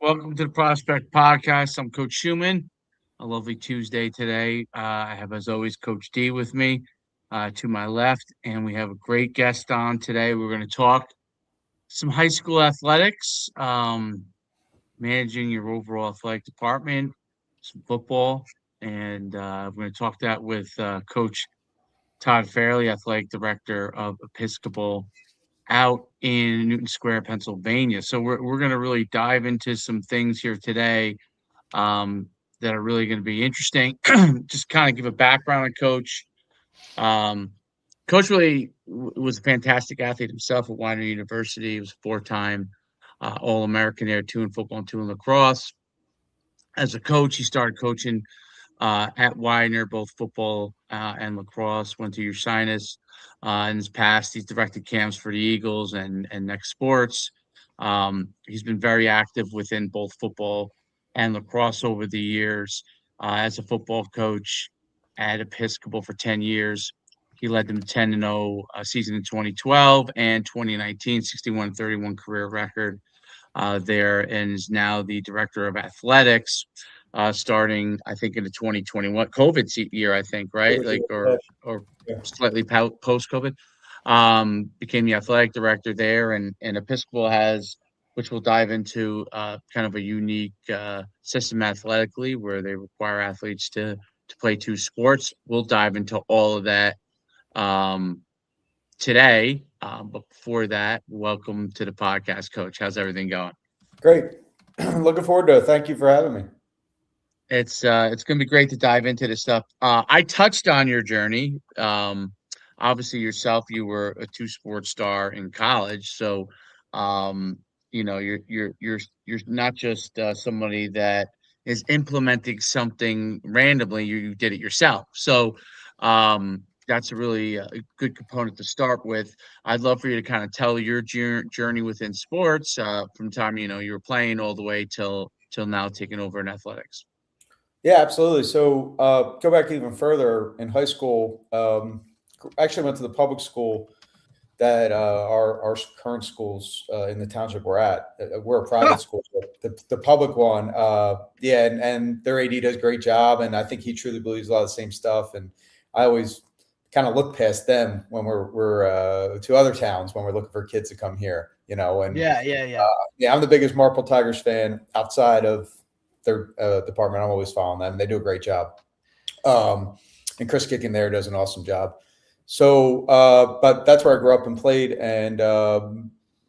Welcome to the Prospect Podcast. I'm Coach Schumann. A lovely Tuesday today. I have, as always, Coach D with me to my left, and we have a great guest on today. We're going to talk some high school athletics, managing your overall athletic department, some football, and we're going to talk that with Coach Todd Fairlie, Athletic Director of Episcopal out in Newton Square, Pennsylvania. So we're going to really dive into some things here today that are really going to be interesting. Just kind of give a background on Coach. Coach really was a fantastic athlete himself at Widener University. He was a four-time All-American there, two in football and two in lacrosse. As a coach, he started coaching at Widener, both football and lacrosse. Went to Ursinus. In his past, he's directed camps for the Eagles and Next Sports. He's been very active within both football and lacrosse over the years. As a football coach at Episcopal for 10 years, he led them to 10-0 season in 2012 and 2019, 61-31 career record there, and is now the director of athletics. Starting, I think, in the 2021 COVID year, I think, right? Like, or slightly post COVID. Became the athletic director there, and Episcopal has, which we'll dive into, kind of a unique system athletically where they require athletes to play two sports. We'll dive into all of that today. But before that, welcome to the podcast, Coach. How's everything going? Great. Looking forward to it. Thank you for having me. It's going to be great to dive into this stuff. I touched on your journey. Obviously, yourself, you were a two-sport star in college, so you're not just somebody that is implementing something randomly. You did it yourself, so that's a really good component to start with. I'd love for you to kind of tell your journey within sports from time you were playing all the way till now taking over in athletics. Yeah, absolutely. So go back even further in high school. Actually went to the public school that our current schools in the township we're at. We're a private school. The public one, and their AD does a great job, and I think he truly believes a lot of the same stuff. And I always kind of look past them when we're to other towns when we're looking for kids to come here, And I'm the biggest Marple Tigers fan outside of their department. I'm always following them. They do a great job. And Chris Kicking there does an awesome job. So, but that's where I grew up and played. And I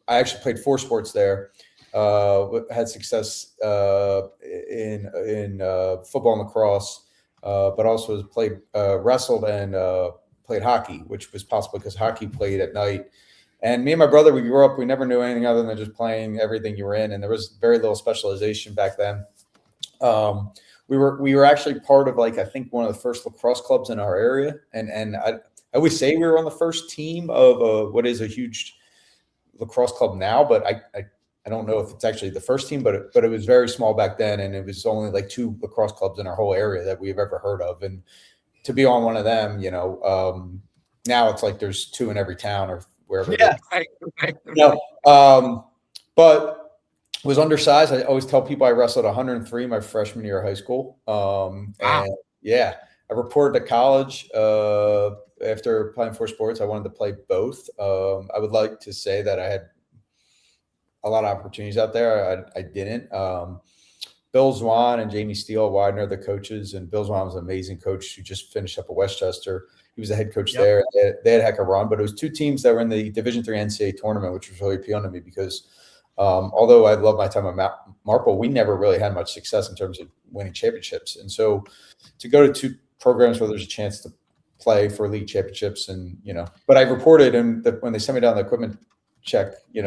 actually played four sports there. Had success in football and lacrosse, but also played wrestled and played hockey, which was possible because hockey played at night. And me and my brother, we grew up, we never knew anything other than just playing everything you were in. And there was very little specialization back then. We were actually part of, like, I think one of the first lacrosse clubs in our area. And I always say we were on the first team of what is a huge lacrosse club now, but I don't know if it's actually the first team, but it was very small back then. And it was only like two lacrosse clubs in our whole area that we've ever heard of. And to be on one of them, now it's like there's two in every town or wherever. Yeah. But was undersized. I always tell people I wrestled 103 my freshman year of high school. Wow. And yeah, I reported to college after playing four sports. I wanted to play both. I would like to say that I had a lot of opportunities out there. I didn't. Bill Zwan and Jamie Steele at Widener, the coaches, and Bill Zwan was an amazing coach who just finished up at Westchester. He was the head coach there. They had a heck of a run, but it was two teams that were in the Division III NCAA tournament, which was really appealing to me because although I love my time at Marple, we never really had much success in terms of winning championships. And so to go to two programs where there's a chance to play for league championships and, but I reported, and when they sent me down the equipment check, pick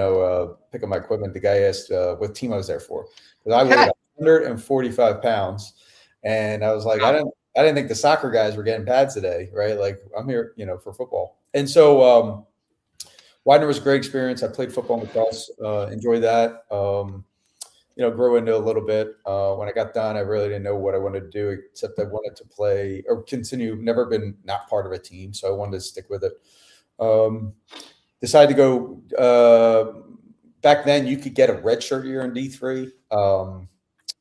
up my equipment, the guy asked what team I was there for. Because I weighed 145 pounds. And I was like, I didn't think the soccer guys were getting pads today, right? Like, I'm here, for football. And so Widener was a great experience. I played football and lacrosse, enjoyed that. Grew into a little bit. When I got done, I really didn't know what I wanted to do, except I wanted to play or continue. Never been not part of a team, so I wanted to stick with it. Decided to go back then you could get a redshirt year in D3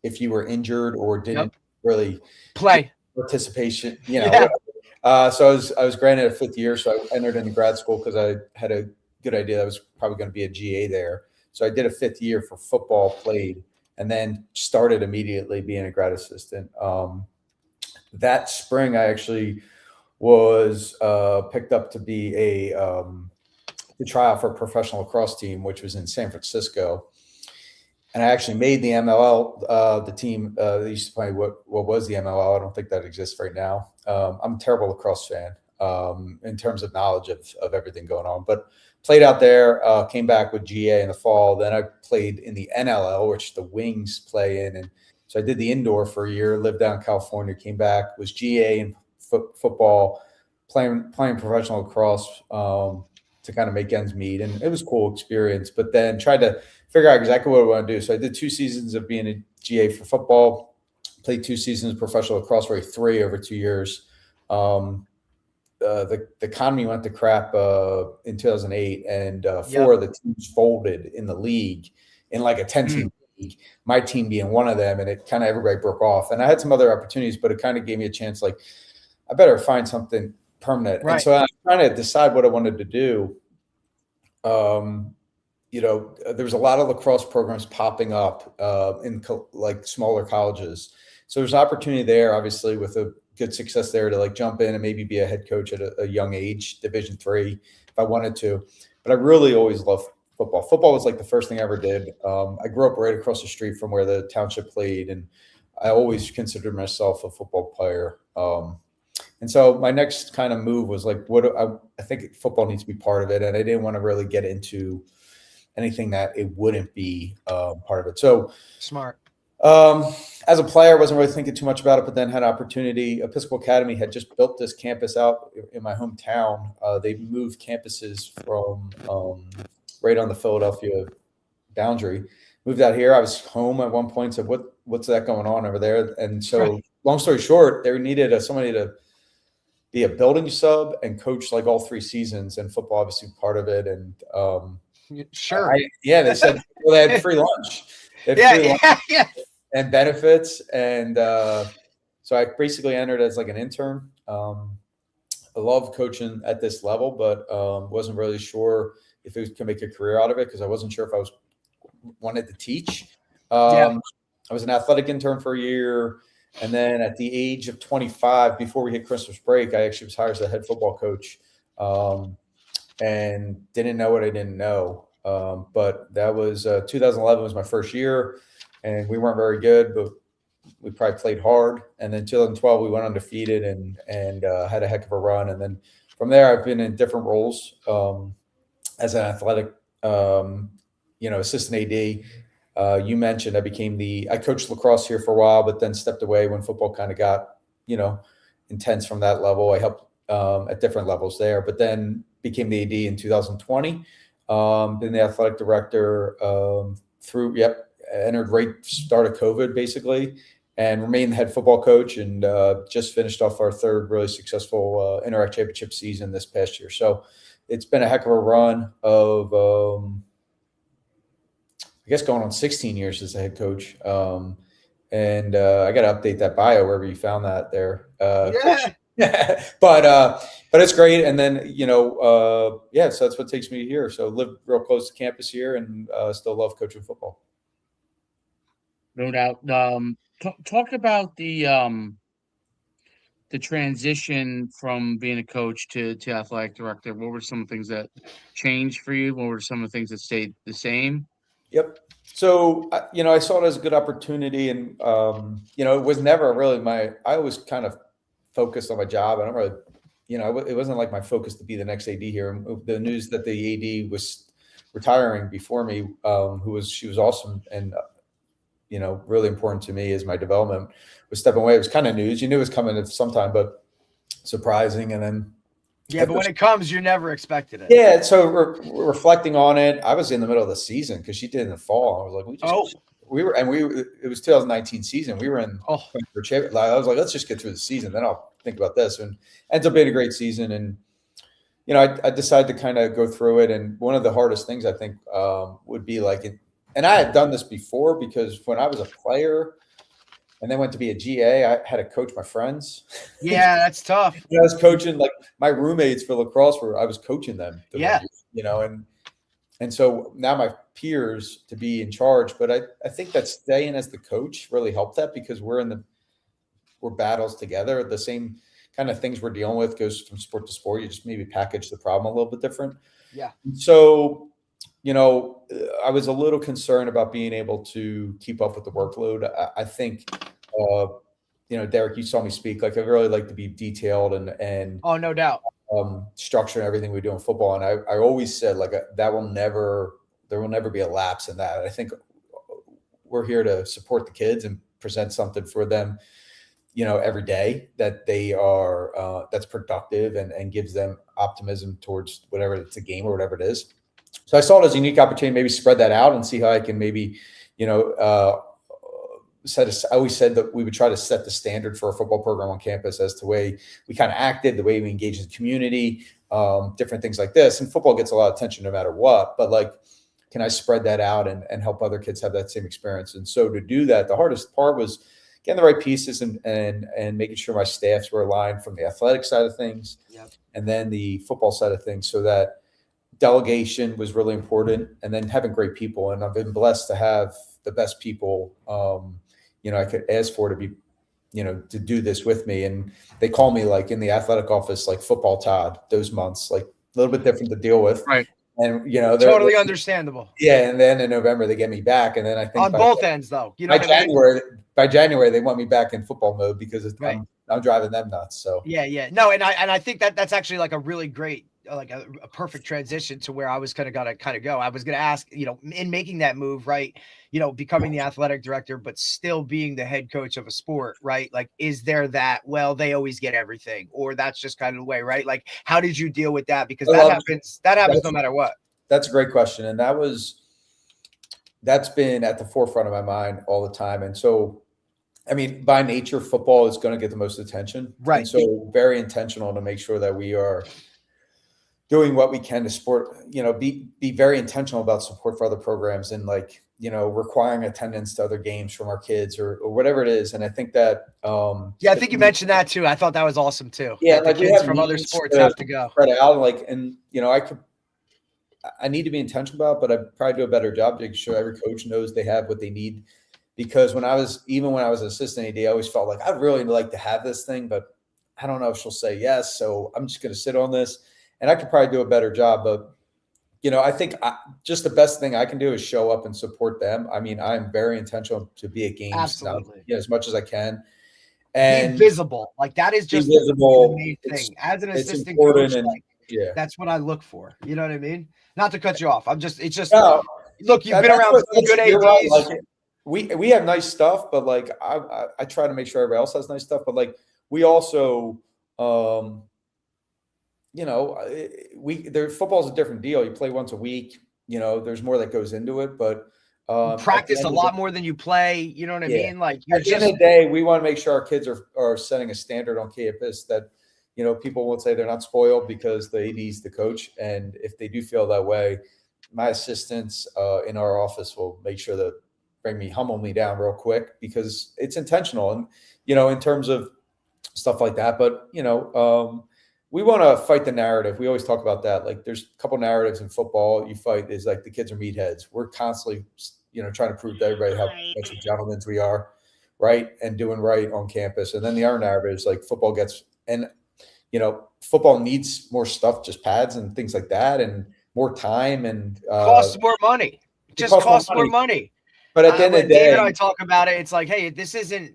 if you were injured or didn't really play participation. So I was granted a 5th year, so I entered into grad school because I had a good idea I was probably going to be a GA there. So I did a 5th year for football, played, and then started immediately being a grad assistant. That spring, I actually was picked up to be to try out for a professional lacrosse team, which was in San Francisco. And I actually made the MLL, the team that used to play what was the MLL. I don't think that exists right now. I'm a terrible lacrosse fan in terms of knowledge of everything going on, but played out there, came back with GA in the fall. Then I played in the NLL, which the Wings play in. And so I did the indoor for a year, lived down in California, came back, was GA in football, playing professional lacrosse to kind of make ends meet. And it was a cool experience, but then tried to figure out exactly what I want to do. So I did 2 seasons of being a GA for football, played 2 seasons of professional lacrosse, really 3 over 2 years. The economy went to crap in 2008, and 4 of the teams folded in the league in like a 10-team league, my team being one of them, and it kind of everybody broke off. And I had some other opportunities, but it kind of gave me a chance, like, I better find something permanent. Right. And so I was trying to decide what I wanted to do. There was a lot of lacrosse programs popping up in like smaller colleges. So there's an opportunity there, obviously, with a good success there to like jump in and maybe be a head coach at a young age, Division III, if I wanted to. But I really always loved football. Football was like the first thing I ever did. I grew up right across the street from where the township played, and I always considered myself a football player. And so my next kind of move was like, I think football needs to be part of it. And I didn't want to really get into anything that it wouldn't be part of it. So smart. As a player, I wasn't really thinking too much about it, but then had an opportunity. Episcopal Academy had just built this campus out in my hometown. They moved campuses from right on the Philadelphia boundary. Moved out here. I was home at one point. Said, "What's that going on over there?" And so, long story short, they needed somebody to be a building sub and coach like all 3 seasons, and football obviously part of it. And sure, they said they had free lunch. They had free lunch and benefits, and so I basically entered as like an intern. I love coaching at this level, but wasn't really sure if it could make a career out of it because I wasn't sure if I wanted to teach. I was an athletic intern for a year. And then at the age of 25, before we hit Christmas break, I actually was hired as the head football coach and didn't know what I didn't know. But that was 2011 was my first year, and we weren't very good, but we probably played hard. And then 2012, we went undefeated and had a heck of a run. And then from there, I've been in different roles as an athletic, assistant AD. You mentioned I coached lacrosse here for a while, but then stepped away when football kind of got, intense from that level. I helped at different levels there, but then became the AD in 2020. Been the athletic director entered right start of COVID basically, and remained the head football coach, and just finished off our 3rd really successful Interact Championship season this past year. So it's been a heck of a run of I guess going on 16 years as a head coach. And I got to update that bio wherever you found that there. But it's great. And then, so that's what takes me here. So live real close to campus here and still love coaching football. No doubt. Talk about the transition from being a coach to athletic director. What were some things that changed for you? What were some of the things that stayed the same? Yep. So, I saw it as a good opportunity, and, it was never really I was kind of focused on my job. I don't really, it wasn't like my focus to be the next AD here. The news that the AD was retiring before me, she was awesome and, really important to me as my development was stepping away. It was kind of news. You knew it was coming at some time, but surprising. And then, but when it comes, you never expected it. Yeah. So reflecting on it, I was in the middle of the season because she did in the fall. I was like, it was 2019 season. We were in for champion. I was like, let's just get through the season, then I'll think about this. And ends up being a great season. And I decided to kind of go through it. And one of the hardest things I think would be like, and I had done this before because when I was a player and then went to be a GA, I had to coach my friends. Yeah, that's tough. I was coaching like my roommates for lacrosse, I was coaching them. Yeah. And so now my peers to be in charge, but I think that staying as the coach really helped that because we're battles together. The same kind of things we're dealing with goes from sport to sport. You just maybe package the problem a little bit different. Yeah. So, I was a little concerned about being able to keep up with the workload. I think, Derek, you saw me speak. Like I really like to be detailed and oh, no doubt. Structure and everything we do in football. And I always said like there will never be a lapse in that. I think we're here to support the kids and present something for them, every day that they are, that's productive and gives them optimism towards whatever it's a game or whatever it is. So I saw it as a unique opportunity, maybe spread that out and see how I can maybe, I always said that we would try to set the standard for a football program on campus as to the way we kind of acted, the way we engage the community, different things like this. And football gets a lot of attention no matter what, but like, can I spread that out and help other kids have that same experience? And so to do that, the hardest part was getting the right pieces and making sure my staffs were aligned from the athletic side of things. Yep. And then the football side of things, so that delegation was really important, and then having great people. And I've been blessed to have the best people, I could ask for to be, to do this with me. And they call me like in the athletic office, like football Todd, those months, like a little bit different to deal with. Right. And, totally understandable. Yeah. And then in November, they get me back. And then I think on both ends though, by January, they want me back in football mode because I'm driving them nuts. So yeah. No. And I think that's actually like a really great, like a perfect transition to where I was going to go. I was going to ask, in making that move, right, becoming the athletic director, but still being the head coach of a sport, right? Like, is there that, well, they always get everything, or that's just kind of the way, right? Like, how did you deal with that? Because that happens no matter what. That's a great question. And that's been at the forefront of my mind all the time. And so, I mean, by nature, football is going to get the most attention. Right. And so very intentional to make sure that we are doing what we can to support, be very intentional about support for other programs and requiring attendance to other games from our kids or whatever it is. And I think that, I think you mentioned that too. I thought that was awesome too. Yeah. Like the kids from other sports have to go. Spread out, I need to be intentional about it, but I'd probably do a better job to make sure every coach knows they have what they need. Because when I was an assistant AD, I always felt like I'd really like to have this thing, but I don't know if she'll say yes. So I'm just going to sit on this. And I could probably do a better job, but I think just the best thing I can do is show up and support them. I mean, I'm very intentional to be at games Absolutely. As much as I can, and be visible. Like that is just visible. The main thing. As an assistant coach, that's what I look for. You know what I mean? Not to cut you off. No, look, you've been around some good ADs. Right. Like, we have nice stuff, but like I try to make sure everybody else has nice stuff. But like we also. Football's a different deal. You play once a week, there's more that goes into it, but practice a lot more than you play. You know what I mean? Like at the end of the day, we want to make sure our kids are setting a standard on campus that, people won't say they're not spoiled because the AD is the coach. And if they do feel that way, my assistants in our office will make sure to humble me down real quick because it's intentional. And, in terms of stuff like that, but, we want to fight the narrative. We always talk about that. Like there's a couple narratives in football you fight is like the kids are meatheads. We're constantly, trying to prove to everybody how much of gentlemen we are, right? And doing right on campus. And then the other narrative is like football football needs more stuff, just pads and things like that and more time and costs more money. Just costs more money. But at the end of the day, David and I talk about it. It's like, hey, this isn't,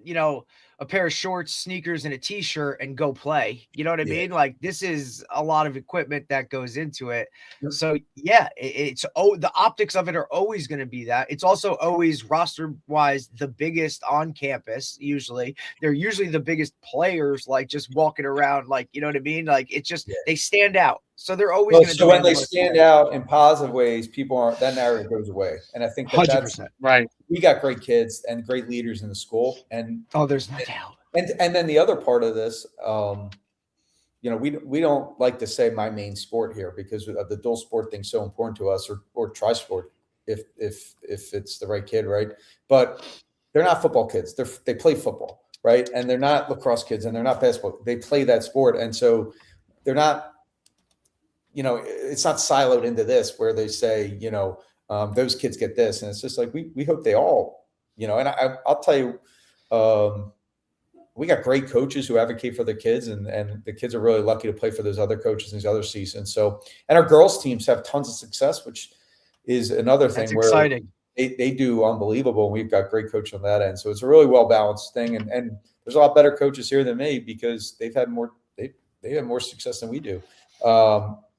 a pair of shorts, sneakers, and a t-shirt and go play. You know what I mean? Like this is a lot of equipment that goes into it. So it's the optics of it are always going to be that. It's also always roster wise the biggest on campus. Usually they're usually the biggest players, like just walking around, like, you know what I mean? Like it's just, they stand out. So they're always going to. So when they stand out in positive ways, that narrative goes away. And I think that's right. We got great kids and great leaders in the school. And there's no doubt. And then the other part of this, we don't like to say my main sport here because of the dual sport thing so important to us, or tri-sport if it's the right kid, right? But they're not football kids. They play football, right? And they're not lacrosse kids, and they're not basketball. They play that sport, and so they're not. It's not siloed into this where they say, those kids get this, and it's just like we hope they all, And I'll tell you, we got great coaches who advocate for their kids, and the kids are really lucky to play for those other coaches in these other seasons. So, and our girls teams have tons of success, which is another thing. That's exciting. They do unbelievable, and we've got great coach on that end. So it's a really well balanced thing, and there's a lot better coaches here than me because they've had more they have more success than we do.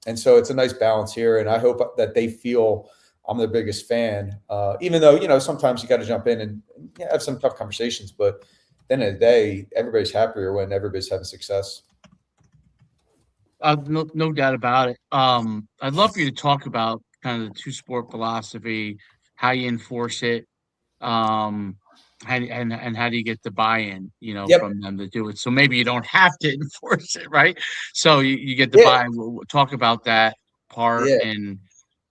And so it's a nice balance here, and I hope that they feel I'm their biggest fan. Even though sometimes you got to jump in and have some tough conversations, but at the end of the day, everybody's happier when everybody's having success. No doubt about it. I'd love for you to talk about kind of the two-sport philosophy, how you enforce it, and how do you get the buy-in, from them to do it. So maybe you don't have to enforce it, right? So you get the buy-in. We'll talk about that part and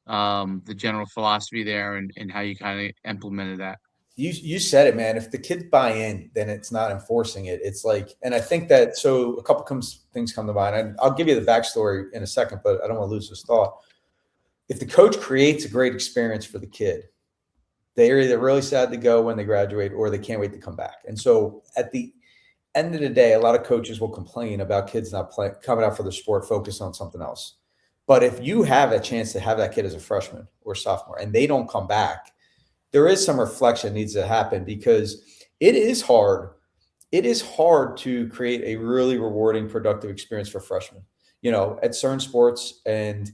the general philosophy there and how you kind of implemented that. You said it, man. If the kids buy in, then it's not enforcing it. It's like, and I think that, so a couple things come to mind. And I'll give you the backstory in a second, but I don't want to lose this thought. If the coach creates a great experience for the kid, they're either really sad to go when they graduate or they can't wait to come back. And so at the end of the day, a lot of coaches will complain about kids not coming out for the sport, focus on something else. But if you have a chance to have that kid as a freshman or sophomore and they don't come back, there is some reflection needs to happen because it is hard. It is hard to create a really rewarding, productive experience for freshmen, at certain sports, and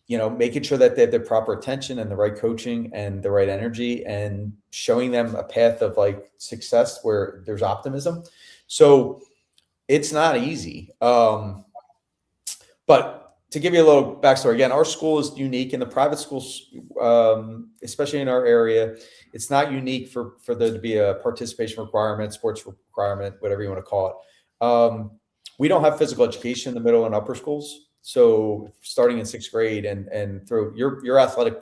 making sure that they have the proper attention and the right coaching and the right energy and showing them a path of like success where there's optimism. So it's not easy. But to give you a little backstory, again, our school is unique, and the private schools, especially in our area, it's not unique for there to be a participation requirement, sports requirement, whatever you want to call it. We don't have physical education in the middle and upper schools. So starting in 6th grade and through your athletic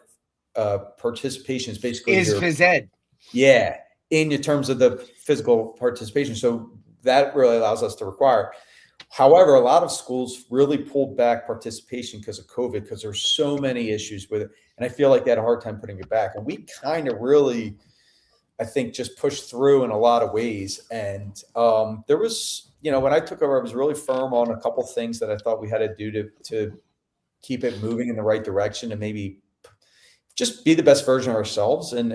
participation is basically phys ed. Yeah, in terms of the physical participation. So that really allows us to require. However, a lot of schools really pulled back participation because of COVID, because there's so many issues with it. And I feel like they had a hard time putting it back. And we kind of really, I think, just pushed through in a lot of ways. And there was, when I took over, I was really firm on a couple things that I thought we had to do to keep it moving in the right direction and maybe just be the best version of ourselves. And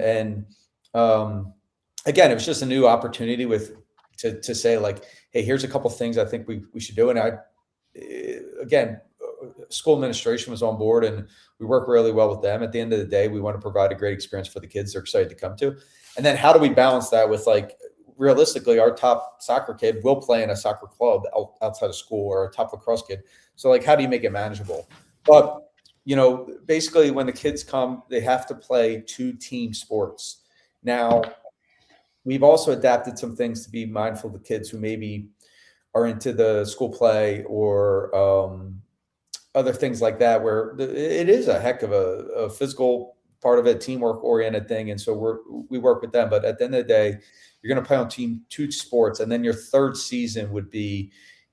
again, it was just a new opportunity to say like, hey, here's a couple things I think we should do. And school administration was on board and we work really well with them. At the end of the day, we want to provide a great experience for the kids they're excited to come to. And then how do we balance that with, like, realistically, our top soccer kid will play in a soccer club outside of school, or a top lacrosse kid. So like, how do you make it manageable? But, basically when the kids come, they have to play 2 team sports. Now, we've also adapted some things to be mindful of the kids who maybe are into the school play or other things like that, where it is a heck of a physical part of it, teamwork oriented thing. And so we work with them. But at the end of the day, you're going to play on 2 sports. And then your 3rd season would be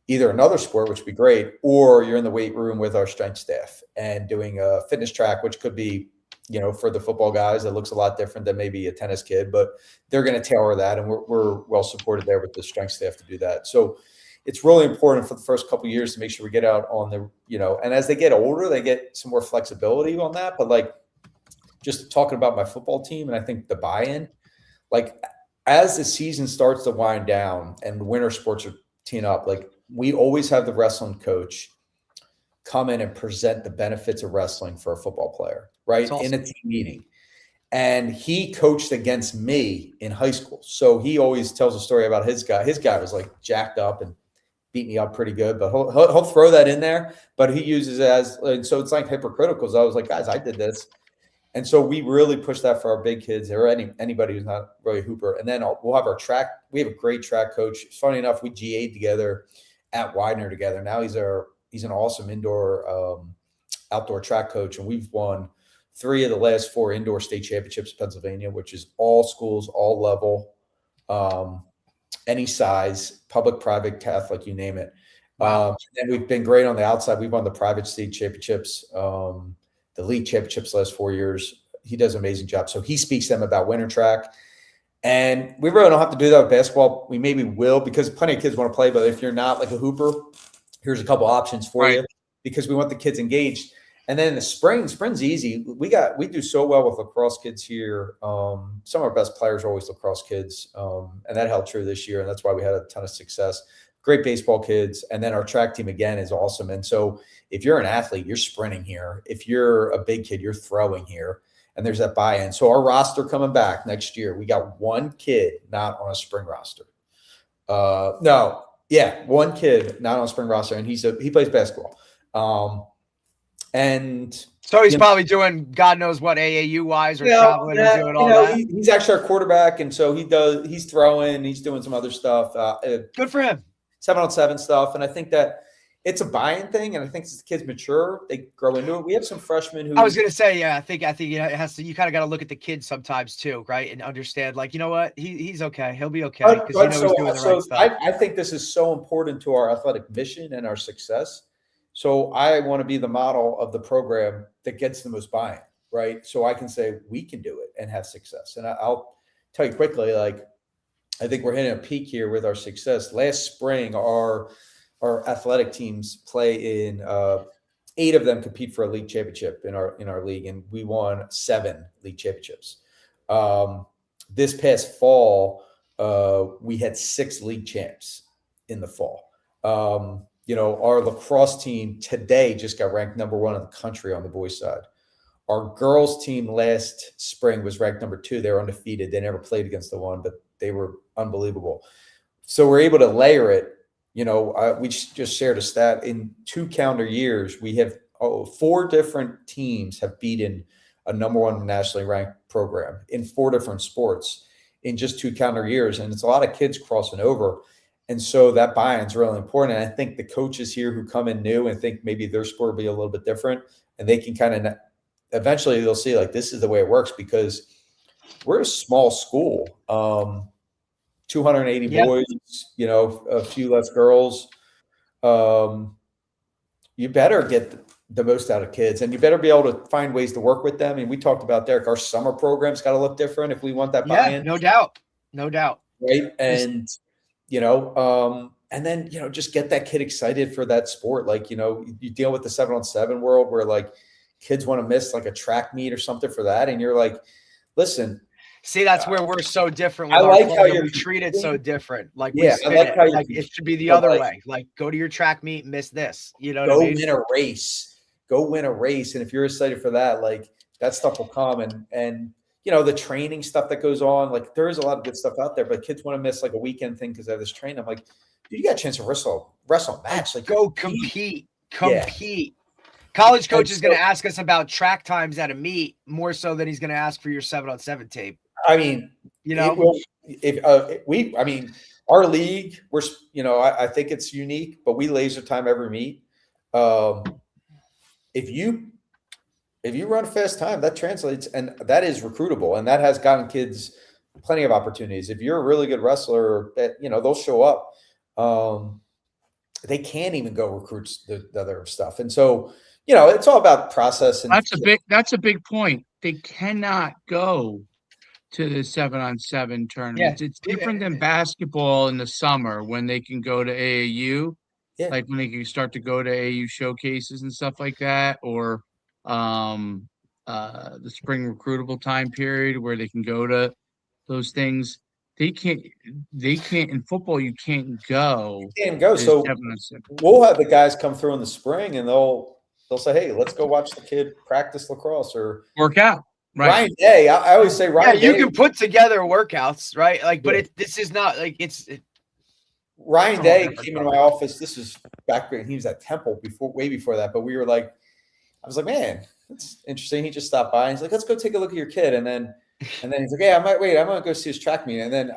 either another sport, which would be great, or you're in the weight room with our strength staff and doing a fitness track, which could be, for the football guys, it looks a lot different than maybe a tennis kid, but they're going to tailor that. And we're well supported there with the strength staff to do that. So it's really important for the first couple of years to make sure we get out on the, and as they get older, they get some more flexibility on that. But like, just talking about my football team, and I think the buy-in, like, as the season starts to wind down and the winter sports are teeing up, like, we always have the wrestling coach come in and present the benefits of wrestling for a football player, right? Awesome. In a team meeting. And he coached against me in high school. So he always tells a story about his guy. His guy was like jacked up and beat me up pretty good, but he'll throw that in there, but he uses it as, and so it's like hypercritical. So I was like, guys, I did this. And so we really push that for our big kids or anybody who's not really a hooper. And then we'll have our track. We have a great track coach. Funny enough, we GA'd together at Widener together. Now he's an awesome outdoor track coach, and we've won 3 of the last 4 indoor state championships in Pennsylvania, which is all schools, all level, any size, public, private, Catholic, you name it. Wow. And we've been great on the outside. We've won the private state championships, the league championships last 4 years. He does an amazing job. So he speaks to them about winter track. And we really don't have to do that with basketball. We maybe will, because plenty of kids want to play. But if you're not like a hooper, here's a couple options for you, because we want the kids engaged. And then in the spring's easy. We do so well with lacrosse kids here. Some of our best players are always lacrosse kids. And that held true this year. And that's why we had a ton of success. Great baseball kids. And then our track team, again, is awesome. And so if you're an athlete, you're sprinting here. If you're a big kid, you're throwing here. And there's that buy-in. So our roster coming back next year, we got 1 kid not on a spring roster. One kid not on a spring roster, and he plays basketball. And so he's probably doing God knows what AAU wise or traveling or doing all that. He's actually our quarterback, and so he's throwing, he's doing some other stuff. Good for him. 7-on-7 stuff, and I think that it's a buy-in thing, and I think as the kids mature, they grow into it. We have some freshmen who. I was gonna say, I think it has to. You kind of got to look at the kids sometimes too, right, and understand, like, you know what, he's okay, he'll be okay, because he's doing the right stuff. I think this is so important to our athletic mission and our success. So I want to be the model of the program that gets the most buy-in, right? So I can say we can do it and have success. And I'll tell you quickly, like, I think we're hitting a peak here with our success. Last spring, our athletic teams play in 8 of them compete for a league championship in our league, and we won 7 league championships. This past fall, we had 6 league champs in the fall. Our lacrosse team today just got ranked number 1 in the country on the boys' side. Our girls team last spring was ranked number 2. They were undefeated. They never played against the 1, but they were unbelievable. So we're able to layer it. We just shared a stat. In 2 calendar years, we have 4 different teams have beaten a number 1 nationally ranked program in 4 different sports in just 2 calendar years. And it's a lot of kids crossing over. And so that buy-in is really important. And I think the coaches here who come in new and think maybe their sport will be a little bit different, and they can kind of eventually they'll see, like, this is the way it works, because we're a small school. 280 boys, a few less girls. You better get the most out of kids, and you better be able to find ways to work with them. And we talked about, Derek, our summer program's got to look different if we want that buy-in. No doubt. Right. And, and then, just get that kid excited for that sport. Like, you deal with the 7-on-7 world where, like, kids want to miss like a track meet or something for that. And you're like, listen. See, that's where we're so different. I like how you treat it so different. Like, I like how it should be the other way. Like, go to your track meet, miss this. You know what I mean? Win a race. Go win a race. And if you're excited for that, like, that stuff will come. And the training stuff that goes on, like, there is a lot of good stuff out there, but kids want to miss like a weekend thing because they have this training. I'm like, dude, you got a chance to wrestle a match. Like, go compete. College coach is going to ask us about track times at a meet more so than he's going to ask for your 7-on-7 tape. I mean, our league, I think it's unique, but we laser time every meet. If you run a fast time, that translates, and that is recruitable, and that has gotten kids plenty of opportunities. If you're a really good wrestler, they'll show up. They can't even go recruit the other stuff, and so it's all about process. And that's a big point. They cannot go to the 7-on-7 tournaments. It's different than basketball in the summer when they can go to AAU, like when they can start to go to AAU showcases and stuff like that, or the spring recruitable time period where they can go to those things. They can't in football. You can't go. So we'll have the guys come through in the spring, and they'll say, "Hey, let's go watch the kid practice lacrosse or work out." Right. Ryan Day. I always say Ryan Day. You can put together workouts, right? Like, but this is not like it's. Ryan Day came into my office. This is back when he was at Temple way before that. But we were like, I was like, man, that's interesting. He just stopped by. And he's like, let's go take a look at your kid. And then he's like, hey, I'm going to go see his track meet. And then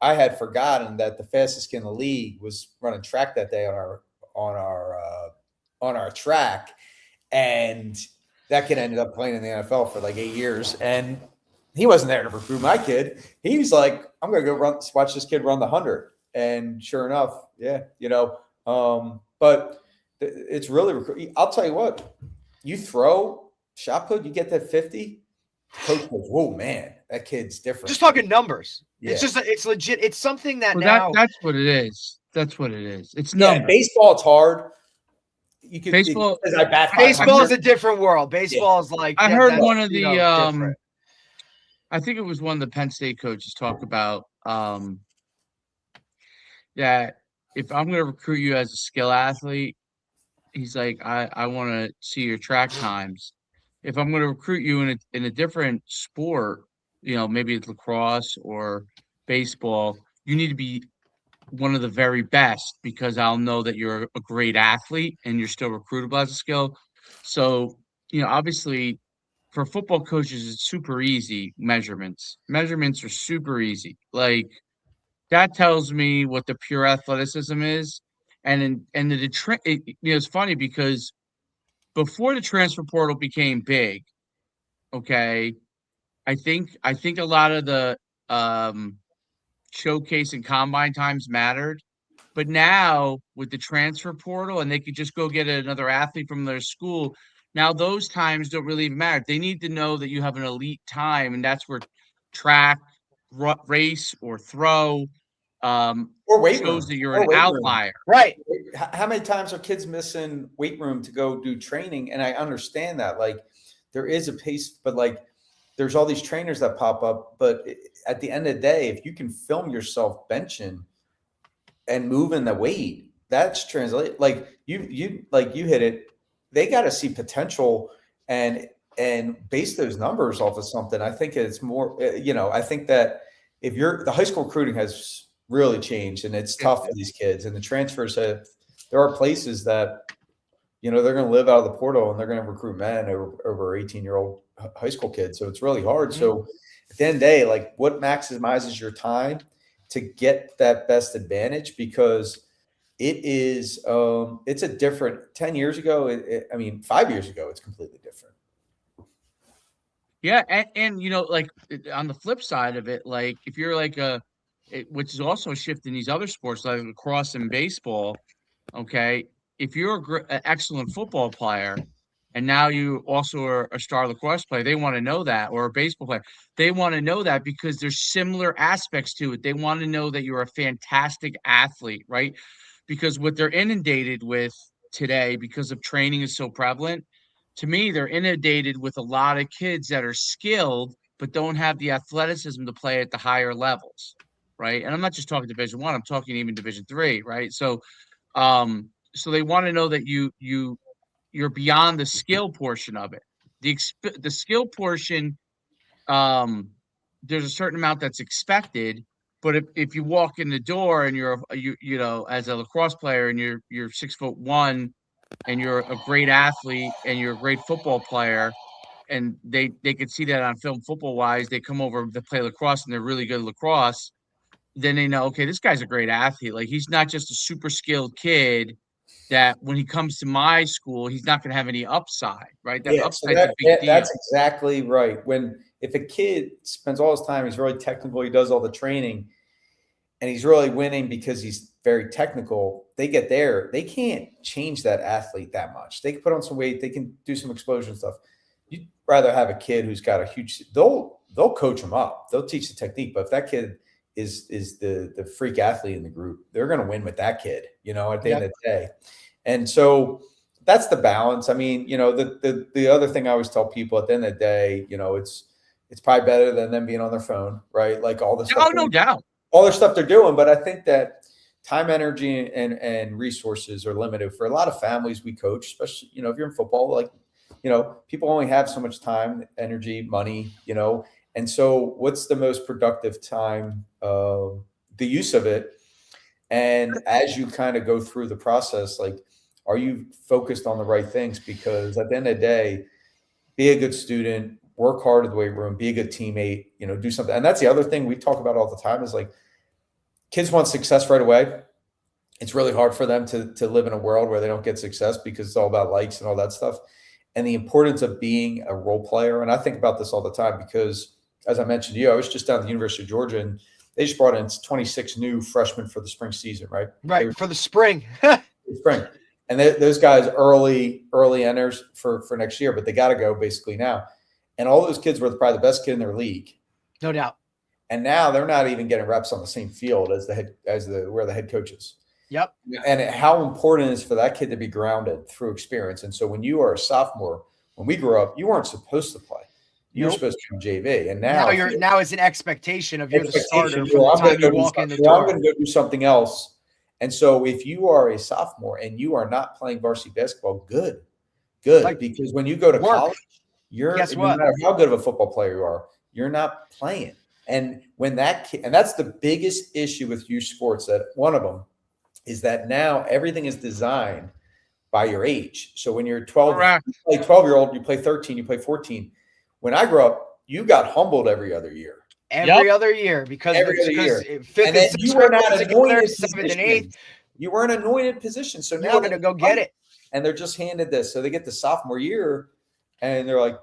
I had forgotten that the fastest kid in the league was running track that day on our track, and that kid ended up playing in the NFL for like 8 years, and he wasn't there to recruit my kid. He was like, I'm going to go watch this kid run the 100. And sure enough, yeah, but it's really, I'll tell you what, you throw shot put, you get that 50, coach goes, whoa, man, that kid's different. Just talking numbers. Yeah. It's legit. It's something that that's what it is. That's what it is. It's numbers. Baseball, it's hard. Baseball is a different world. Baseball is like, I heard one of the, different. I think it was one of the Penn State coaches talk about that if I'm going to recruit you as a skill athlete, he's like, I want to see your track times. If I'm going to recruit you in a different sport, maybe it's lacrosse or baseball, you need to be one of the very best, because I'll know that you're a great athlete and you're still recruitable as a skill. So, obviously for football coaches, it's super easy. Measurements are super easy. Like, that tells me what the pure athleticism is. And it's funny because before the transfer portal became big, okay, I think a lot of the showcase and combine times mattered, but now with the transfer portal, and they could just go get another athlete from their school, now those times don't really even matter. They need to know that you have an elite time, and that's where track, race, or throw or weight shows room. that you're an outlier. Right. How many times are kids missing weight room to go do training? And I understand that, like, there is a pace, but like, there's all these trainers that pop up. But at the end of the day, if you can film yourself benching and moving the weight, that's translate. Like you hit it. They got to see potential and base those numbers off of something. I think it's more, I think that if the high school recruiting has really changed, and it's tough for these kids, and the transfers there are places that, they're going to live out of the portal and they're going to recruit men over 18-year-old high school kids. So it's really hard. Mm-hmm. So at the end of the day, like, what maximizes your time to get that best advantage? Because it is, it's a different 10 years ago. 5 years ago, it's completely different. Yeah. And like, on the flip side of it, like, if you're like which is also a shift in these other sports, like lacrosse and baseball. Okay. If you're an excellent football player, and now you also are a star lacrosse player, they want to know that, or a baseball player. They want to know that because there's similar aspects to it. They want to know that you're a fantastic athlete, right? Because what they're inundated with today, because of training is so prevalent, to me, they're inundated with a lot of kids that are skilled, but don't have the athleticism to play at the higher levels, right? And I'm not just talking Division I, I'm talking even Division III, right? So they want to know that you're beyond the skill portion of it. The skill portion, there's a certain amount that's expected, but if you walk in the door and you're as a lacrosse player and you're 6'1" and you're a great athlete and you're a great football player, and they could see that on film football wise, they come over to play lacrosse and they're really good at lacrosse, then they know, okay, this guy's a great athlete. Like, he's not just a super skilled kid that when he comes to my school, he's not going to have any upside, right? That upside's a big deal. That's exactly right. If a kid spends all his time, he's really technical, he does all the training, and he's really winning because he's very technical, they get there. They can't change that athlete that much. They can put on some weight, they can do some explosion stuff. You'd rather have a kid who's got a huge – they'll coach him up. They'll teach the technique. But if that kid is the freak athlete in the group, they're going to win with that kid, at the end of the day. And so that's the balance. I mean, the other thing I always tell people at the end of the day, it's probably better than them being on their phone, right? Like all this stuff. Oh, no doubt. All the stuff they're doing. But I think that time, energy, and resources are limited for a lot of families we coach, especially, if you're in football, like, people only have so much time, energy, money, and so what's the most productive time, the use of it? And as you kind of go through the process, like, are you focused on the right things? Because at the end of the day, be a good student, work hard in the weight room, be a good teammate, do something. And that's the other thing we talk about all the time is, like, kids want success right away. It's really hard for them to live in a world where they don't get success because it's all about likes and all that stuff. And the importance of being a role player. And I think about this all the time because, as I mentioned to you, I was just down at the University of Georgia, and they just brought in 26 new freshmen for the spring season, right? Right, for the spring. Spring. And those guys early enters for next year, but they got to go basically now. And all those kids were probably the best kid in their league. No doubt. And now they're not even getting reps on the same field as where the head coach is. Yep. And how important it is for that kid to be grounded through experience. And so when you are a sophomore, when we grew up, you weren't supposed to play. You were supposed to come JV. And now it's an expectation of you're the starter from the time you walk in the door. I'm going to go do something else. And so if you are a sophomore and you are not playing varsity basketball, good. Because when you go to college, no matter how good of a football player you are, you're not playing. And when and that's the biggest issue with youth sports, that one of them is that now everything is designed by your age. So when you're 12, you play 12-year-old, you play 13, you play 14. When I grew up, you got humbled every other year. Every other year because fifth and then you were not anointed seventh and eighth. You were an anointed position. So now you're going to go get it. And they're just handed this. So they get the sophomore year and they're like,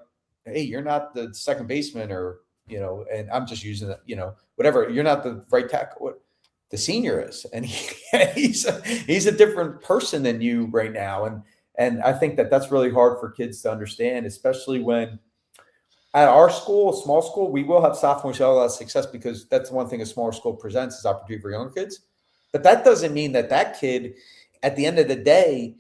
hey, you're not the second baseman, or, and I'm just using that, whatever. You're not the right tackle. What the senior is. And he's a different person than you right now. And I think that's really hard for kids to understand, especially when at our school, a small school, we will have sophomores who have a lot of success because that's one thing a smaller school presents is opportunity for younger kids. But that doesn't mean that kid, at the end of the day,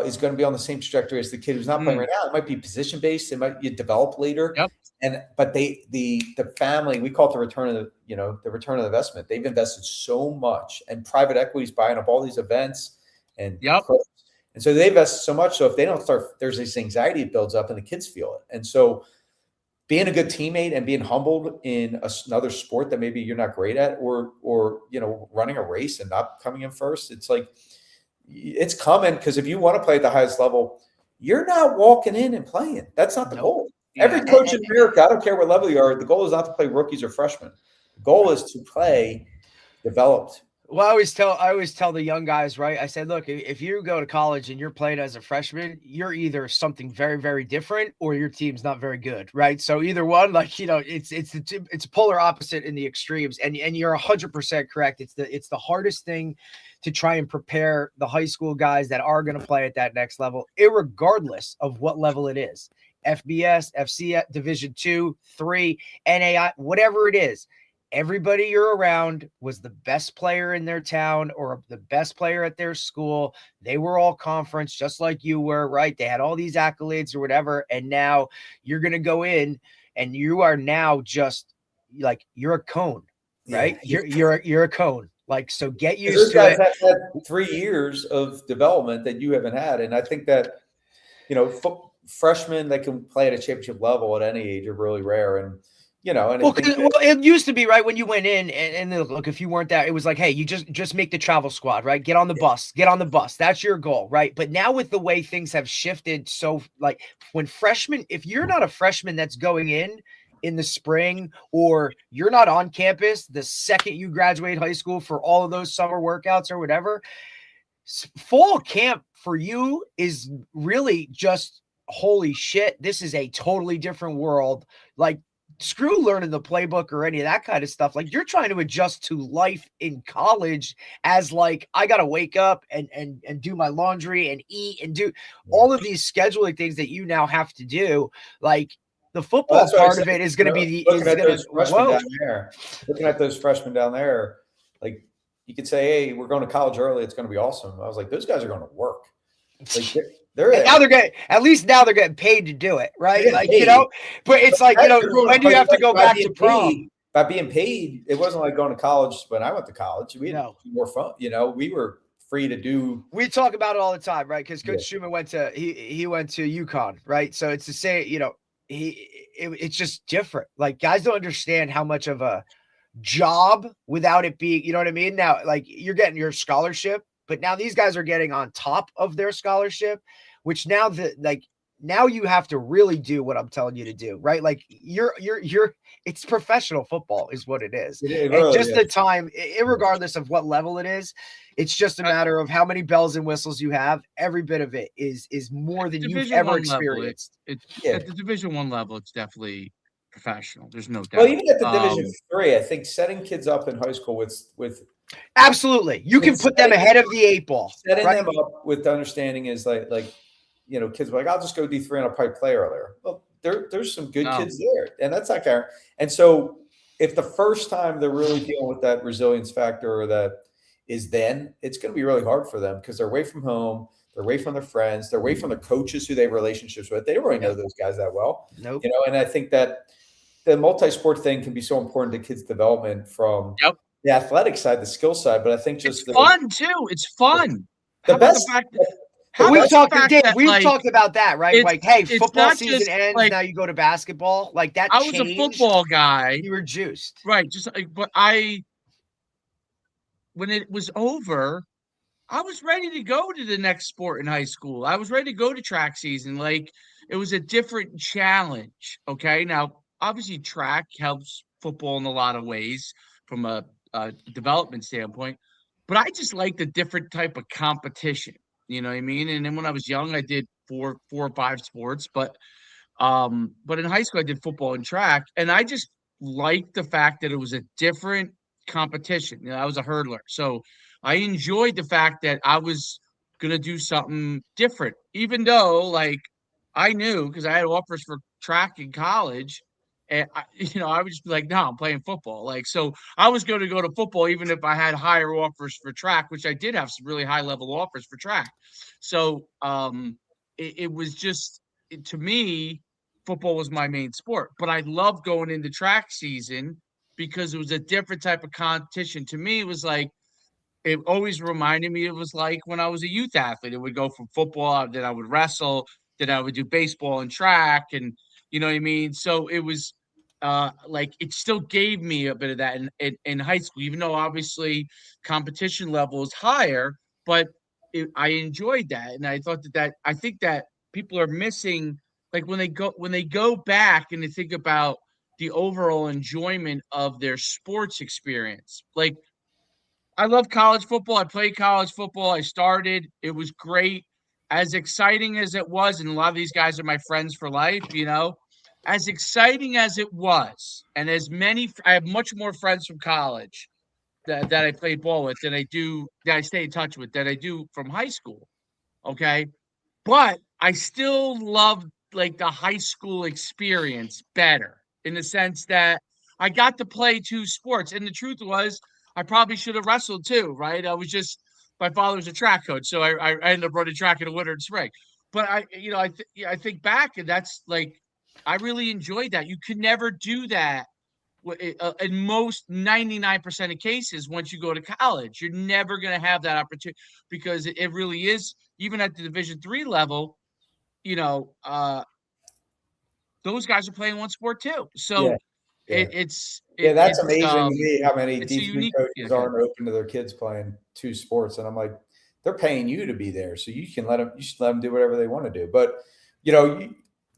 is going to be on the same trajectory as the kid who's not playing right now. It might be position based. It might be developed later. Yep. But the family, we call it the return of the investment. They've invested so much, and private equity is buying up all these events and and so they invest so much. So if they don't start, there's this anxiety that builds up, and the kids feel it. And so being a good teammate and being humbled in another sport that maybe you're not great at, or running a race and not coming in first, it's like it's coming, because if you want to play at the highest level, you're not walking in and playing. That's not the goal. Yeah. Every coach in America, I don't care what level you are, the goal is not to play rookies or freshmen. The goal is to play developed. Well, I always tell the young guys, right? I said, look, if you go to college and you're playing as a freshman, you're either something very, very different, or your team's not very good, right? So either one, it's a polar opposite in the extremes. And you're 100% correct. It's the hardest thing to try and prepare the high school guys that are going to play at that next level, irregardless of what level it is. FBS, FC, Division 2, 3, NAI, whatever it is. Everybody you're around was the best player in their town or the best player at their school. They were all conference, just like you were, right? They had all these accolades or whatever. And now you're going to go in and you are now just like, you're a cone, right? Yeah. You're a cone. Like, so get used to it. Those guys have had 3 years of development that you haven't had. And I think that, freshmen that can play at a championship level at any age are really rare. And, it used to be, right, when you went in and look, if you weren't there, it was like, hey, you just make the travel squad, right? Get on the bus. That's your goal, right? But now with the way things have shifted, so like when freshmen, if you're not a freshman that's going in the spring, or you're not on campus the second you graduate high school for all of those summer workouts or whatever, fall camp for you is really just, holy shit, this is a totally different world. Like, screw learning the playbook or any of that kind of stuff. Like, you're trying to adjust to life in college as like, I got to wake up and do my laundry and eat and do all of these scheduling things that you now have to do. Like, the football part of it is going to be looking at those freshmen down there. Like, you could say, hey, we're going to college early. It's going to be awesome. I was like, those guys are going to work. Like, now they're getting paid to do it, right? Like, but it's like, when do you have to go back to prom? By being paid, it wasn't like going to college when I went to college. We had more fun. We were free to do. We talk about it all the time, right? Because Coach Schumann went to UConn, right? So it's to say, it's just different. Like, guys don't understand how much of a job without it being, you know what I mean? Now, like, you're getting your scholarship, but now these guys are getting on top of their scholarship, which now now you have to really do what I'm telling you to do, right? Like it's professional football is what it is. It and really just is. the time, regardless of what level it is, it's just a matter of how many bells and whistles you have. Every bit of it is more than you've ever experienced. At the Division I level, it's definitely professional. There's no doubt. Well, even at the Division III, I think setting kids up in high school with absolutely, you can put them ahead of the 8 ball. Setting them up with the understanding is like kids are like, I'll just go D3 and I'll probably play earlier. Well, there's some good kids there, and that's not fair. And so, if the first time they're really dealing with that resilience factor or that is, then it's going to be really hard for them because they're away from home, they're away from their friends, they're away from their coaches who they have relationships with. They don't really know those guys that well. Nope. And I think that the multi-sport thing can be so important to kids' development from the athletic side, the skill side. But I think just fun too. It's fun. The best. We've talked about that, right? Like, hey, football season ends. Now you go to basketball. Like that. I was a football guy. You were juiced, right? But when it was over, I was ready to go to the next sport in high school. I was ready to go to track season. Like, it was a different challenge. Okay, now obviously track helps football in a lot of ways from a development standpoint, but I just like the different type of competition. You know what I mean? And then when I was young, I did four or five sports, but in high school I did football and track, and I just liked the fact that it was a different competition. I was a hurdler, so I enjoyed the fact that I was gonna do something different, even though like I knew because I had offers for track in college. And I would just be like, no, I'm playing football. Like, so I was going to go to football, even if I had higher offers for track, which I did have some really high level offers for track. So it was just, to me, football was my main sport. But I loved going into track season because it was a different type of competition. To me, it was like, it always reminded me, it was like when I was a youth athlete. It would go from football, then I would wrestle, then I would do baseball and track, and you know what I mean? So it was like it still gave me a bit of that in high school, even though obviously competition level is higher, but I enjoyed that. And I thought I think that people are missing, like when they go back and they think about the overall enjoyment of their sports experience. Like, I love college football. I played college football. I started. It was great. As exciting as it was, and a lot of these guys are my friends for life, as exciting as it was, and I have much more friends from college that I played ball with that I stay in touch with, that I do from high school. Okay. But I still love like the high school experience better in the sense that I got to play 2 sports. And the truth was, I probably should have wrestled too, right? My father was a track coach, so I ended up running track in the winter and spring. But I think back, and that's like, I really enjoyed that. You could never do that in most 99% of cases. Once you go to college, you're never going to have that opportunity because it really is, even at the Division III level, those guys are playing one sport too. So that's amazing to me how many D3 coaches aren't open to their kids playing 2 sports. And I'm like, they're paying you to be there. So you should let them do whatever they want to do. But,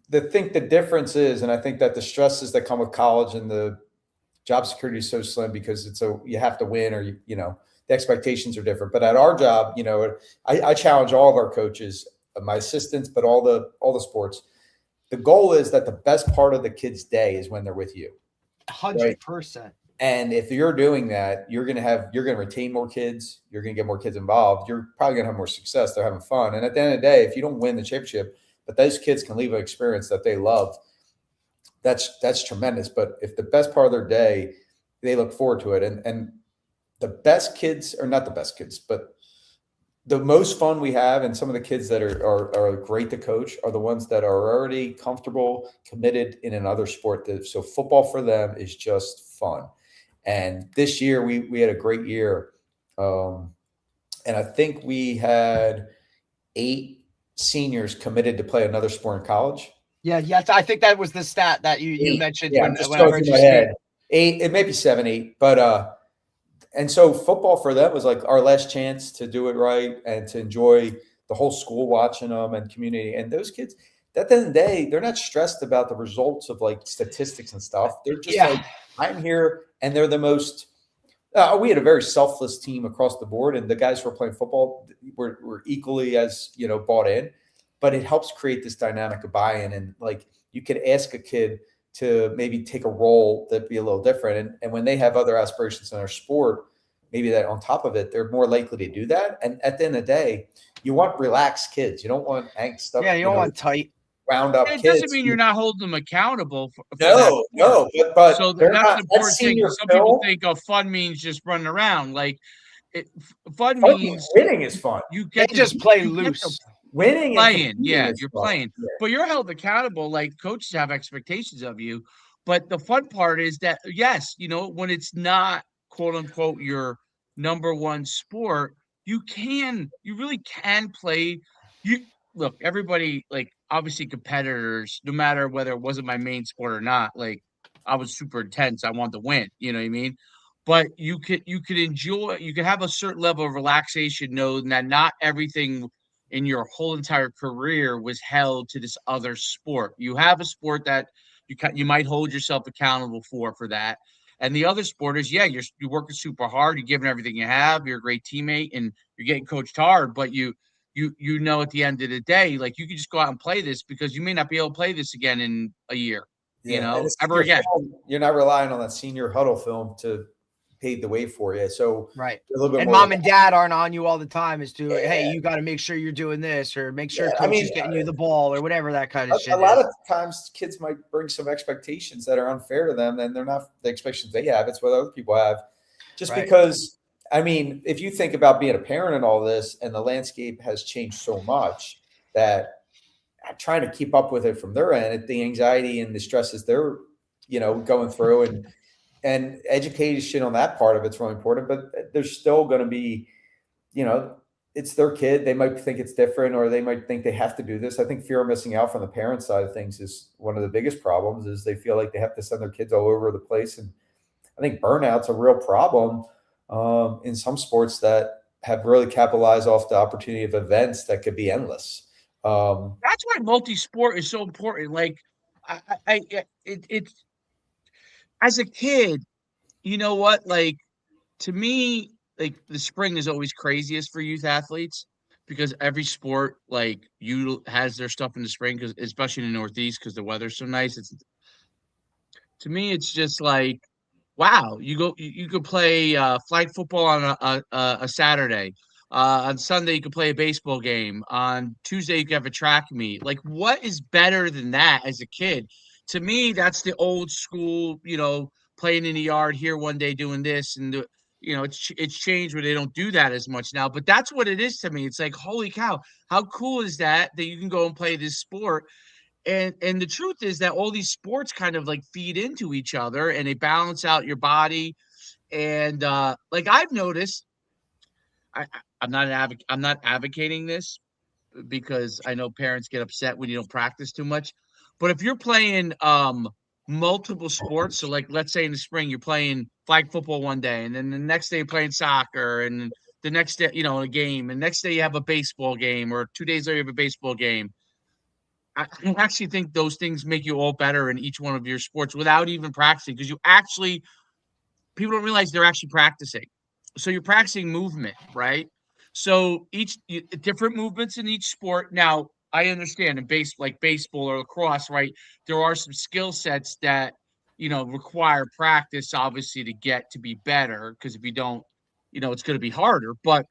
the difference is, and I think that the stresses that come with college and the job security is so slim because you have to win, or, the expectations are different. But at our job, I challenge all of our coaches, my assistants, but all the sports. The goal is that the best part of the kid's day is when they're with you. 100%. Right? And if you're doing that, you're going to retain more kids. You're going to get more kids involved. You're probably going to have more success. They're having fun. And at the end of the day, if you don't win the championship, but those kids can leave an experience that they love, that's tremendous. But if the best part of their day, they look forward to it. And the best kids, or not the best kids, but the most fun we have, and some of the kids that are great to coach, are the ones that are already comfortable, committed in another sport. So football for them is just fun. And this year we had a great year. And I think we had 8 seniors committed to play another sport in college. Yeah. I think that was the stat that you mentioned when I heard you say it. 8, it may be 7, 8, but and so football for them was like our last chance to do it right and to enjoy the whole school watching them and community. And those kids, at the end of the day, they're not stressed about the results of like statistics and stuff. They're just like, I'm here, and they're the most. We had a very selfless team across the board, and the guys who were playing football were equally as bought in. But it helps create this dynamic of buy-in, and like you could ask a kid to maybe take a role that'd be a little different, and when they have other aspirations in their sport, maybe that on top of it, they're more likely to do that. And at the end of the day, you want relaxed kids. You don't want angst up. Yeah, you don't want tight. Wound up kids. It doesn't mean you're not holding them accountable. No. But so that's not, the important thing. Some people think fun means just running around. Like fun means winning is fun. You get to just play loose. Winning, playing, you're playing, but you're held accountable. Like coaches have expectations of you, but the fun part is that yes, when it's not quote unquote your number one sport, you really can play. Look, everybody, like obviously competitors, no matter whether it wasn't my main sport or not, like I was super intense. I wanted to win, you know what I mean? But you could enjoy, you could have a certain level of relaxation, knowing that not everything in your whole entire career was held to this other sport. You have a sport that you might hold yourself accountable for that. And the other sport is, you're working super hard, you're giving everything you have, you're a great teammate, and you're getting coached hard, but you at the end of the day, like you could just go out and play this because you may not be able to play this again in a year, ever again. You're not relying on that senior huddle film to pave the way for you. So right. A little bit and more mom and dad aren't on you all the time as to, hey, you got to make sure you're doing this, or make sure coach is getting you the ball, or whatever that kind of shit. A lot of times kids might bring some expectations that are unfair to them, and they're not the expectations they have. It's what other people have. Just because, I mean, if you think about being a parent and all this, and the landscape has changed so much that I'm trying to keep up with it from their end, the anxiety and the stresses they're, going through, and education on that part of it's really important, but there's still going to be, it's their kid. They might think it's different, or they might think they have to do this. I think fear of missing out from the parent side of things is one of the biggest problems, is they feel like they have to send their kids all over the place. And I think burnout's a real problem in some sports that have really capitalized off the opportunity of events that could be endless. That's why multi-sport is so important. Like it's as a kid, you know what? Like to me, like the spring is always craziest for youth athletes, because every sport has their stuff in the spring, because especially in the Northeast, because the weather's so nice. To me, it's just like, wow, you could play flag football on a Saturday. On Sunday, you could play a baseball game. On Tuesday, you could have a track meet. Like, what is better than that as a kid? To me, that's the old school, playing in the yard here one day, doing this, and it's changed where they don't do that as much now. But that's what it is to me. It's like, holy cow, how cool is that you can go and play this sport? And the truth is that all these sports kind of like feed into each other, and they balance out your body. And like I've noticed, I'm not advocating this, because I know parents get upset when you don't practice too much. But if you're playing multiple sports, so like let's say in the spring you're playing flag football one day, and then the next day you're playing soccer, and the next day, a game, and next day you have a baseball game, or 2 days later you have a baseball game. I actually think those things make you all better in each one of your sports without even practicing, because people don't realize they're actually practicing. So you're practicing movement, right? So different movements in each sport. Now, I understand in baseball or lacrosse, right? There are some skill sets that, require practice, obviously, to get to be better, because if you don't, it's going to be harder. But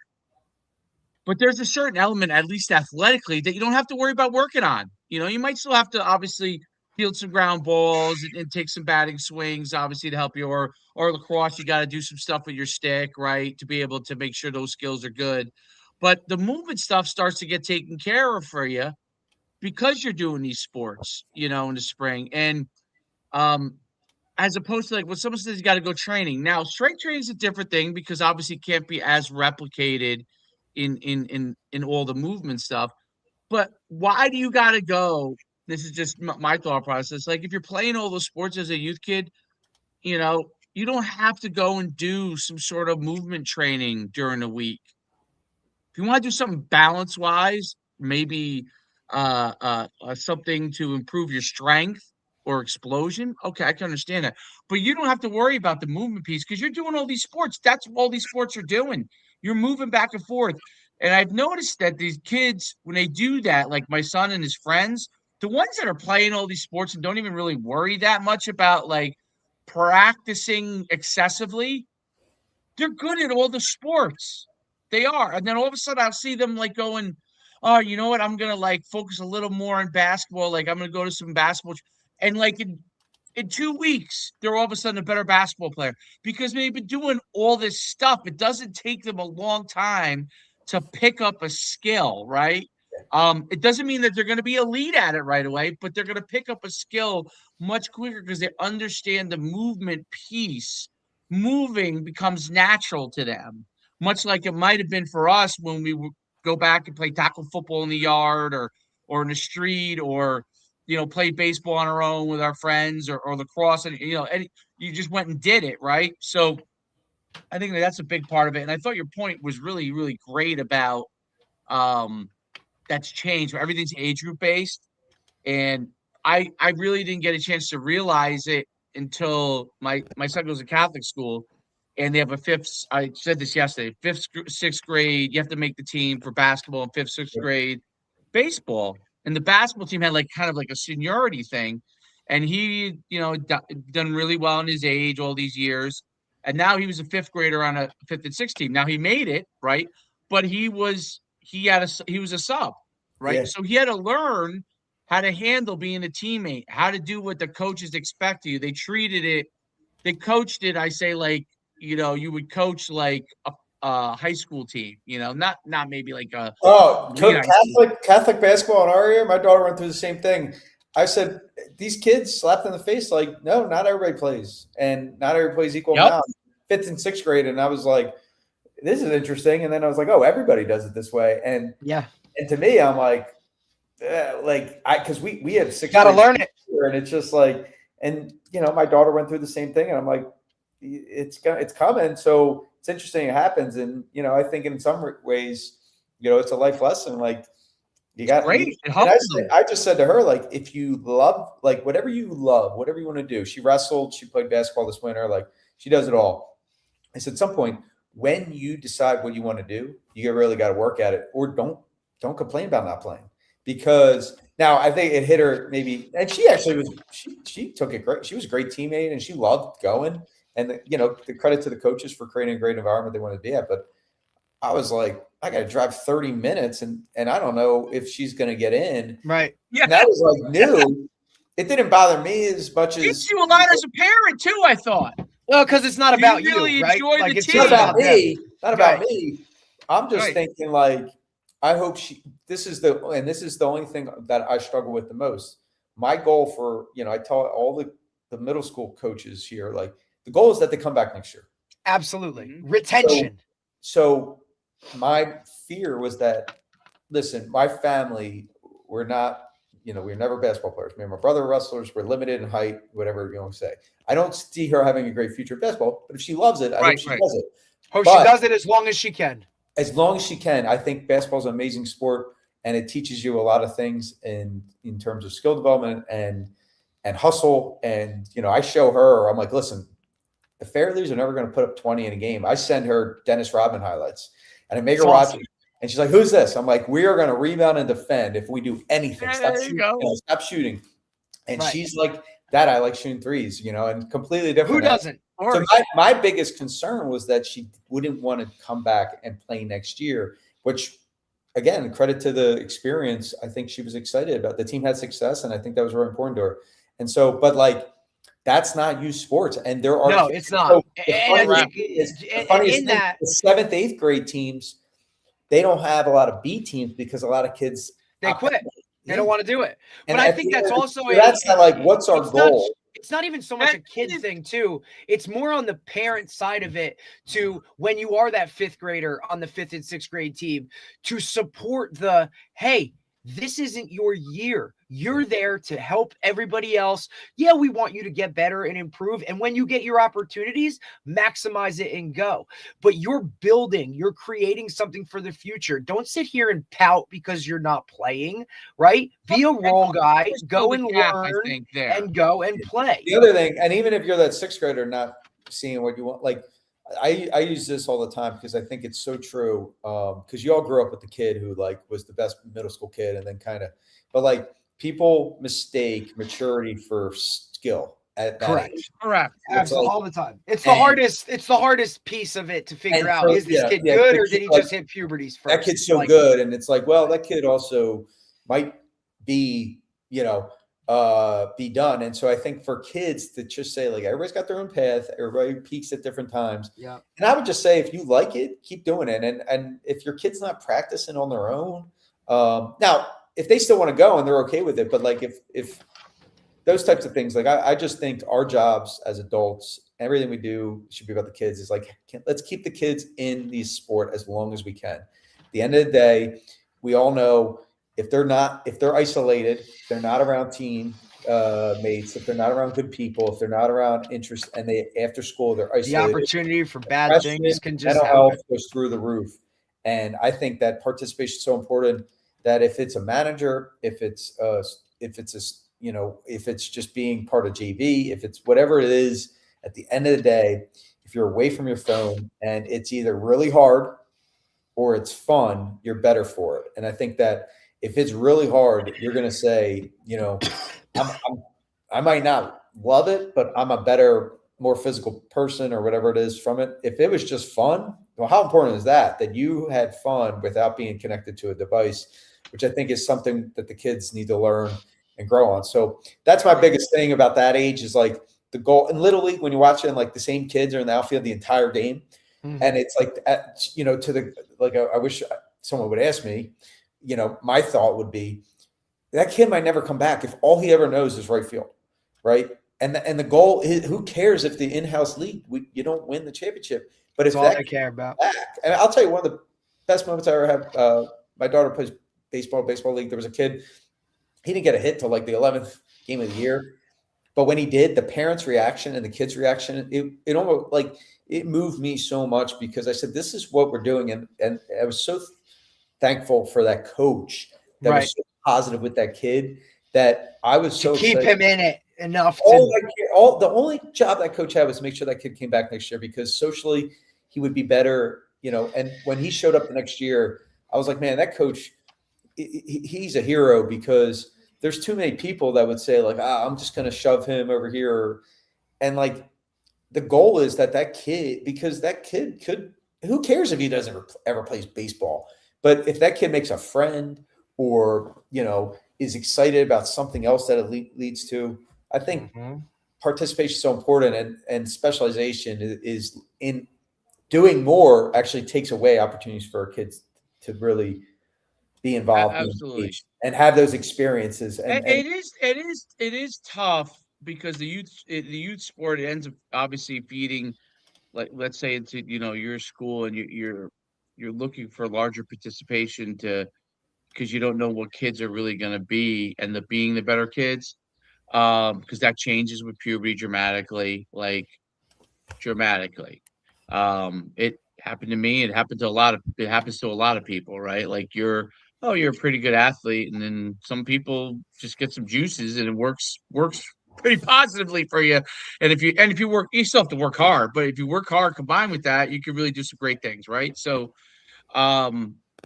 there's a certain element, at least athletically, that you don't have to worry about working on. You might still have to obviously field some ground balls and take some batting swings, obviously, to help you. Or lacrosse, you got to do some stuff with your stick, right, to be able to make sure those skills are good. But the movement stuff starts to get taken care of for you because you're doing these sports, in the spring. And as opposed to like when someone says you got to go training. Now, strength training is a different thing, because obviously it can't be as replicated in all the movement stuff. But why do you got to go? This is just my thought process. Like if you're playing all those sports as a youth kid, you don't have to go and do some sort of movement training during the week. If you want to do something balance-wise, maybe something to improve your strength or explosion, okay, I can understand that. But you don't have to worry about the movement piece because you're doing all these sports. That's what all these sports are doing. You're moving back and forth. And I've noticed that these kids, when they do that, like my son and his friends, the ones that are playing all these sports and don't even really worry that much about like practicing excessively, they're good at all the sports. They are. And then all of a sudden I'll see them like going, oh, you know what? I'm going to like focus a little more on basketball. Like I'm going to go to some basketball. And like in 2 weeks, they're all of a sudden a better basketball player because they've been doing all this stuff. It doesn't take them a long time to pick up a skill, right? It doesn't mean that they're going to be elite at it right away, but they're going to pick up a skill much quicker because they understand the movement piece. Moving becomes natural to them, much like it might have been for us when we go back and play tackle football in the yard or in the street or play baseball on our own with our friends or lacrosse, and and you just went and did it, right? So I think that's a big part of it. And I thought your point was really, really great about that's changed. Everything's age group based. And I really didn't get a chance to realize it until my son goes to Catholic school and they have I said this yesterday, 5th, 6th grade, you have to make the team for basketball, and 5th, 6th grade baseball. And the basketball team had like kind of like a seniority thing. And he, done really well in his age all these years. And now he was a 5th grader on a 5th and 6th team. Now he made it, right? But he was a sub, right? Yeah. So he had to learn how to handle being a teammate, how to do what the coaches expect of you. They coached it, I say, like, you would coach like a high school team, not maybe like a Catholic basketball in our area. My daughter went through the same thing. I said, these kids slapped in the face, like, no, not everybody plays, and not everybody plays equal amount. 5th and 6th grade, and I was like, this is interesting. And then I was like, oh, everybody does it this way, and and to me, I'm like, because we had 6. Got to learn it, and it's just like, and my daughter went through the same thing, and I'm like, it's coming. So it's interesting it happens, and I think in some ways, it's a life lesson. Like you got great. I just said to her, like, if you love, like, whatever you love, whatever you want to do. She wrestled, she played basketball this winter, like she does it all. I said, at some point, when you decide what you want to do, you really got to work at it, or don't complain about not playing. Because now I think it hit her maybe, and she actually she took it great. She was a great teammate and she loved going. And the credit to the coaches for creating a great environment they wanted to be at. But I was like, I got to drive 30 minutes and I don't know if she's going to get in. Right. Yeah. And that was like new. It didn't bother me as much as. It's you a lot as a parent too, I thought. Well, because it's not about you, really right? Enjoy like, the it's team. Not about me. Not about me. I'm just Right. thinking, like, I hope this is the only thing that I struggle with the most. My goal for, I tell all the middle school coaches here, like, the goal is that they come back next year. Absolutely. Mm-hmm. Retention. So my fear was that, listen, my family, we're not, we were never basketball players. Me and my brother wrestlers, we're limited in height, whatever you want to say. I don't see her having a great future in basketball, but if she loves it, I hope she does it. Hope she does it as long as she can. As long as she can. I think basketball is an amazing sport, and it teaches you a lot of things in terms of skill development and hustle. And, I show her, I'm like, listen, the Fairleys are never going to put up 20 in a game. I send her Dennis Rodman highlights, and I make her watch it. And she's like, who's this? I'm like, we are going to rebound and defend if we do anything. Stop shooting. And she's like, Dad, I like shooting threes, and completely different. Who doesn't? So my biggest concern was that she wouldn't want to come back and play next year, which, again, credit to the experience. I think she was excited about. The team had success, and I think that was very important to her. And so, but like, that's not youth sports, and there are no, it's not. So the funniest thing, the 7th, 8th grade teams, they don't have a lot of B teams because a lot of kids they quit. They don't want to do it. But and I think that's also that's not like what's our goal. It's not even so much a kid thing too. It's more on the parent side of it to when you are that 5th grader on the 5th and 6th grade team to support hey, This isn't your year. You're there to help everybody else. Yeah, we want you to get better and improve. And when you get your opportunities, maximize it and go. But you're building, you're creating something for the future. Don't sit here and pout because you're not playing, right? Be a role guy, go and learn and go and play. The other thing, and even if you're that sixth grader not seeing what you want, like I use this all the time because I think it's so true. Because you all grew up with the kid who like was the best middle school kid, and then but like people mistake maturity for skill at that age. Correct. Absolutely, all the time. It's the hardest. It's the hardest piece of it to figure out. Is this kid good, or did he just hit puberties first? That kid's so good, and it's like, well, that kid also might be, be done. And so I think for kids to just say, like, everybody's got their own path, everybody peaks at different times. Yeah. And I would just say, if you like it, keep doing it. And if your kid's not practicing on their own, now if they still want to go and they're okay with it, but like if those types of things, like I just think our jobs as adults, everything we do should be about the kids. Is like, let's keep the kids in the sport as long as we can. At the end of the day, we all know if they're isolated, if they're not around team mates, if they're not around good people, if they're not around interest, and after school they're isolated, the opportunity for bad things can just mental health goes through the roof. And I think that participation is so important. That if it's a manager, if it's just being part of JV, if it's whatever it is, at the end of the day, if you're away from your phone and it's either really hard or it's fun, you're better for it. And I think that if it's really hard, you're going to say, I might not love it, but I'm a better, more physical person or whatever it is from it. If it was just fun, well, how important is that you had fun without being connected to a device, which I think is something that the kids need to learn and grow on. So that's my biggest thing about that age is like the goal. And literally when you're watching, like the same kids are in the outfield the entire game. Mm-hmm. And it's like, I wish someone would ask me, my thought would be that kid might never come back if all he ever knows is right field, right? And the goal is, who cares if the in-house league, you don't win the championship. But if that's all I care about. And I'll tell you, one of the best moments I ever had, my daughter plays baseball league. There was a kid, he didn't get a hit till like the 11th game of the year. But when he did, the parents' reaction and the kids' reaction, it almost like it moved me so much because I said, this is what we're doing. And I was so thankful for that coach that was so positive with that kid that I was so keep him in it enough. The only job that coach had was to make sure that kid came back next year because socially he would be better, and when he showed up the next year, I was like, man, that coach, he's a hero because there's too many people that would say like, I'm just going to shove him over here. And like, the goal is that kid, because that kid who cares if he doesn't ever plays baseball? But if that kid makes a friend or, is excited about something else that it leads to, I think participation is so important, and specialization is in doing more actually takes away opportunities for our kids to really be involved and have those experiences. And it is tough because the youth sport ends up obviously feeding, like, let's say into, your school and you're looking for larger participation because you don't know what kids are really going to be and being the better kids. Because that changes with puberty dramatically. It happened to me. It happens to a lot of people, right? Like you're a pretty good athlete, and then some people just get some juices and it works pretty positively for you. And if you work, you still have to work hard, but if you work hard combined with that, you can really do some great things, right? So, but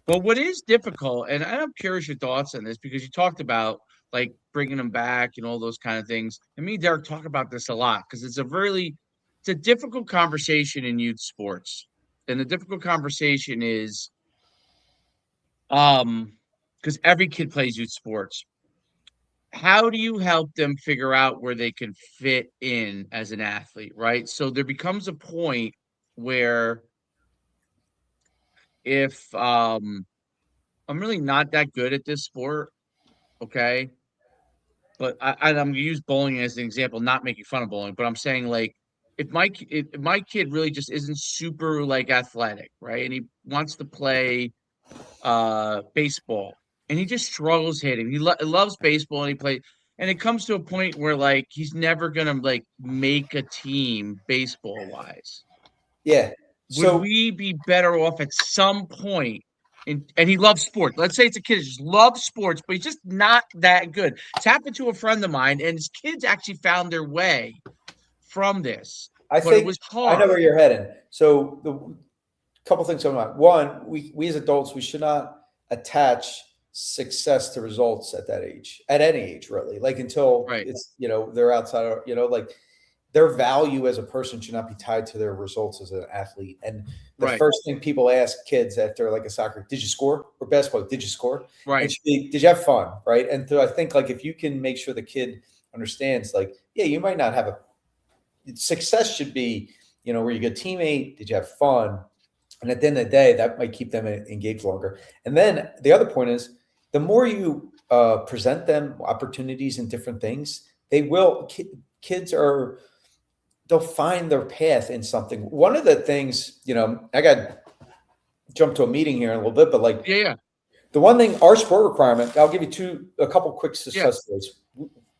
what is difficult, and I'm curious your thoughts on this because you talked about like bringing them back and all those kind of things. And me and Derek talk about this a lot because it's a difficult conversation in youth sports. And the difficult conversation is, because every kid plays youth sports. How do you help them figure out where they can fit in as an athlete, right? So there becomes a point where if I'm really not that good at this sport, okay, but I'm going to use bowling as an example, not making fun of bowling, but I'm saying like if my kid really just isn't super like athletic, right, and he wants to play baseball, and he just struggles hitting. He loves baseball, and he plays. And it comes to a point where like he's never gonna like make a team baseball wise. Yeah. Would we be better off at some point? And he loves sports. Let's say it's a kid who just loves sports, but he's just not that good. It's happened to a friend of mine, and his kids actually found their way from this. I but think it was hard. I know where you're heading. So the couple things going on. One, we as adults, we should not attach success to results at that age, at any age, really. Like until it's, they're outside of, like their value as a person should not be tied to their results as an athlete. And the first thing people ask kids after like a soccer, did you score? Or basketball, did you score? Right. And did you have fun? Right. And so I think like if you can make sure the kid understands like, yeah, you might not have success should be, were you a good teammate? Did you have fun? And at the end of the day, that might keep them engaged longer. And then the other point is the more you present them opportunities and different things, kids they'll find their path in something. One of the things, I got jumped to a meeting here in a little bit, but like, the one thing, our sport requirement, I'll give you a couple quick success stories.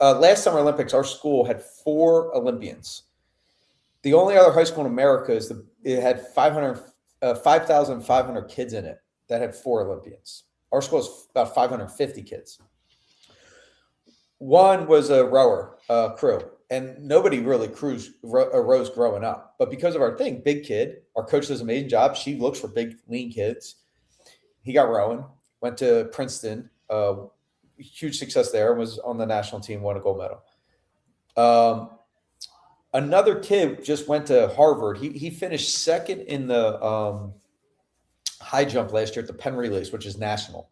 Last Summer Olympics, our school had 4 Olympians. The only other high school in America it had 5,500 kids in it that had 4 Olympians. Our school is about 550 kids. One was a rower crew, and nobody really rows growing up. But because of our thing, big kid, our coach does an amazing job. She looks for big, lean kids. He got rowing, went to Princeton, huge success there, was on the national team, won a gold medal. Another kid just went to Harvard. He finished second in the high jump last year at the Penn Relays, which is national.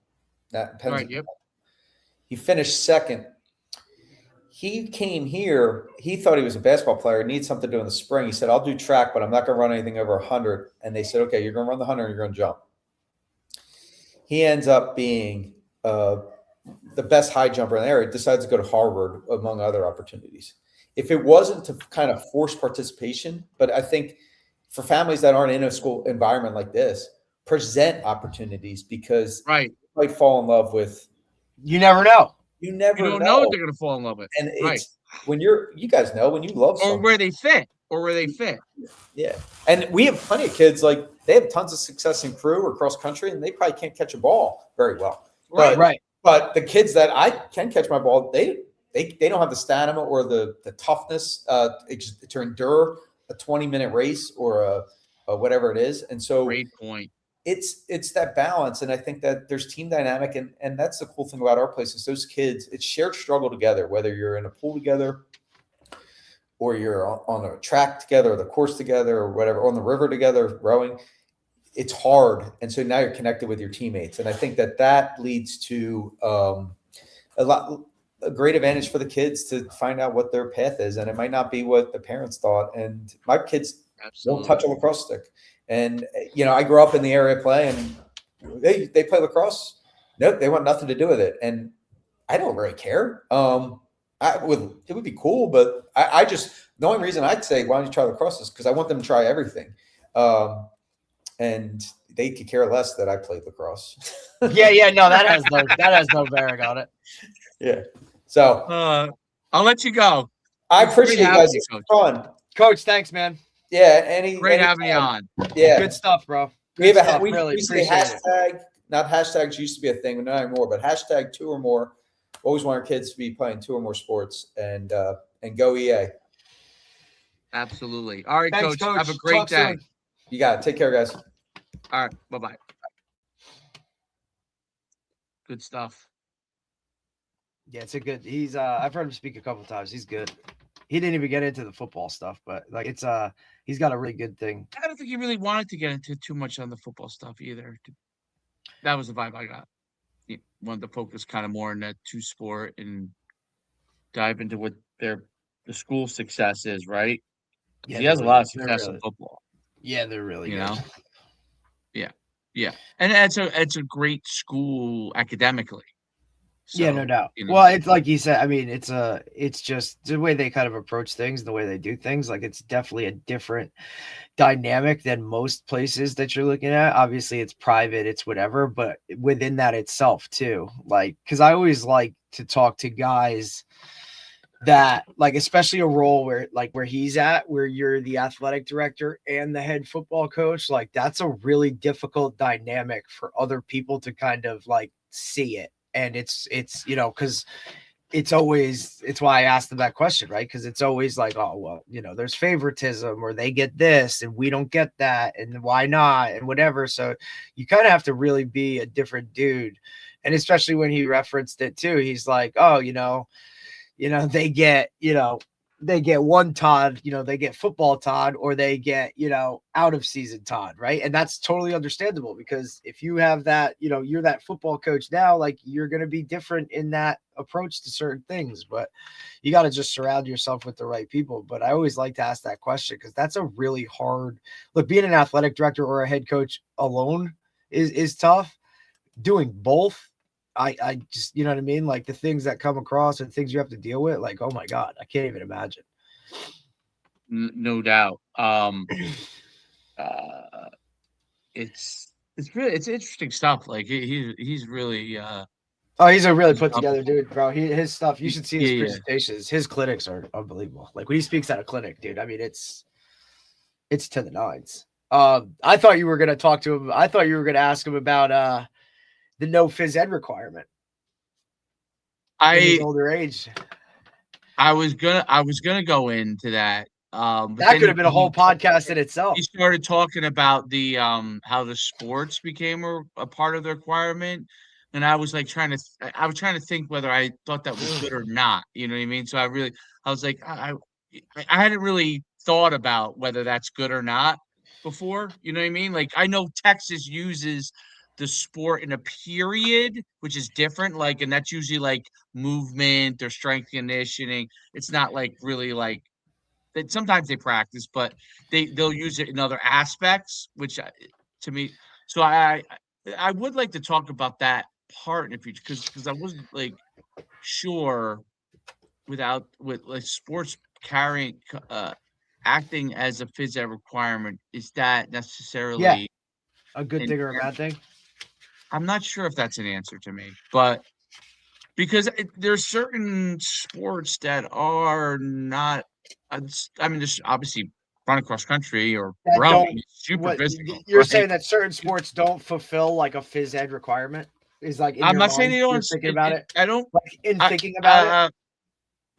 He finished second. He came here. He thought he was a basketball player, needs something to do in the spring. He said, I'll do track, but I'm not going to run anything over 100. And they said, okay, you're going to run the 100 and you're going to jump. He ends up being the best high jumper in the area, decides to go to Harvard, among other opportunities. If it wasn't to kind of force participation, but I think for families that aren't in a school environment like this, present opportunities because you might fall in love with. You never know. You don't know what they're going to fall in love with. And it's when you guys know when you love something. Or where they fit. Yeah. And we have plenty of kids, like they have tons of success in crew or cross country, and they probably can't catch a ball very well. But the kids that I can catch my ball, they don't have the stamina or the toughness to endure a 20-minute race or a whatever it is. And so great point. It's that balance. And I think that there's team dynamic. And that's the cool thing about our place is those kids, it's shared struggle together, whether you're in a pool together or you're on a track together or the course together or whatever, on the river together, rowing. It's hard. And so now you're connected with your teammates. And I think that leads to a great advantage for the kids to find out what their path is. And it might not be what the parents thought. And my kids won't touch a lacrosse stick. And, I grew up in the area play and they play lacrosse. Nope. They want nothing to do with it. And I don't really care. It would be cool, but I just, the only reason I'd say, why don't you try lacrosse is because I want them to try everything. And they could care less that I played lacrosse. No, that has no bearing on it. Yeah. So I'll let you go. I appreciate you guys. It's fun. Coach, thanks, man. Yeah. Great having you on. Yeah. Good stuff, bro. We say hashtag, not hashtags used to be a thing, but not anymore, but hashtag 2 or more. Always want our kids to be playing 2 or more sports and go EA. Absolutely. All right, Thanks, Coach. Have a great day. Soon. You got it. Take care, guys. All right. Bye-bye. Good stuff. Yeah, it's a good. He's I've heard him speak a couple of times. He's good. He didn't even get into the football stuff, but like he's got a really good thing. I don't think he really wanted to get into too much on the football stuff either. That was the vibe I got. He wanted to focus kind of more on that 2 sport and dive into what the school success is, right? Yeah, he has a lot of success in football. Yeah, they're really good. Yeah. And it's a great school academically. Yeah, So, no doubt. you know. Well, it's like you said. I mean, it's just the way they kind of approach things, the way they do things. Like, it's definitely a different dynamic than most places that you're looking at. Obviously, it's private, it's whatever, but within that itself too. Like, because I always like to talk to guys that, like, especially a role where he's at, where you're the athletic director and the head football coach. Like, that's a really difficult dynamic for other people to kind of like see it. And it's because it's why I asked them that question, right? Because it's always like, oh, well, there's favoritism, or they get this and we don't get that, and why not, and whatever. So you kind of have to really be a different dude. And especially when he referenced it too, he's like, oh, they get, they get one Todd, they get football Todd, or they get, out of season Todd. Right. And that's totally understandable, because if you have that, you're that football coach now, like, you're going to be different in that approach to certain things, but you got to just surround yourself with the right people. But I always like to ask that question, because that's a really hard look. Being an athletic director or a head coach alone is tough. Doing both, I just, you know what I mean? Like, the things that come across and things you have to deal with, like, oh my God, I can't even imagine. No doubt. It's interesting stuff. Like, he's really Oh, he's a really put together dude, bro. His stuff, you should see his Yeah. presentations. His clinics are unbelievable. Like, when he speaks at a clinic, dude, I mean, it's to the nines. I thought you were gonna talk to him. I thought you were gonna ask him about the no phys ed requirement in his older age. I was gonna go into that. But that could have been a whole podcast in itself. He started talking about the how the sports became a part of the requirement, and I was like trying to think whether I thought that was good or not. You know what I mean? So I was like, I hadn't really thought about whether that's good or not before. You know what I mean? Like, I know Texas uses the sport in a period, which is different. Like, and that's usually like movement or strength conditioning. It's not like really like that. Sometimes they practice, but they'll use it in other aspects, which to me, so I would like to talk about that part in the future, because I wasn't like sure with like sports carrying acting as a phys ed requirement, is that necessarily a good thing or a bad thing? I'm not sure if that's an answer to me, but because there's certain sports that are not. I mean, there's obviously running cross country or rowing, super physical. You're saying that certain sports don't fulfill like a phys ed requirement? Is like in I'm your not saying mind, they don't. you're thinking about it. I don't. Like, thinking about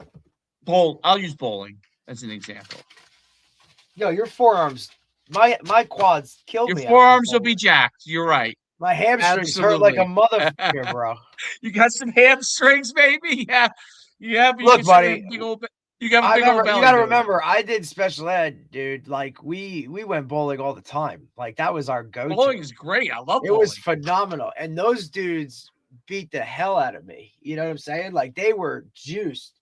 it. I'll use bowling as an example. Yo, your forearms, my quads kill me. Your forearms will be jacked. You're right. My hamstrings hurt like a motherfucker, bro. You got some hamstrings, baby? Yeah. Look, buddy. You got a big old belly. You got to remember, I did special ed, dude. Like, we went bowling all the time. Like, that was our go-to. Bowling is great. I love bowling. It was phenomenal. And those dudes beat the hell out of me. You know what I'm saying? Like, they were juiced.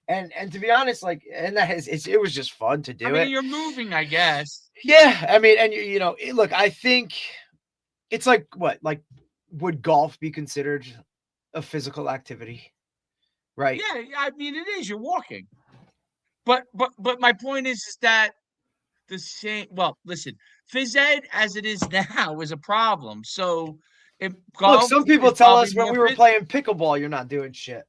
And to be honest, like, and it was just fun to do it. I mean, you're moving, I guess. Yeah. I mean, and look, I think it's like, what? Like, would golf be considered a physical activity? Right. Yeah, I mean, it is. You're walking. But my point is that the same. Well, listen, phys ed as it is now is a problem. So, if golf, look, some people tell us when we were playing pickleball, you're not doing shit.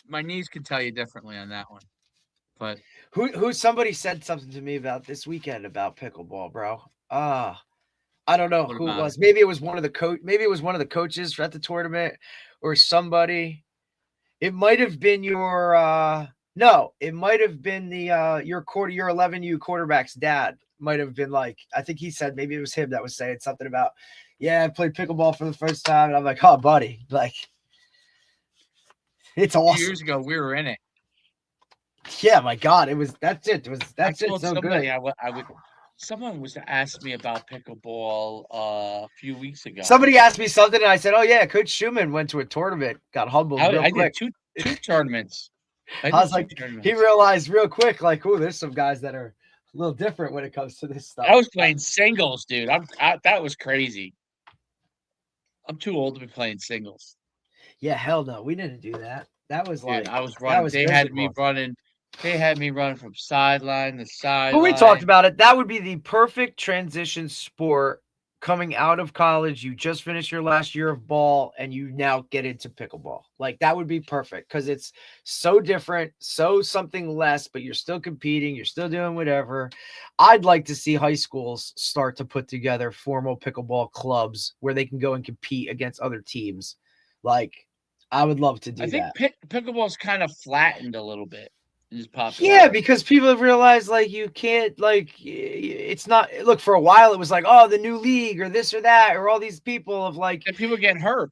My knees can tell you differently on that one. But who somebody said something to me about this weekend about pickleball, bro. I don't know who it was. Maybe it was one of the Maybe it was one of the coaches at the tournament, or somebody. It might have been your no. It might have been your 11U quarterback's dad. Might have been like, I think he said, maybe it was him that was saying something about, yeah, I played pickleball for the first time, and I'm like, oh, buddy, like, it's awesome. Years ago, we were in it. Yeah, my God, that's it. That's it. So good. I would. Someone was to ask me about pickleball a few weeks ago. Somebody asked me something, and I said, "Oh yeah, Coach Schumann went to a tournament, got humbled real quick." Did two tournaments. I was like, he realized real quick, like, "Oh, there's some guys that are a little different when it comes to this stuff." I was playing singles, dude. That was crazy. I'm too old to be playing singles. Yeah, hell no, we didn't do that. That was like I was that running. was They had me miserable. running. They had me running from sideline to sideline. But we talked about it. That would be the perfect transition sport coming out of college. You just finished your last year of ball and you now get into pickleball. Like that would be perfect because it's so different, so something less, but you're still competing. You're still doing whatever. I'd like to see high schools start to put together formal pickleball clubs where they can go and compete against other teams. Like I would love to do I think that. pickleball's kind of flattened a little bit in its popularity. Yeah, because people have realized like you can't it's not look for a while it was like, oh, the new league or this or that or all these people of like and people getting hurt.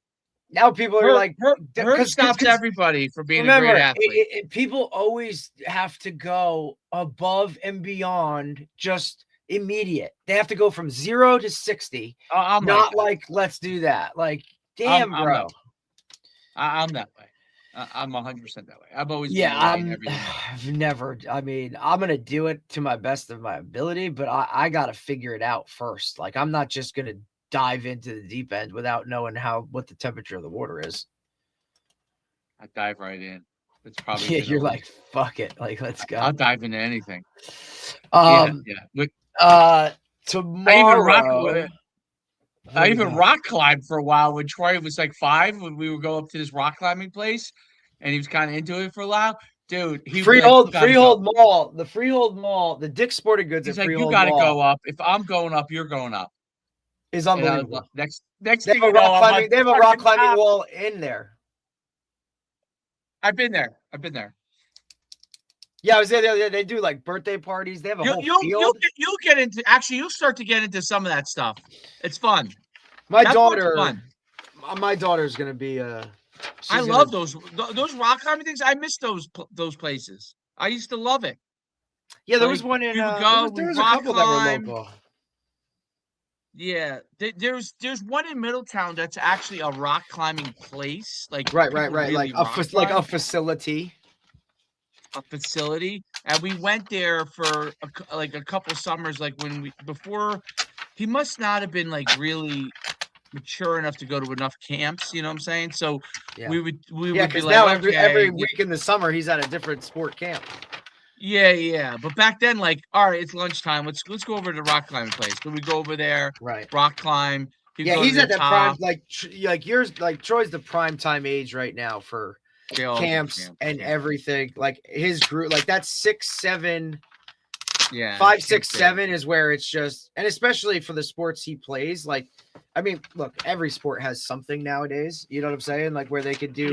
now people are like hurt stops everybody from being remember, a great athlete. People always have to go above and beyond just immediate. They have to go from 0 to 60. I'm not like let's do that. Like, damn, bro. I'm that way. I'm 100% that way. I've always been I've never. I mean, I'm gonna do it to my best of my ability, but I gotta figure it out first. Like, I'm not just gonna dive into the deep end without knowing what the temperature of the water is. I dive right in. It's probably you're like, fuck it, like let's go. I'll dive into anything. Tomorrow. I even rock climbed for a while when Troy was like 5 when we would go up to this rock climbing place and he was kind of into it for a while. Dude, Freehold Mall, the Freehold Mall, the Dick's Sporting Goods. He's like, you got to go up. If I'm going up, you're going up. Is unbelievable. Next thing you know, they have a rock climbing wall in there. I've been there. Yeah, I was there the other day. They do like birthday parties. They have a whole field. You'll get into you'll start to get into some of that stuff. It's fun. My daughter's gonna be I love those rock climbing things. I miss those places. I used to love it. Yeah, there was one in there was a couple that were local. Yeah, there's one in Middletown that's actually a rock climbing place. Like right, really like a facility. A facility, and we went there for a couple summers. Like before, he must not have been like really mature enough to go to enough camps. You know what I'm saying? So we would be like, now every week in the summer he's at a different sport camp. Yeah. But back then, like, all right, it's lunchtime. Let's go over to the rock climbing place. So we go over there, right? Rock climb. He's at the prime, like yours, like Troy's the prime time age right now for camps and everything. Like his group, like that's 6, 7, 5, 6, 7 is where it's just, and especially for the sports he plays. Like, I mean, look, every sport has something nowadays. You know what I'm saying? Like where they could do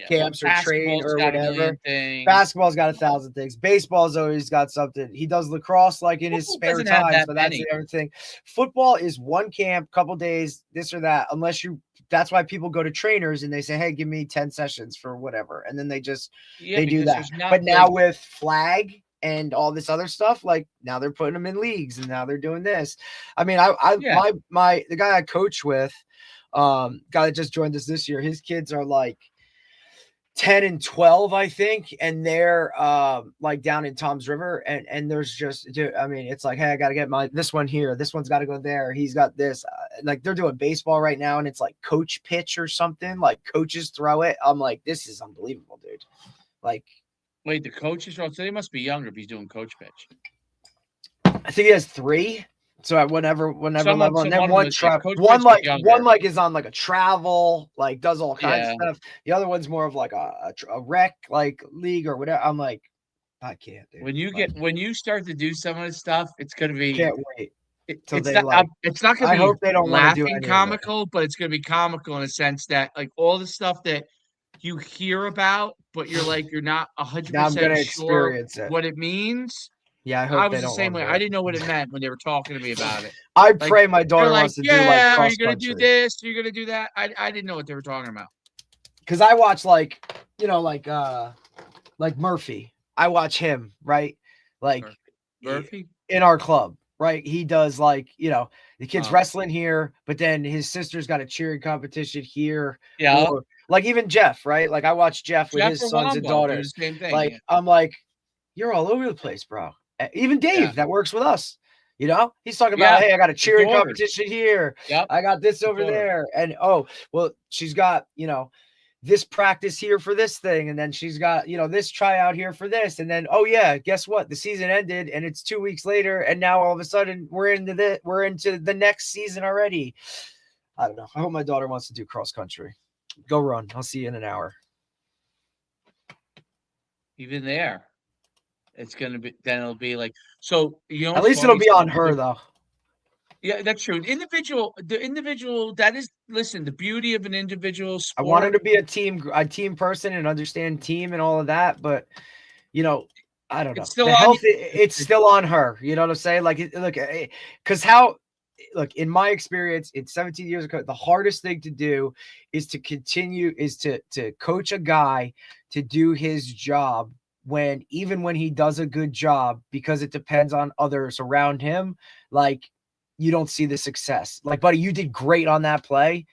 camps or train or whatever. Basketball's got 1,000 things. Baseball's always got something. He does lacrosse like in his spare time, so that's everything. Football is one camp, couple days, this or that. That's why people go to trainers and they say, hey, give me 10 sessions for whatever. And then they just, they do that. But now with flag and all this other stuff, like now they're putting them in leagues and now they're doing this. I mean, the guy I coach with, guy that just joined us this year, his kids are like 10 and 12, I think. And they're like down in Tom's River. And there's just, I mean, it's like, hey, I got to get this one here. This one's got to go there. He's got this. Like they're doing baseball right now. And it's like coach pitch or something. Like coaches throw it. I'm like, this is unbelievable, dude. Like, wait, the coaches, so they must be younger if he's doing coach pitch. I think he has 3. So at whatever level, and then one is on like a travel, like does all kinds of stuff. The other one's more of like a rec like league or whatever. I'm like, I can't. Dude. When you start to do some of this stuff, it's gonna be. Can't wait. It's not gonna be. I hope they don't laughing comical, but it's gonna be comical in a sense that like all the stuff that you hear about, but you're not 100% sure what it means. Yeah, I was the same way. I didn't know what it meant when they were talking to me about it. I pray my daughter wants to do like cross you're gonna do this, you're gonna do that. I didn't know what they were talking about. Because I watch like Murphy. I watch him, right? Like Murphy in our club, right? He does like, the kids wrestling here, but then his sister's got a cheering competition here. Yeah. Or, like even Jeff, right? Like I watch Jeff with his sons and daughters. Same thing, like I'm like, you're all over the place, bro. Even Dave that works with us, You know, he's talking about, hey, I got a cheering daughters. competition here. Yep. I got this over Daughters. there. And, oh, well, she's got, you know, this practice here for this thing. And then she's got, you know, this tryout here for this. And then, oh yeah, guess what? The season ended and it's 2 weeks later. And now all of a sudden we're into the next season already. I don't know. I hope my daughter wants to do cross country. Go run. I'll see you in an hour. Even there, it's going to be, then it'll be like, so, you know, at least it'll be on her though. Yeah, that's true. The individual, that is, listen, the beauty of an individual sport. I want her to be a team person and understand team and all of that. But, you know, I don't know. It's still on her. You know what I'm saying? Like, look, because look, in my experience, in 17 years ago, the hardest thing to do is to coach a guy to do his job even when he does a good job, because it depends on others around him. Like, you don't see the success. Like, buddy, you did great on that play,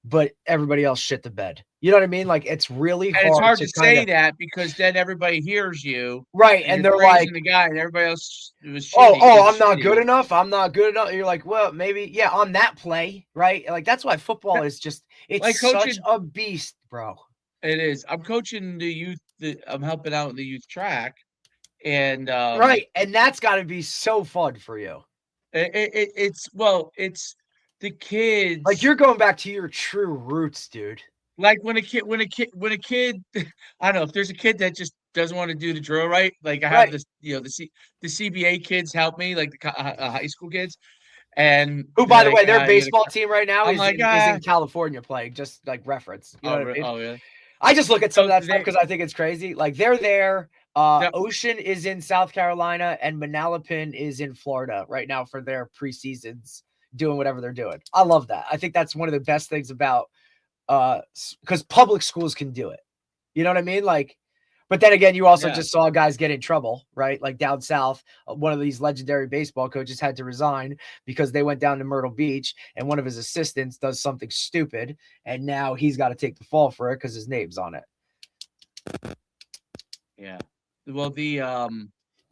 but everybody else shit the bed. You know what I mean? Like, it's really hard. And it's hard to say that, because then everybody hears you. Right. And they're like, the guy, and everybody else was I'm not good enough. I'm not good enough. You're like, well, maybe, yeah, on that play, right? Like, that's why football is just, it's like such a beast, bro. It is. I'm coaching the youth. I'm helping out in the youth track. And right. And that's got to be so fun for you. It's the kids. Like, you're going back to your true roots, dude. Like when a kid, I don't know, if there's a kid that just doesn't want to do the drill right. Like, I have this, you know, the CBA kids help me, like the high school kids. And who, by the way, their baseball team right now is like, in California playing, just like reference. You know what I mean? Oh, really? I just look at some of that stuff because I think it's crazy. Like, they're there. Ocean is in South Carolina and Manalapan is in Florida right now for their preseasons, doing whatever they're doing. I love that. I think that's one of the best things about, because public schools can do it. You know what I mean? Like, but then again, you also just saw guys get in trouble, right? Like down south, one of these legendary baseball coaches had to resign because they went down to Myrtle Beach and one of his assistants does something stupid. And now he's got to take the fall for it because his name's on it. Yeah. Well,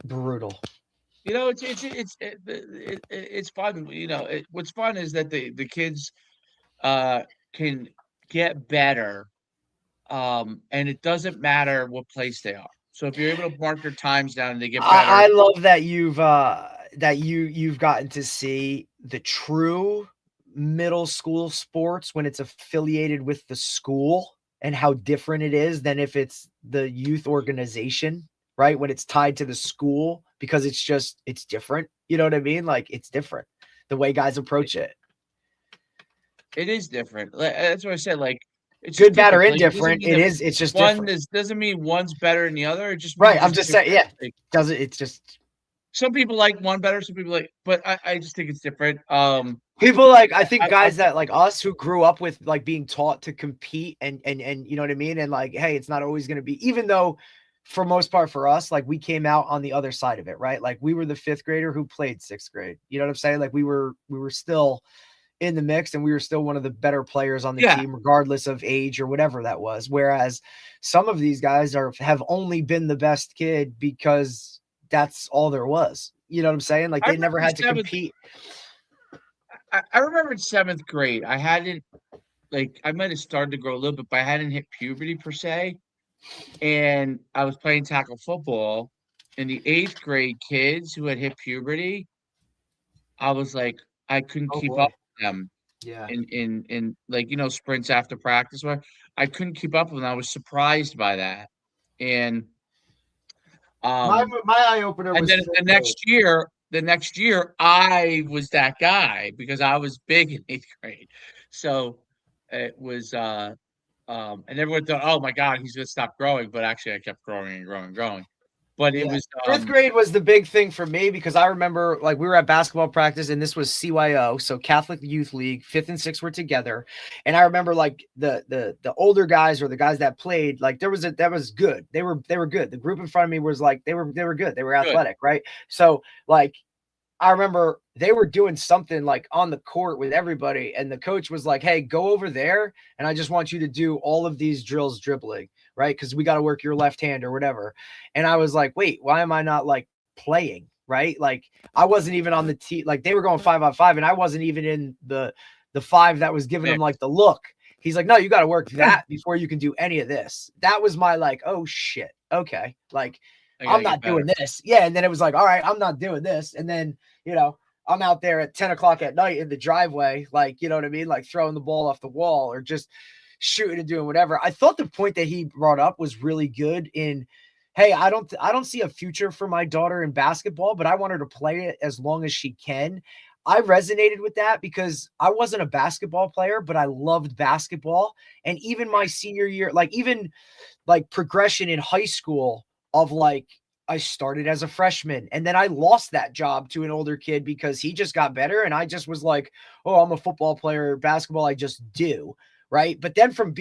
brutal. You know, it's fun. You know, what's fun is that the kids can get better, and it doesn't matter what place they are. So if you're able to mark their times down and they get better, I love that you've gotten to see the true middle school sports when it's affiliated with the school and how different it is than if it's the youth organization. Right? When it's tied to the school, because it's different. You know what I mean? Like, it's different the way guys approach it. It is different. That's what I said. Like, it's good, bad, or indifferent. It's just one different. Doesn't mean one's better than the other. It just right. I'm just saying, yeah. It's just some people like one better, some people like, but I just think it's different. People like, I think guys that like us who grew up with like being taught to compete and you know what I mean? And like, hey, it's not always going to be, even though for most part for us, like we came out on the other side of it, right? Like we were the 5th grader who played 6th grade. You know what I'm saying? Like we were still in the mix and we were still one of the better players on the team, regardless of age or whatever that was. Whereas some of these guys have only been the best kid because that's all there was. You know what I'm saying? Like they never had to compete. I remember in 7th grade, I might have started to grow a little bit, but I hadn't hit puberty per se. And I was playing tackle football, and the 8th grade kids who had hit puberty, I was like, I couldn't keep up with them. Yeah. In like, you know, sprints after practice where I couldn't keep up with them. I was surprised by that. And my eye opener was, and then the next year I was that guy because I was big in 8th grade. So it was and everyone thought, oh my God, he's gonna stop growing. But actually I kept growing and growing and growing. But it was 5th grade was the big thing for me because I remember like we were at basketball practice and this was CYO, so Catholic Youth League. 5th and 6th were together, and I remember like the older guys or the guys that played, like that was good. They were good. The group in front of me was like they were good. They were athletic, right? So like I remember they were doing something like on the court with everybody, and the coach was like, "Hey, go over there, and I just want you to do all of these drills dribbling." Right? Because we got to work your left hand or whatever. And I was like, wait, why am I not like playing? right? Like I wasn't even on the team. Like they were going 5-on-5 and I wasn't even in the 5 that was giving him like the look. He's like, no, you got to work that before you can do any of this. That was my like, oh shit. Okay. Like I'm not doing this. Yeah. And then it was like, all right, I'm not doing this. And then, you know, I'm out there at 10 o'clock at night in the driveway, like, you know what I mean? Like throwing the ball off the wall or just shooting and doing whatever. I thought the point that he brought up was really good in, hey, I don't see a future for my daughter in basketball, but I want her to play it as long as she can. I resonated with that because I wasn't a basketball player, but I loved basketball. And even my senior year, like even like progression in high school of like, I started as a freshman and then I lost that job to an older kid because he just got better. And I just was like, oh, I'm a football player, basketball, I just do. Right. But then from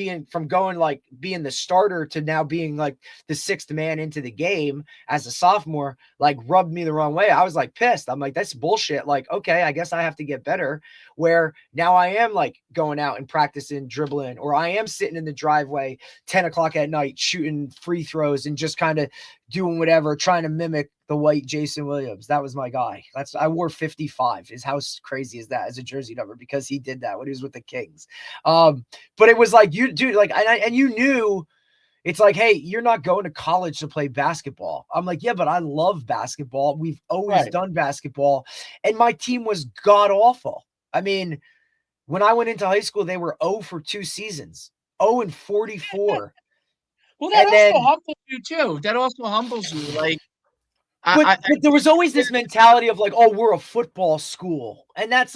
going like being the starter to now being like the 6th man into the game as a sophomore, like rubbed me the wrong way. I was like pissed. I'm like, that's bullshit. Like, okay, I guess I have to get better. Where now I am like going out and practicing dribbling, or I am sitting in the driveway 10 o'clock at night shooting free throws and just kind of doing whatever, trying to mimic the white Jason Williams. That was my guy. I wore 55. How crazy is that as a jersey number? Because he did that when he was with the Kings. But it was like, you dude, like, and you knew it's like, hey, you're not going to college to play basketball. I'm like, yeah, but I love basketball. We've always done basketball. And my team was god awful. I mean, when I went into high school, they were 0 for 2 seasons, 0-44. Well, that also humbles you too. That also humbles you. Like, but there was always this mentality of like, oh, we're a football school. And that's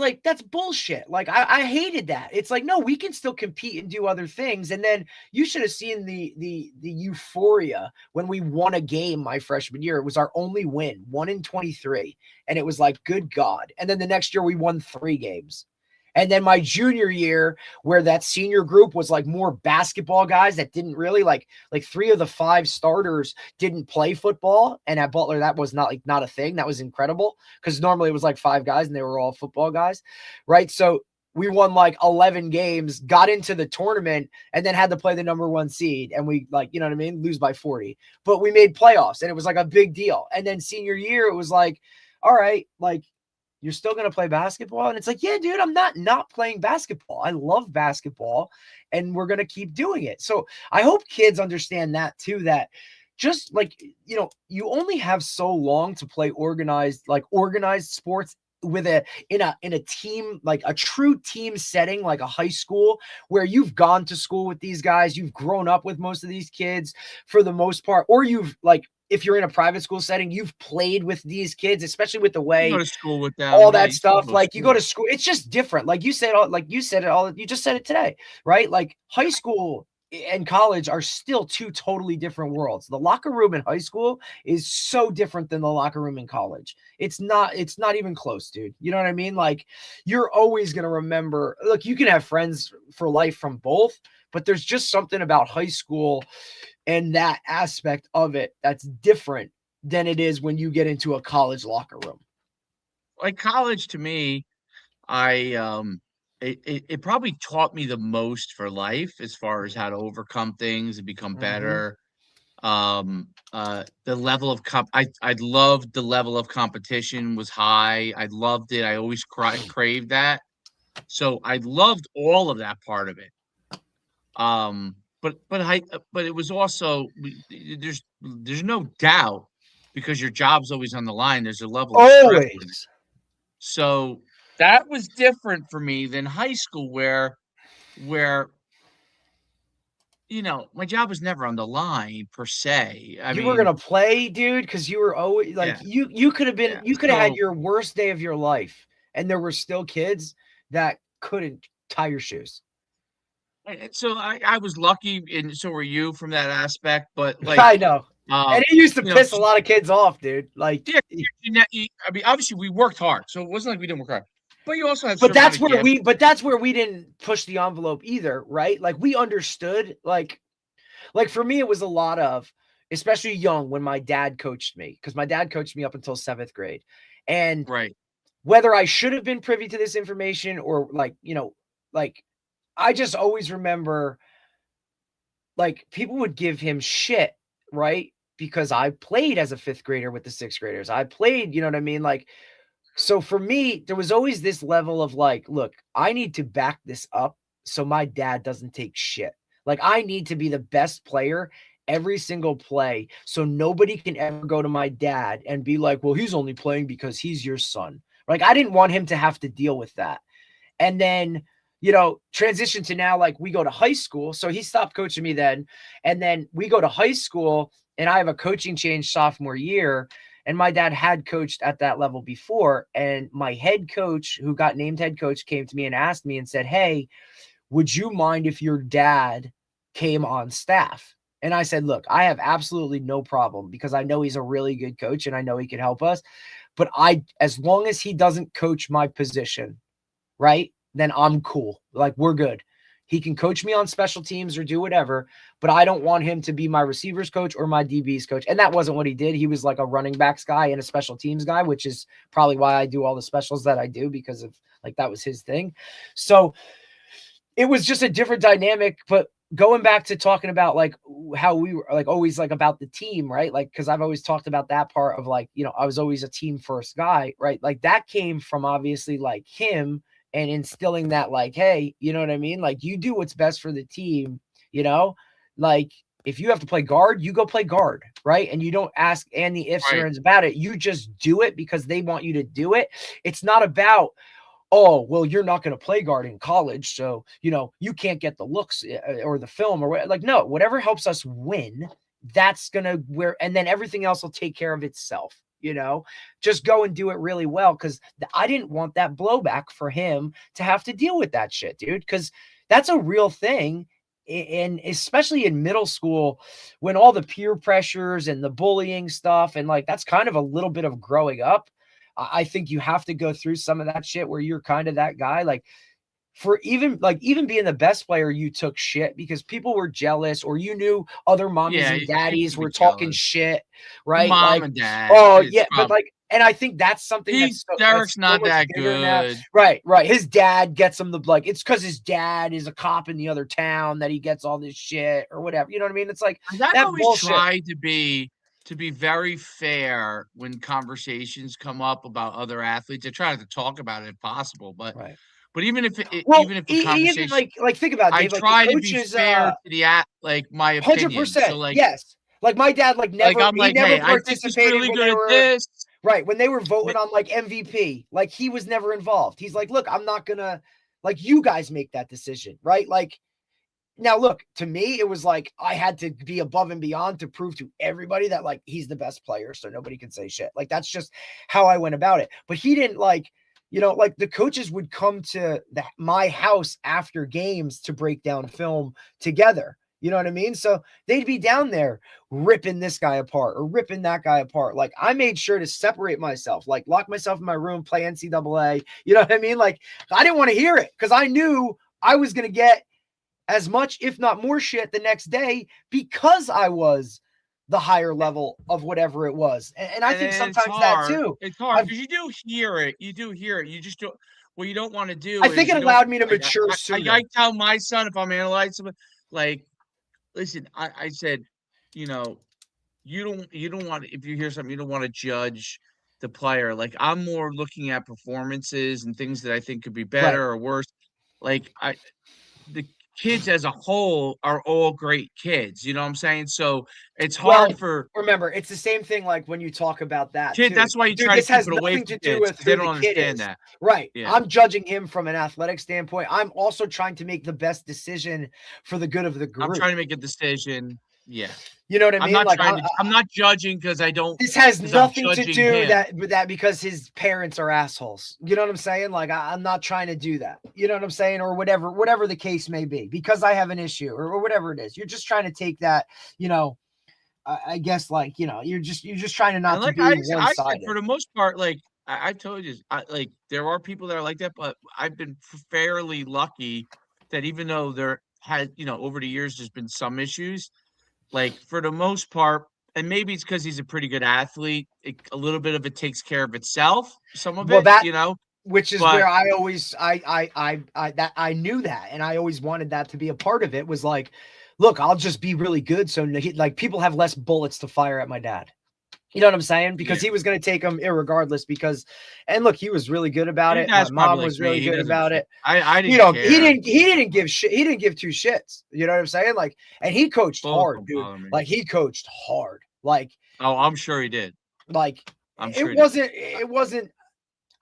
bullshit. Like, I hated that. It's like, no, we can still compete and do other things. And then you should have seen the euphoria when we won a game my freshman year. It was our only win, 1 in 23. And it was like, good God. And then the next year we won 3 games. And then my junior year, where that senior group was like more basketball guys that didn't really like 3 of the 5 starters didn't play football. And at Butler, that was not a thing. That was incredible because normally it was like 5 guys and they were all football guys. Right. So we won like 11 games, got into the tournament, and then had to play the number 1 seed. And we like, you know what I mean? Lose by 40, but we made playoffs and it was like a big deal. And then senior year, it was like, all right, like, you're still going to play basketball? And it's like, yeah, dude, I'm not playing basketball. I love basketball and we're going to keep doing it. So I hope kids understand that too, that just like, you know, you only have so long to play organized sports with in a team, like a true team setting, like a high school where you've gone to school with these guys, you've grown up with most of these kids for the most part, or you've like, if you're in a private school setting, you've played with these kids, especially with the way you go to school with them, all that stuff. Like you go to school, it's just different. Like you said, you just said it today, right? Like high school and college are still 2 totally different worlds. The locker room in high school is so different than the locker room in college. It's not even close, dude. You know what I mean? Like you're always going to remember, look, you can have friends for life from both, but there's just something about high school and that aspect of it that's different than it is when you get into a college locker room. Like college to me, it probably taught me the most for life as far as how to overcome things and become better. The level of I loved the level of competition was high. I loved it. I always craved that. So I loved all of that part of it. But it was also there's no doubt because your job's always on the line. There's a level of stress. So that was different for me than high school where you know, my job was never on the line per se. You were gonna play, dude, because you were always like you could have been you could have had your worst day of your life, and there were still kids that couldn't tie your shoes. So I was lucky, and so were you from that aspect. But like I know, and it used to piss a lot of kids off, dude. Like, I mean, obviously we worked hard, so it wasn't like we didn't work hard. But you also had, but that's where we didn't push the envelope either, right? Like we understood, like for me, it was a lot of, especially young when my dad coached me, because my dad coached me up until 7th grade, and whether I should have been privy to this information or like, you know, like. I just always remember like people would give him shit, right? because I played as a 5th grader with the 6th graders. I played, you know what I mean? Like, so for me, there was always this level of like, look, I need to back this up so my dad doesn't take shit. Like, I need to be the best player every single play so nobody can ever go to my dad and be like, well, he's only playing because he's your son. Like, I didn't want him to have to deal with that. And then, you know, transition to now, like, we go to high school. So he stopped coaching me then. And then we go to high school and I have a coaching change sophomore year. And my dad had coached at that level before. And my head coach, who got named head coach, came to me and asked me and said, hey, would you mind if your dad came on staff? And I said, look, I have absolutely no problem because I know he's a really good coach and I know he can help us. But as long as he doesn't coach my position, right, then I'm cool. Like, we're good. He can coach me on special teams or do whatever, but I don't want him to be my receivers coach or my DBs coach. And that wasn't what he did. He was like a running backs guy and a special teams guy, which is probably why I do all the specials that I do, because of like, that was his thing. So it was just a different dynamic. But going back to talking about like how we were like always like about the team, right? Like, cause I've always talked about that part of like, you know, I was always a team first guy, right? Like that came from obviously like him and instilling that like, hey, you know what I mean? Like, you do what's best for the team, you know, like if you have to play guard, you go play guard, right? And you don't ask any ifs or ands about it. You just do it because they want you to do it. It's not about, oh, well, you're not going to play guard in college, so, you know, you can't get the looks or the film or what. Like, no, whatever helps us win, that's going to and then everything else will take care of itself, you know, just go and do it really well. Cause I didn't want that blowback for him to have to deal with that shit, dude. Cause that's a real thing. And especially in middle school, when all the peer pressures and the bullying stuff, and like, that's kind of a little bit of growing up. I think you have to go through some of that shit where you're kind of that guy. Like, for even being the best player, you took shit because people were jealous, or you knew other mommies and daddies were talking shit, right? Mom and dad. Oh yeah, but like, and I think that's something Derek's not that good. Now. Right. His dad gets him like, it's because his dad is a cop in the other town that he gets all this shit or whatever. You know what I mean? It's like that always bullshit. Tried to be very fair when conversations come up about other athletes. I try to talk about it if possible, but even if the conversation, like think about it, Dave, I try to be fair to my opinion. 100%. So like, yes. Like my dad, like never, I'm like, never hey, participated really when good they were, at this. Right. When they were voting on like MVP, like he was never involved. He's like, look, I'm not gonna, like, you guys make that decision. Right. Like, now, look, to me, it was like I had to be above and beyond to prove to everybody that like he's the best player, so nobody can say shit. Like, that's just how I went about it. But he didn't like, you know, like the coaches would come to my house after games to break down film together. You know what I mean? So they'd be down there ripping this guy apart or ripping that guy apart. Like, I made sure to separate myself, like lock myself in my room, play NCAA. You know what I mean? Like, I didn't want to hear it because I knew I was going to get as much, if not more shit the next day because I was the higher level of whatever it was. And I think sometimes that too. It's hard because you do hear it. You just don't. What you don't want to do. I think it allowed me to mature sooner. I tell my son if I'm analyzing something, like, listen, I said, you know, you don't want, if you hear something, you don't want to judge the player. Like, I'm more looking at performances and things that I think could be better or worse. Like, the kids as a whole are all great kids. You know what I'm saying? So it's hard remember, it's the same thing like when you talk about that. Kid, that's why you try to keep it away from kids. They don't understand that. Right. Yeah. I'm judging him from an athletic standpoint. I'm also trying to make the best decision for the good of the group. I'm trying to make a decision. Yeah. You know what I mean? I'm not judging because I don't. This has nothing to do with that because his parents are assholes. You know what I'm saying? Like, I'm not trying to do that. You know what I'm saying? Or whatever the case may be, because I have an issue or whatever it is. You're just trying to take that, you know, I guess, like, you know, you're just trying to not to be one-sided. For the most part, like I told you, like, there are people that are like that, but I've been fairly lucky that even though there has, you know, over the years, there's been some issues. Like, for the most part, and maybe it's because he's a pretty good athlete, a little bit of it takes care of itself. Some of it, you know, which is where I always, I knew that, and I always wanted that to be a part of it. Was like, look, I'll just be really good. So like people have less bullets to fire at my dad. You know what I'm saying? Because he was going to take them irregardless and look, he was really good about it. My mom was really good about it. I didn't care. He didn't give shit. He didn't give two shits. You know what I'm saying? Like, and he coached hard, dude. Like he coached hard. Like, oh, I'm sure he did. Like, it wasn't,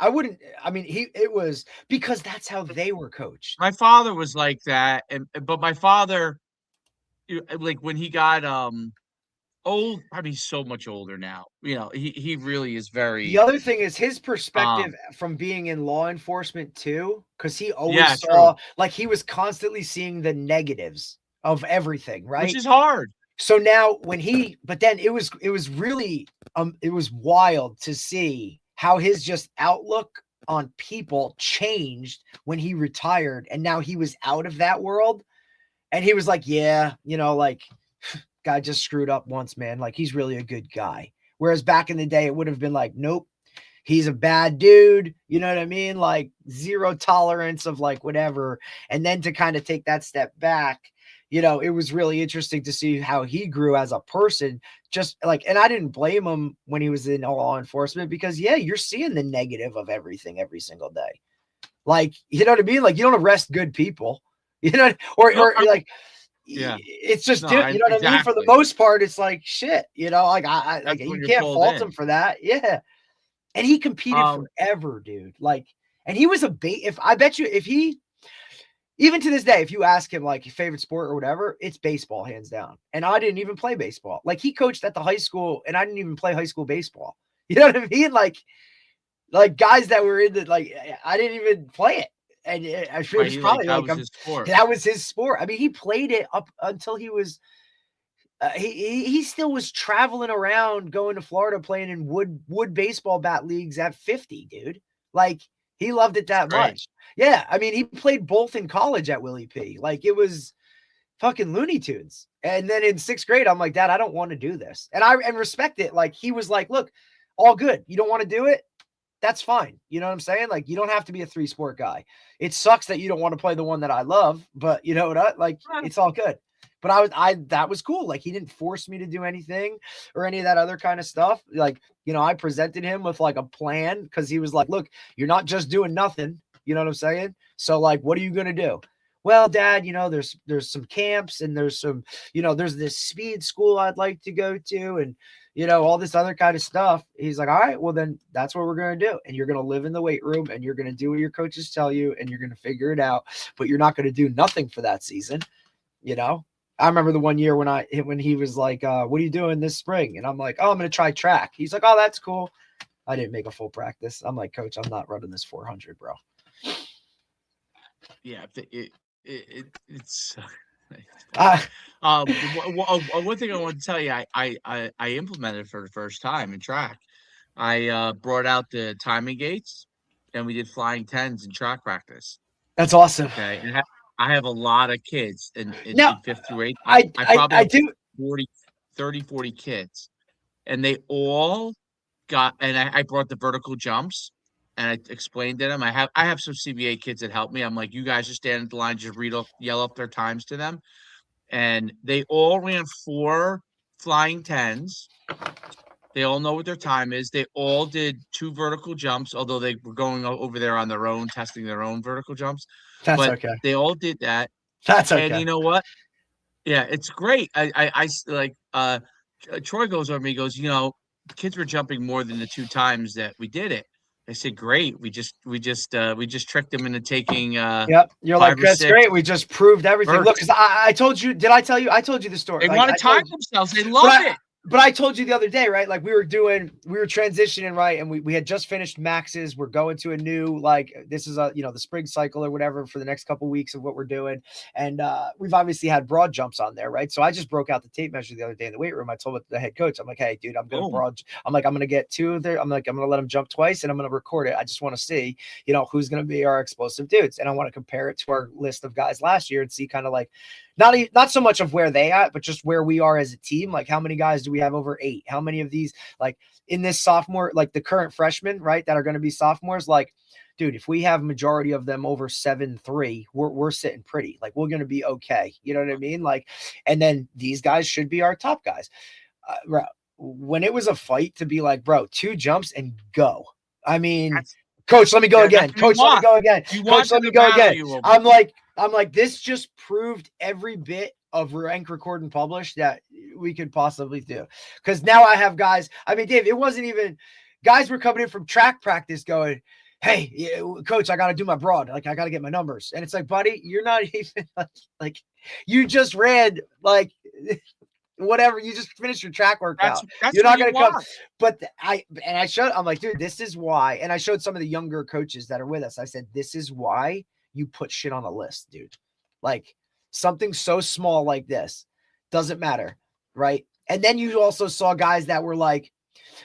it was because that's how they were coached. My father was like that. But my father, like when he got, old, I mean, he's so much older now. You know, he really is very. The other thing is his perspective from being in law enforcement too, because he always saw like he was constantly seeing the negatives of everything, right? Which is hard. So now but then it was really it was wild to see how his just outlook on people changed when he retired, and now he was out of that world, and he was like, yeah, you know, like. Guy just screwed up once, man. Like he's really a good guy. Whereas back in the day, it would have been like, nope, he's a bad dude. You know what I mean? Like zero tolerance of like whatever. And then to kind of take that step back, you know, it was really interesting to see how he grew as a person. Just like, and I didn't blame him when he was in law enforcement because you're seeing the negative of everything every single day. Like, you know what I mean? Like you don't arrest good people, you know, or like, yeah, it's just you know what I mean. For the most part, it's like shit. You know, like like you can't fault him for that. Yeah, and he competed forever, dude. Like, and he was I bet you if he, even to this day, if you ask him like your favorite sport or whatever, it's baseball hands down. And I didn't even play baseball. Like he coached at the high school, and I didn't even play high school baseball. You know what I mean? Like guys that were in the like, I didn't even play it. And I feel it's probably that was his sport. I mean, he played it up until he was, he still was traveling around going to Florida playing in wood baseball bat leagues at 50, dude. Like he loved it that much. Yeah. I mean, he played both in college at Willie P. Like it was fucking Looney Tunes. And then in 6th grade, I'm like, Dad, I don't want to do this. And respect it. Like he was like, look, all good. You don't want to do it? That's fine. You know what I'm saying? Like, you don't have to be a 3-sport guy. It sucks that you don't want to play the one that I love, but you know what? Like, it's all good. But that was cool. Like, he didn't force me to do anything or any of that other kind of stuff. Like, you know, I presented him with like a plan because he was like, look, you're not just doing nothing. You know what I'm saying? So like, what are you going to do? Well, Dad, you know, there's some camps and there's some, you know, there's this speed school I'd like to go to and, you know, all this other kind of stuff. He's like, all right, well, then that's what we're going to do. And you're going to live in the weight room and you're going to do what your coaches tell you and you're going to figure it out, but you're not going to do nothing for that season. You know, I remember the one year when he was like, what are you doing this spring? And I'm like, oh, I'm going to try track. He's like, oh, that's cool. I didn't make a full practice. I'm like, Coach, I'm not running this 400, bro. Yeah. It's one thing I want to tell you, I implemented for the first time in track. I brought out the timing gates and we did flying 10s in track practice. That's awesome. Okay. And I have a lot of kids in 5th through 8th. I probably do 40 kids, and they all got, and I brought the vertical jumps. And I explained to them, I have some CBA kids that help me. I'm like, you guys just stand at the line, just yell up their times to them. And they all ran 4 flying 10s. They all know what their time is. They all did 2 vertical jumps, although they were going over there on their own, testing their own vertical jumps. That's okay. They all did that. That's okay. And you know what? Yeah, it's great. I like Troy goes over me, goes, you know, kids were jumping more than the 2 times that we did it. I said, great. We just tricked them into taking. Yep. You're like, that's great. We just proved everything. Look, because I told you. Did I tell you? I told you the story. They want to time themselves. They love it. But I told you the other day, right? Like we were transitioning, right? And we had just finished Max's. We're going to a new, like, this is the spring cycle or whatever for the next couple of weeks of what we're doing. And we've obviously had broad jumps on there, right? So I just broke out the tape measure the other day in the weight room. I told the head coach, I'm like, hey, dude, I'm going to get 2 there. I'm going to let them jump twice and I'm going to record it. I just want to see, you know, who's going to be our explosive dudes. And I want to compare it to our list of guys last year and see kind of like, not so much of where they at, but just where we are as a team. Like how many guys do we have over 8? How many of these, like in this sophomore, like the current freshmen, right, that are going to be sophomores, like dude, if we have majority of them over 7'3", we're sitting pretty. Like, we're going to be okay. You know what I mean? Like, and then these guys should be our top guys. Bro, when it was a fight to be like, bro, 2 jumps and go. I mean, coach, let me go again. Coach, let me go again. Coach, let me go again. I'm like, this just proved every bit of rank, record, and publish that we could possibly do. Because now I have guys. I mean, Dave, it wasn't even guys were coming in from track practice going, hey, coach, I got to do my broad. Like, I got to get my numbers. And it's like, buddy, you're not even like you just ran like whatever. You just finished your track workout. That's you're not going to come. But I'm like, dude, this is why. And I showed some of the younger coaches that are with us. I said, this is why you put shit on a list, dude. Like, something so small like this doesn't matter, right? And then you also saw guys that were like,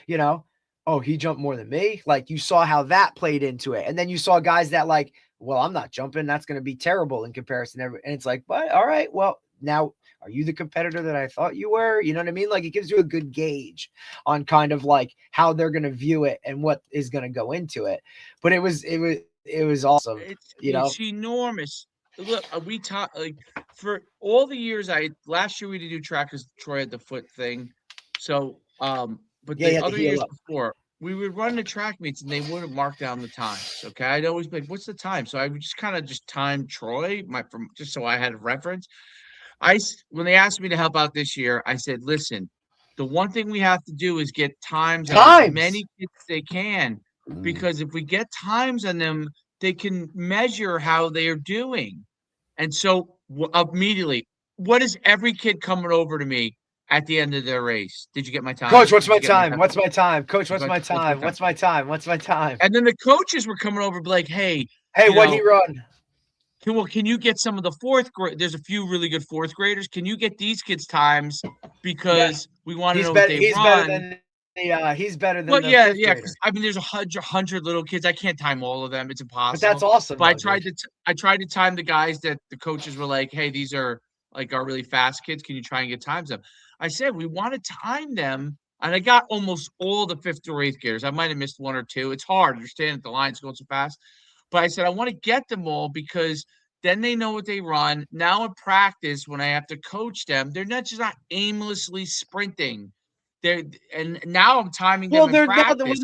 you know, oh, he jumped more than me. Like, you saw how that played into it. And then you saw guys that like, well, I'm not jumping. That's going to be terrible in comparison. And it's like, but all right, well, now are you the competitor that I thought you were? You know what I mean? Like, it gives you a good gauge on kind of like how they're going to view it and what is going to go into it. But it was awesome. It's enormous. Look, we taught like for all the years. Last year we did do track because Troy had the foot thing. So, but the other years before, we would run the track meets and they wouldn't mark down the times. Okay, I'd always be like, "What's the time?" So I would just kind of time Troy just so I had a reference. When they asked me to help out this year, I said, "Listen, the one thing we have to do is get times on as many kids as they can, because if we get times on them, they can measure how they are doing." And so immediately, what is every kid coming over to me at the end of their race? Did you get my time? Coach, what's my time? What's my time? Coach, what's my time? What's my time? What's my time? And then the coaches were coming over, be like, hey, what he run? Can you get some of the fourth grade? There's a few really good fourth graders. Can you get these kids times? Because we want to know what they run. He's better than. Well, yeah. I mean, there's 100 little kids. I can't time all of them. It's impossible. But that's awesome. But I tried to time the guys that the coaches were like, "Hey, these are like our really fast kids. Can you try and get times them?" I said we want to time them, and I got almost all the 5th or 8th graders. I might have missed 1 or 2. It's hard. You're standing at the lines going so fast. But I said I want to get them all because then they know what they run. Now in practice, when I have to coach them, they're not aimlessly sprinting. And now I'm timing them in practice.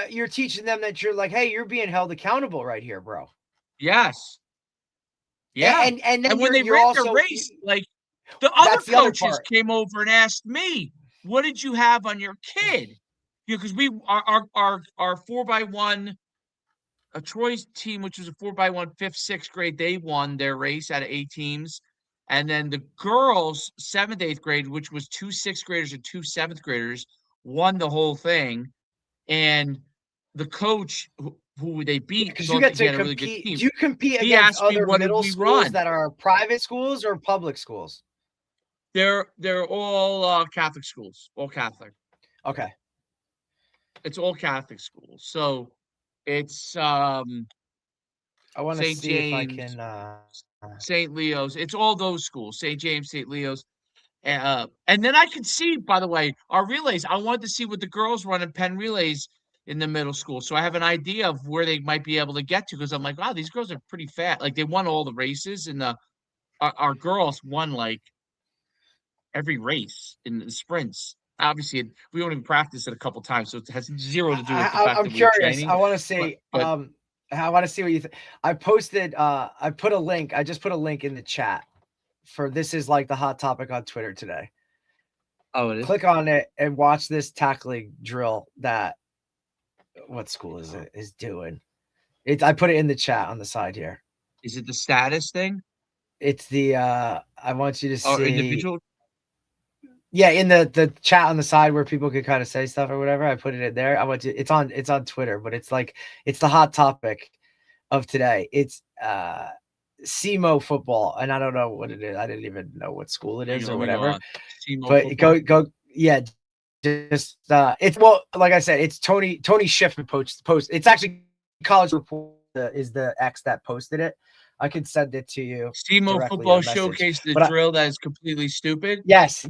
You're teaching them that you're like, hey, you're being held accountable right here, bro. Yes. Yeah. And when they ran the race, like the other coaches came over and asked me, what did you have on your kid? Because our 4x1, Troy's team, which was a 4x1 5th, 6th grade, they won their race out of 8 teams. And then the girls, 7th, 8th grade, which was 2 6th graders and 2 7th graders, won the whole thing. And the coach who they beat, because you get to compete. A really good team. Do you compete against other middle schools that are private schools or public schools? They're all Catholic schools, all Catholic. Okay. It's all Catholic schools. So it's I want to see if I can St. Leo's. It's all those schools, St. James, St. Leo's. And then I could see, by the way, our relays. I wanted to see what the girls run in Penn relays in the middle school. So I have an idea of where they might be able to get to, because I'm like, wow, these girls are pretty fat. Like, they won all the races, and our girls won like every race in the sprints. Obviously, we only practiced it a couple times, so it has zero to do with the fact I'm curious. I want to see. I want to see what you think. I posted. I put a link. I just put a link in the chat for this is like the hot topic on Twitter today. Oh, it is? Click on it and watch this tackling drill that what school is it is doing. I put it in the chat on the side here. Is it the status thing? It's the I want you to see individual. Yeah, in the chat on the side where people could kind of say stuff or whatever. I put it in there. It's on Twitter, but it's the hot topic of today. It's SEMO football, and I don't know what it is. I didn't even know what school it is or whatever. But football. go yeah. Just it's like I said, it's Tony Schiffman post. It's actually College Report is the X that posted it. I can send it to you. SEMO football showcase the drill that is completely stupid. Yes.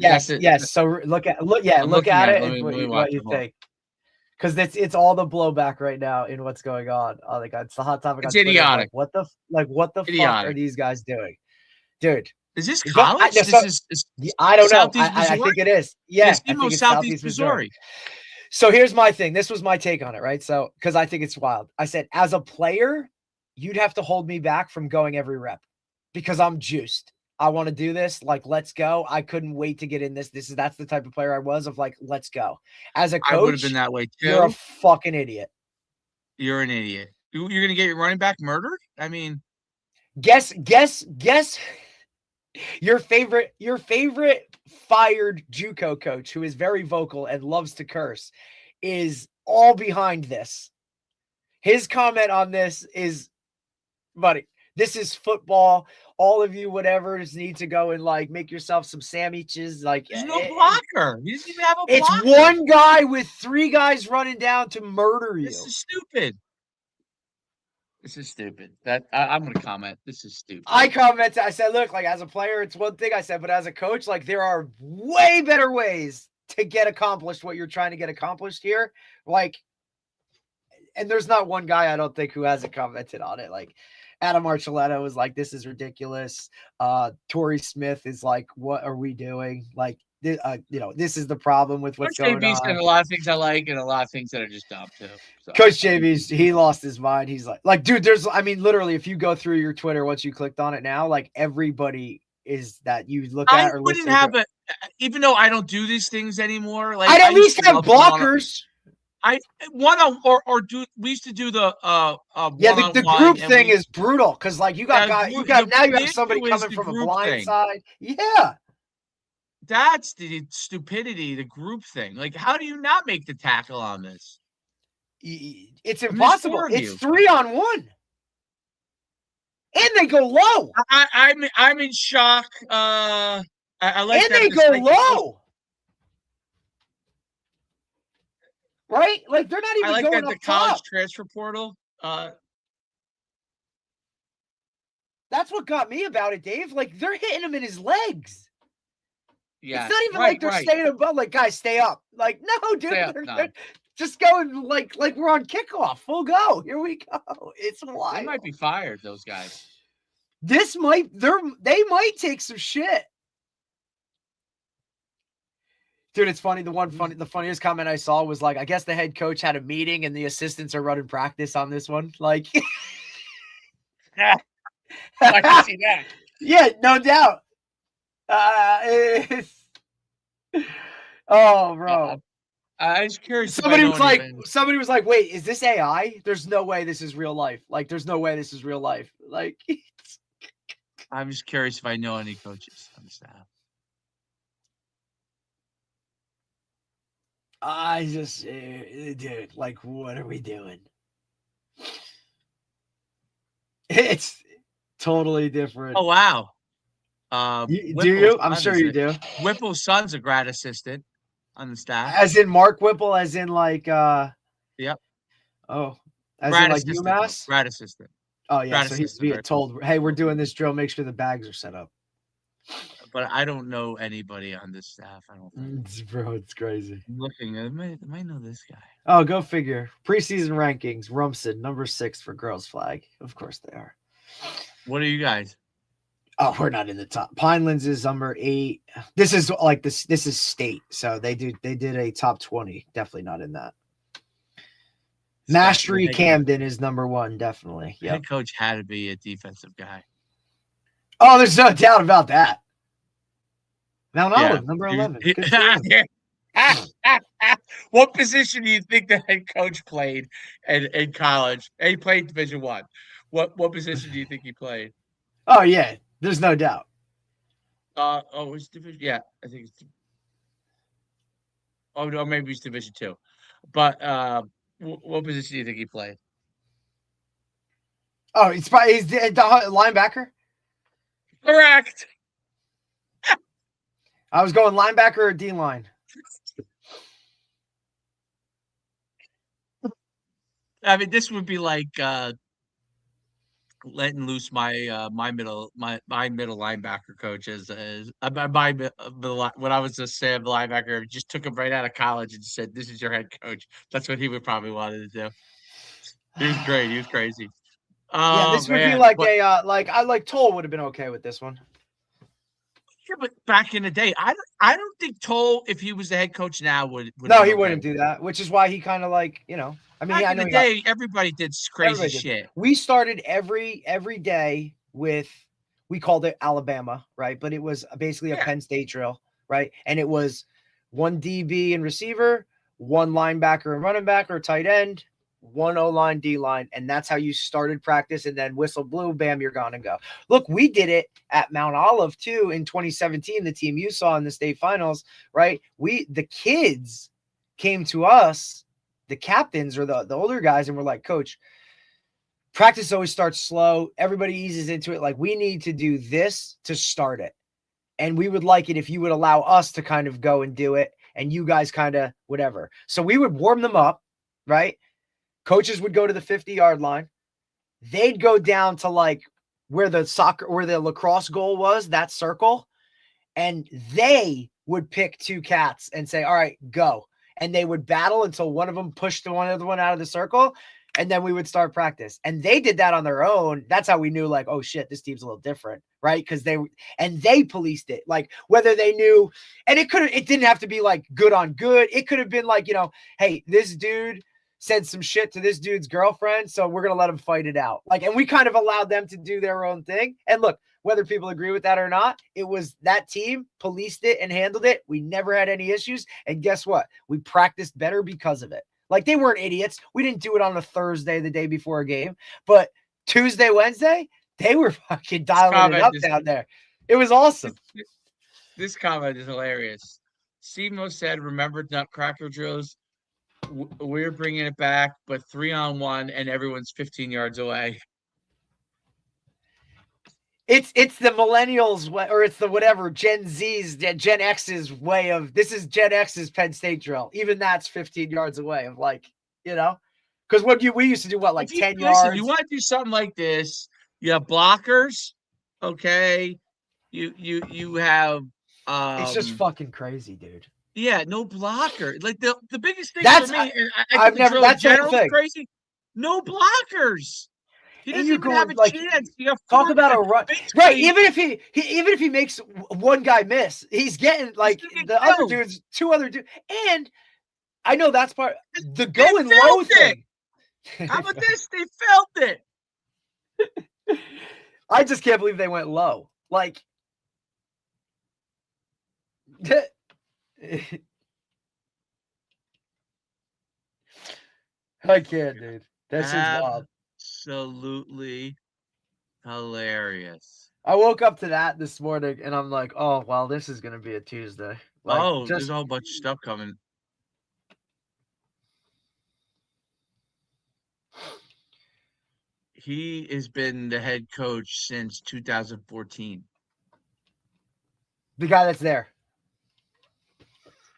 So look at it and what you think. because it's all the blowback right now in what's going on. Oh my God, it's the hot topic. It's on Twitter. idiotic. What the fuck are these guys doing, dude? Is this college? This is I don't know. Southeast I think Missouri? it is. Yeah, I SEMO, think it's Southeast Missouri. So here's my thing. This was my take on it, right? So because I think it's wild. I said, as a player, you'd have to hold me back from going every rep because I'm juiced. I want to do this. Like, let's go. I couldn't wait to get in this. That's the type of player I was of like, let's go. As a coach, I would have been that way too. You're a fucking idiot. You're an idiot. You're going to get your running back murdered? I mean, guess your favorite fired JUCO coach who is very vocal and loves to curse is all behind this. His comment on this is, buddy, this is football. All of you, whatever, just need to go and like make yourself some sandwiches. Like, there's no blocker. He doesn't even have a blocker. It's one guy with 3 guys running down to murder you. This is stupid. This is stupid. I'm going to comment. This is stupid. I commented. I said, look, like as a player, it's one thing I said, but as a coach, like there are way better ways to get accomplished what you're trying to get accomplished here. Like, and there's not one guy I don't think who hasn't commented on it. Like Adam Archuleta was like, this is ridiculous. Torrey Smith is like, what are we doing? Like, this is the problem with what's going on. Said a lot of things I like and a lot of things that are just dumb too. So. Coach JB's, he lost his mind. He's like, dude, literally, if you go through your Twitter, once you clicked on it now, like everybody is that you look at. I wouldn't have even though I don't do these things anymore. Like I'd at least have blockers. We used to do the the group thing is brutal because like you have somebody coming from a blind side. Yeah. That's the stupidity, the group thing. Like, how do you not make the tackle on this? It's impossible. It's 3-on-1. And they go low. I'm in shock. I like and that they go low. Right? Like they're not even going up the college transfer portal. That's what got me about it, Dave. Like they're hitting him in his legs. Yeah, it's not even like they're staying above. Like, guys, stay up. Like, no, dude, they're just going like we're on kickoff. Full go. Here we go. It's wild. They might be fired. Those guys. They might take some shit. Dude, it's funny. The funniest comment I saw was like, I guess the head coach had a meeting and the assistants are running practice on this one. Like, I can see that. Yeah, no doubt. Oh, bro. I was curious. Somebody was like, wait, is this AI? There's no way this is real life. Like, there's no way this is real life. Like, I'm just curious if I know any coaches on the staff. I just, dude, like, what are we doing? It's totally different. Oh, wow. Do you? I'm sure you do. Whipple's son's a grad assistant on the staff. As in Mark Whipple, as in like Yep. Oh. As grad in like assistant, UMass? Grad assistant. Oh yeah. So he's being told, hey, we're doing this drill, make sure the bags are set up. But I don't know anybody on this staff. I don't think. Bro, it's crazy. I'm looking. I might know this guy. Oh, go figure. Preseason rankings. Rumson, number 6 for girls flag. Of course they are. What are you guys? Oh, we're not in the top. Pinelands is number 8. This is like this is state. So they did a top 20. Definitely not in that. Mastery Camden is number 1, definitely. Yeah. Head coach had to be a defensive guy. Oh, there's no doubt about that. Mount Olive, number 11. What position do you think the head coach played in college? He played Division I. What position do you think he played? Oh yeah, there's no doubt. It's Division. Yeah, I think it's. Oh no, maybe it's Division II. But what position do you think he played? Oh, he's the linebacker. Correct. I was going linebacker or D-line. I mean, this would be like letting loose my middle linebacker coach when I was a Sam linebacker, just took him right out of college and said, "This is your head coach." That's what he would probably wanted to do. He was great. He was crazy. Yeah, Oh this would be man, like but, Toll would have been okay with this one. yeah, but back in the day, I don't think Toll, if he was the head coach now, would No, he wouldn't do that, which is why he kind of like, I mean, Back I in know the day, everybody did crazy shit. We started every day with, we called it Alabama, right? But it was basically a Penn State drill, right? And it was one DB and receiver, one linebacker and running back or tight end, one O-line, D-line, and that's how you started practice. And then whistle blew, bam, you're gonna go. Look, we did it at Mount Olive too in 2017, the team you saw in the state finals, right? The kids came to us, the captains or the older guys, and we're like, Coach, practice always starts slow. Everybody eases into it. Like, we need to do this to start it. And we would like it if you would allow us to kind of go and do it, and you guys kind of whatever. So we would warm them up, right? Coaches would go to the 50-yard line. They'd go down to like where the lacrosse goal was, that circle. And they would pick two cats and say, all right, go. And they would battle until one of them pushed the other one out of the circle. And then we would start practice. And they did that on their own. That's how we knew, like, oh shit, this team's a little different, right? Because they policed it. Like, whether they knew, and it didn't have to be like good on good. It could have been like, hey, this dude said some shit to this dude's girlfriend, so we're gonna let him fight it out. Like, and we kind of allowed them to do their own thing. And look, whether people agree with that or not, it was that team policed it and handled it. We never had any issues. And guess what? We practiced better because of it. Like, they weren't idiots. We didn't do it on a Thursday, the day before a game, but Tuesday, Wednesday, they were fucking dialing it up down there. It was awesome. This comment is hilarious. Simo said, remember Nutcracker drills? We're bringing it back, but 3-on-1 and everyone's 15 yards away. It's the millennials way, or it's the whatever Gen X's way of, this is Gen X's Penn State drill. Even that's 15 yards away of, like, because we used to do what, like 10 yards. You want to do something like this? You have blockers, okay? You have it's just fucking crazy, dude. Yeah, no blocker. Like, the biggest thing that's, for me, I've never, that's generally crazy. No blockers. He doesn't even have a chance. Talk about a run, right? Even if he makes one guy miss, he's getting like the other dudes, two other dudes. And I know that's part the going low thing. How about this? They felt it. I just can't believe they went low. Like, I can't, dude. That's wild. Absolutely hilarious. I woke up to that this morning and I'm like, oh, well, this is going to be a Tuesday. Like, there's a whole bunch of stuff coming. He has been the head coach since 2014. The guy that's there.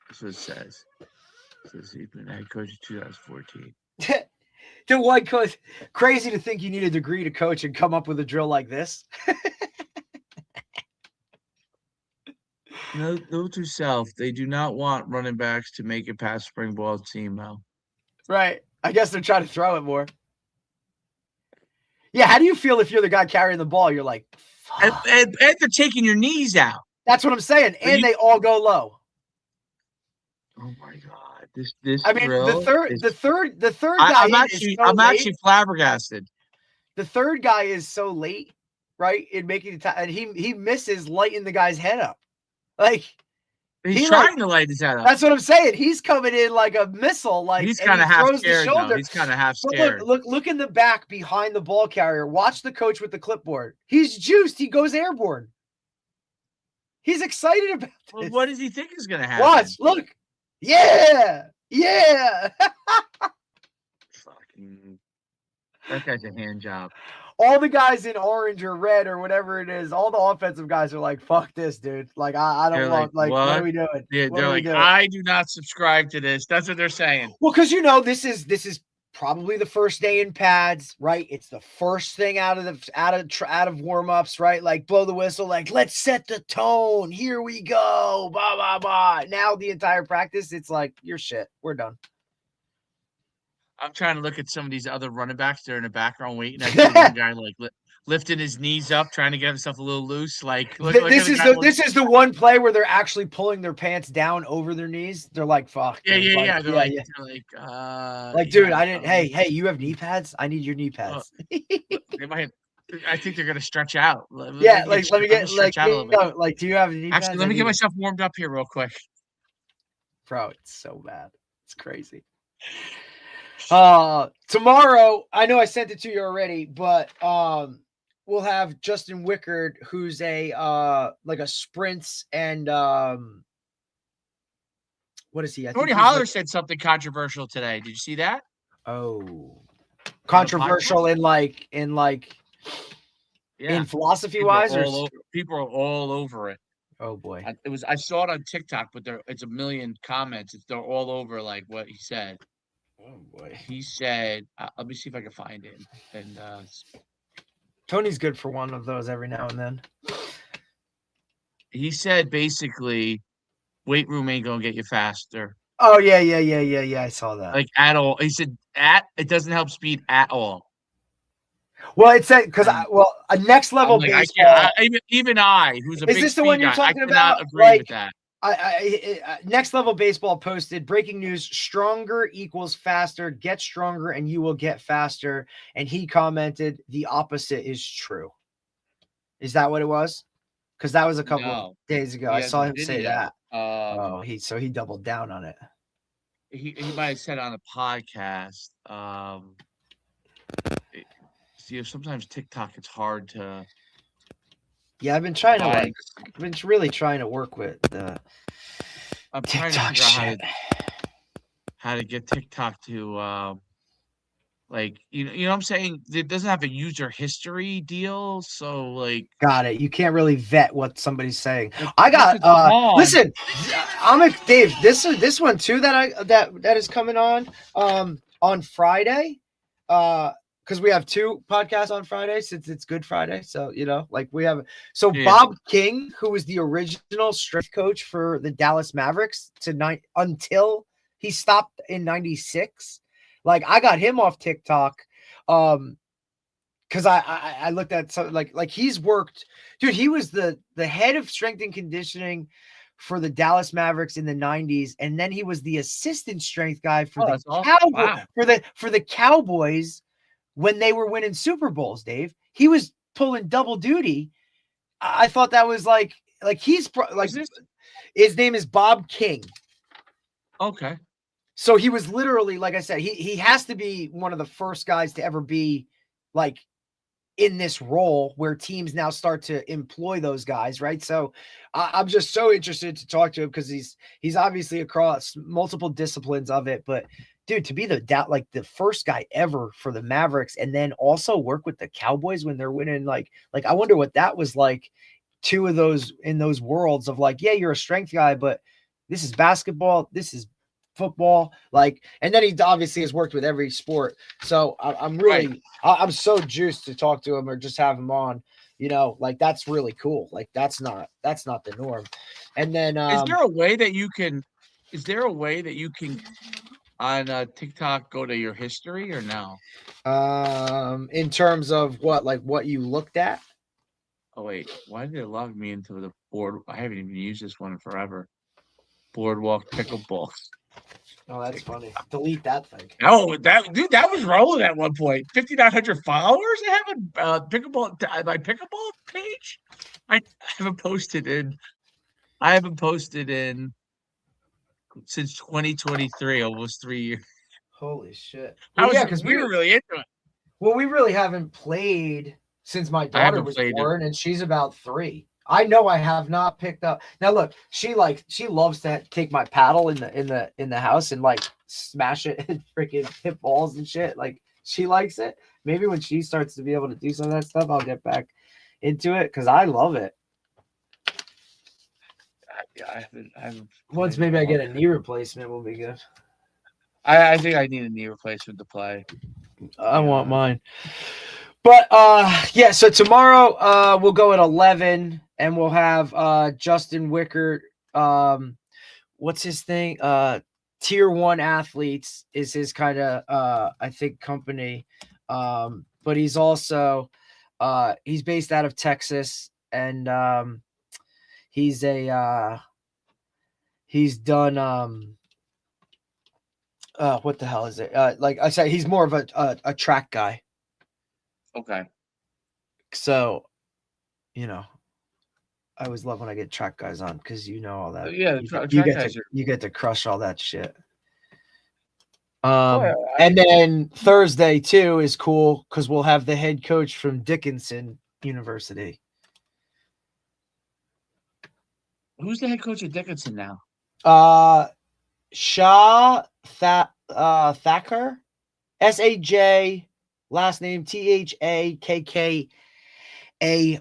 That's what it says. It says he's been head coach in 2014. The one coach, crazy to think you need a degree to coach and come up with a drill like this. Note to self, they do not want running backs to make it past spring ball team, Mel. Right. I guess they're trying to throw it more. Yeah, how do you feel if you're the guy carrying the ball? You're like, fuck. And they're taking your knees out. That's what I'm saying. And they all go low. Oh my God. This I mean, drill the third guy I'm actually flabbergasted. The third guy is so late, right? In making the time, and he misses lighting the guy's head up. Like, he's trying to light his head up. That's what I'm saying. He's coming in like a missile. Like, he's kind of half scared. He's kind of half scared. Look in the back behind the ball carrier. Watch the coach with the clipboard. He's juiced. He goes airborne. He's excited about this. Well, what does he think is going to happen? Watch. Look. Yeah. Fucking, that guy's a hand job. All the guys in orange or red or whatever it is, all the offensive guys are like, fuck this, dude. Like, I don't want, like, what are we doing? Yeah, they're like, I do not subscribe to this. That's what they're saying. Well, because, this is probably the first day in pads, right? It's the first thing out of warm-ups, right? Like blow the whistle, like let's set the tone. Here we go. Blah blah blah. Now the entire practice, it's like you're shit. We're done. I'm trying to look at some of these other running backs. They're in the background waiting. I see one guy like lifting his knees up, trying to get himself a little loose. Like this is the one play where they're actually pulling their pants down over their knees. They're like, "Fuck." Yeah. They're like, dude, I didn't. Hey, you have knee pads? I need your knee pads. They might. I think they're gonna stretch out. Let me get like, do you have knee pads? Actually, let me get myself warmed up here real quick. Bro, it's so bad. It's crazy. Tomorrow, I know I sent it to you already, but we'll have Justin Wickard, who's a sprints and what is he? Tony Holler said something controversial today. Did you see that? Oh, controversial in philosophy wise, or people are all over it. Oh boy, I saw it on TikTok, but it's a million comments. They're all over like what he said. Oh boy, he said. Let me see if I can find it. And Tony's good for one of those every now and then. He said basically, weight room ain't gonna get you faster. Oh yeah. I saw that. Like at all. He said it doesn't help speed at all. Well, it said because a next level baseball. Even I, who's a big is this the one you're talking about? Agree with that. Next Level Baseball posted breaking news: stronger equals faster. Get stronger, and you will get faster. And he commented, "The opposite is true." Is that what it was? Because that was a couple of days ago. I saw him say that. He doubled down on it. He might have said on a podcast. Sometimes TikTok it's hard to. Yeah, I've been trying to I've been really trying to work with the TikTok shit. How to get TikTok to you know what I'm saying? It doesn't have a user history deal, so like got it. You can't really vet what somebody's saying. I got listen, Dave, this one too that is coming on Friday. Because we have 2 podcasts on Friday since it's Good Friday. So, we have. So, yeah. Bob King, who was the original strength coach for the Dallas Mavericks until he stopped in 96. Like, I got him off TikTok because I looked at something like he's worked. Dude, he was the head of strength and conditioning for the Dallas Mavericks in the 90s. And then he was the assistant strength guy for the Cowboys. When they were winning Super Bowls, Dave, he was pulling double duty. I thought that was like he's his name is Bob King. Okay. So he was literally, like I said, he has to be one of the first guys to ever be like in this role where teams now start to employ those guys. Right. So I'm just so interested to talk to him because he's obviously across multiple disciplines of it, but dude, to be the first guy ever for the Mavericks and then also work with the Cowboys when they're winning, like I wonder what that was like. 2 of those in those worlds of like, yeah, you're a strength guy, but this is basketball, this is football, and then he obviously has worked with every sport. So I'm really, I'm so juiced to talk to him or just have him on. That's really cool. Like that's not the norm. And then is there a way that you can on TikTok go to your history or no? In terms of what you looked at? Oh wait, why did it log me into the board? I haven't even used this one in forever. Boardwalk Pickleball. Oh, that's funny. Delete that thing. Oh, that was rolling at one point. 5,900 followers. I have a my pickleball page. I haven't posted in since 2023, almost 3 years. Holy shit! Because we were really into it. Well, we really haven't played since my daughter was born, and she's about 3. I know I have not picked up. Now look, she loves to take my paddle in the house and smash it and freaking hit balls and shit. Like she likes it. Maybe when she starts to be able to do some of that stuff, I'll get back into it because I love it. Yeah, I haven't Once maybe I get a knee replacement, will be good. I think I need a knee replacement to play. I want mine. But yeah, so tomorrow we'll go at 11 and we'll have Justin Wickert. What's his thing? Tier 1 Athletes is his kind of I think company. But he's also he's based out of Texas, and he's done what the hell is it? Like I said, he's more of a track guy. Okay. So, I always love when I get track guys on because all that. Yeah, you get to crush all that shit. And then Thursday too is cool because we'll have the head coach from Dickinson University. Who's the head coach at Dickinson now? Shah Thacker, SAJ, last name THAKKAR. I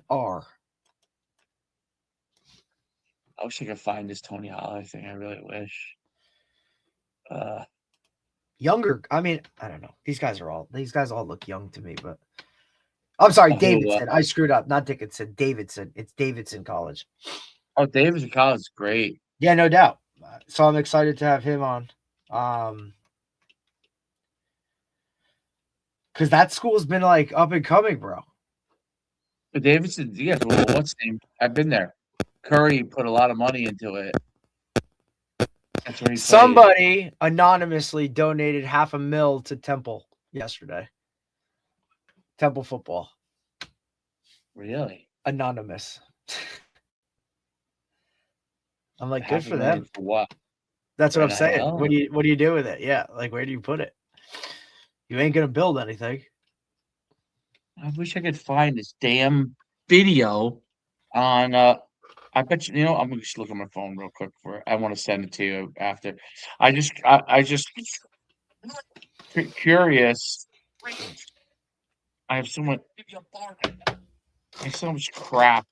wish I could find this Tony Holler thing. I really wish. Younger. I mean, I don't know. These guys all look young to me, but I'm sorry, Davidson. I screwed up. Not Dickinson. Davidson. It's Davidson College. Oh, Davidson College is great. Yeah, no doubt. So I'm excited to have him on. Because that school's been like up and coming, bro. But Davidson, yeah, what's the name? I've been there. Curry put a lot of money into it. That's where he Somebody anonymously donated $500,000 to Temple yesterday. Temple football. Really? Anonymous. I'm like, good for them. For what? That's what I'm saying. What do you do with it? Yeah, like where do you put it? You ain't gonna build anything. I wish I could find this damn video on I bet you I'm gonna just look at my phone real quick for it. I want to send it to you after. I just curious. I have so much crap.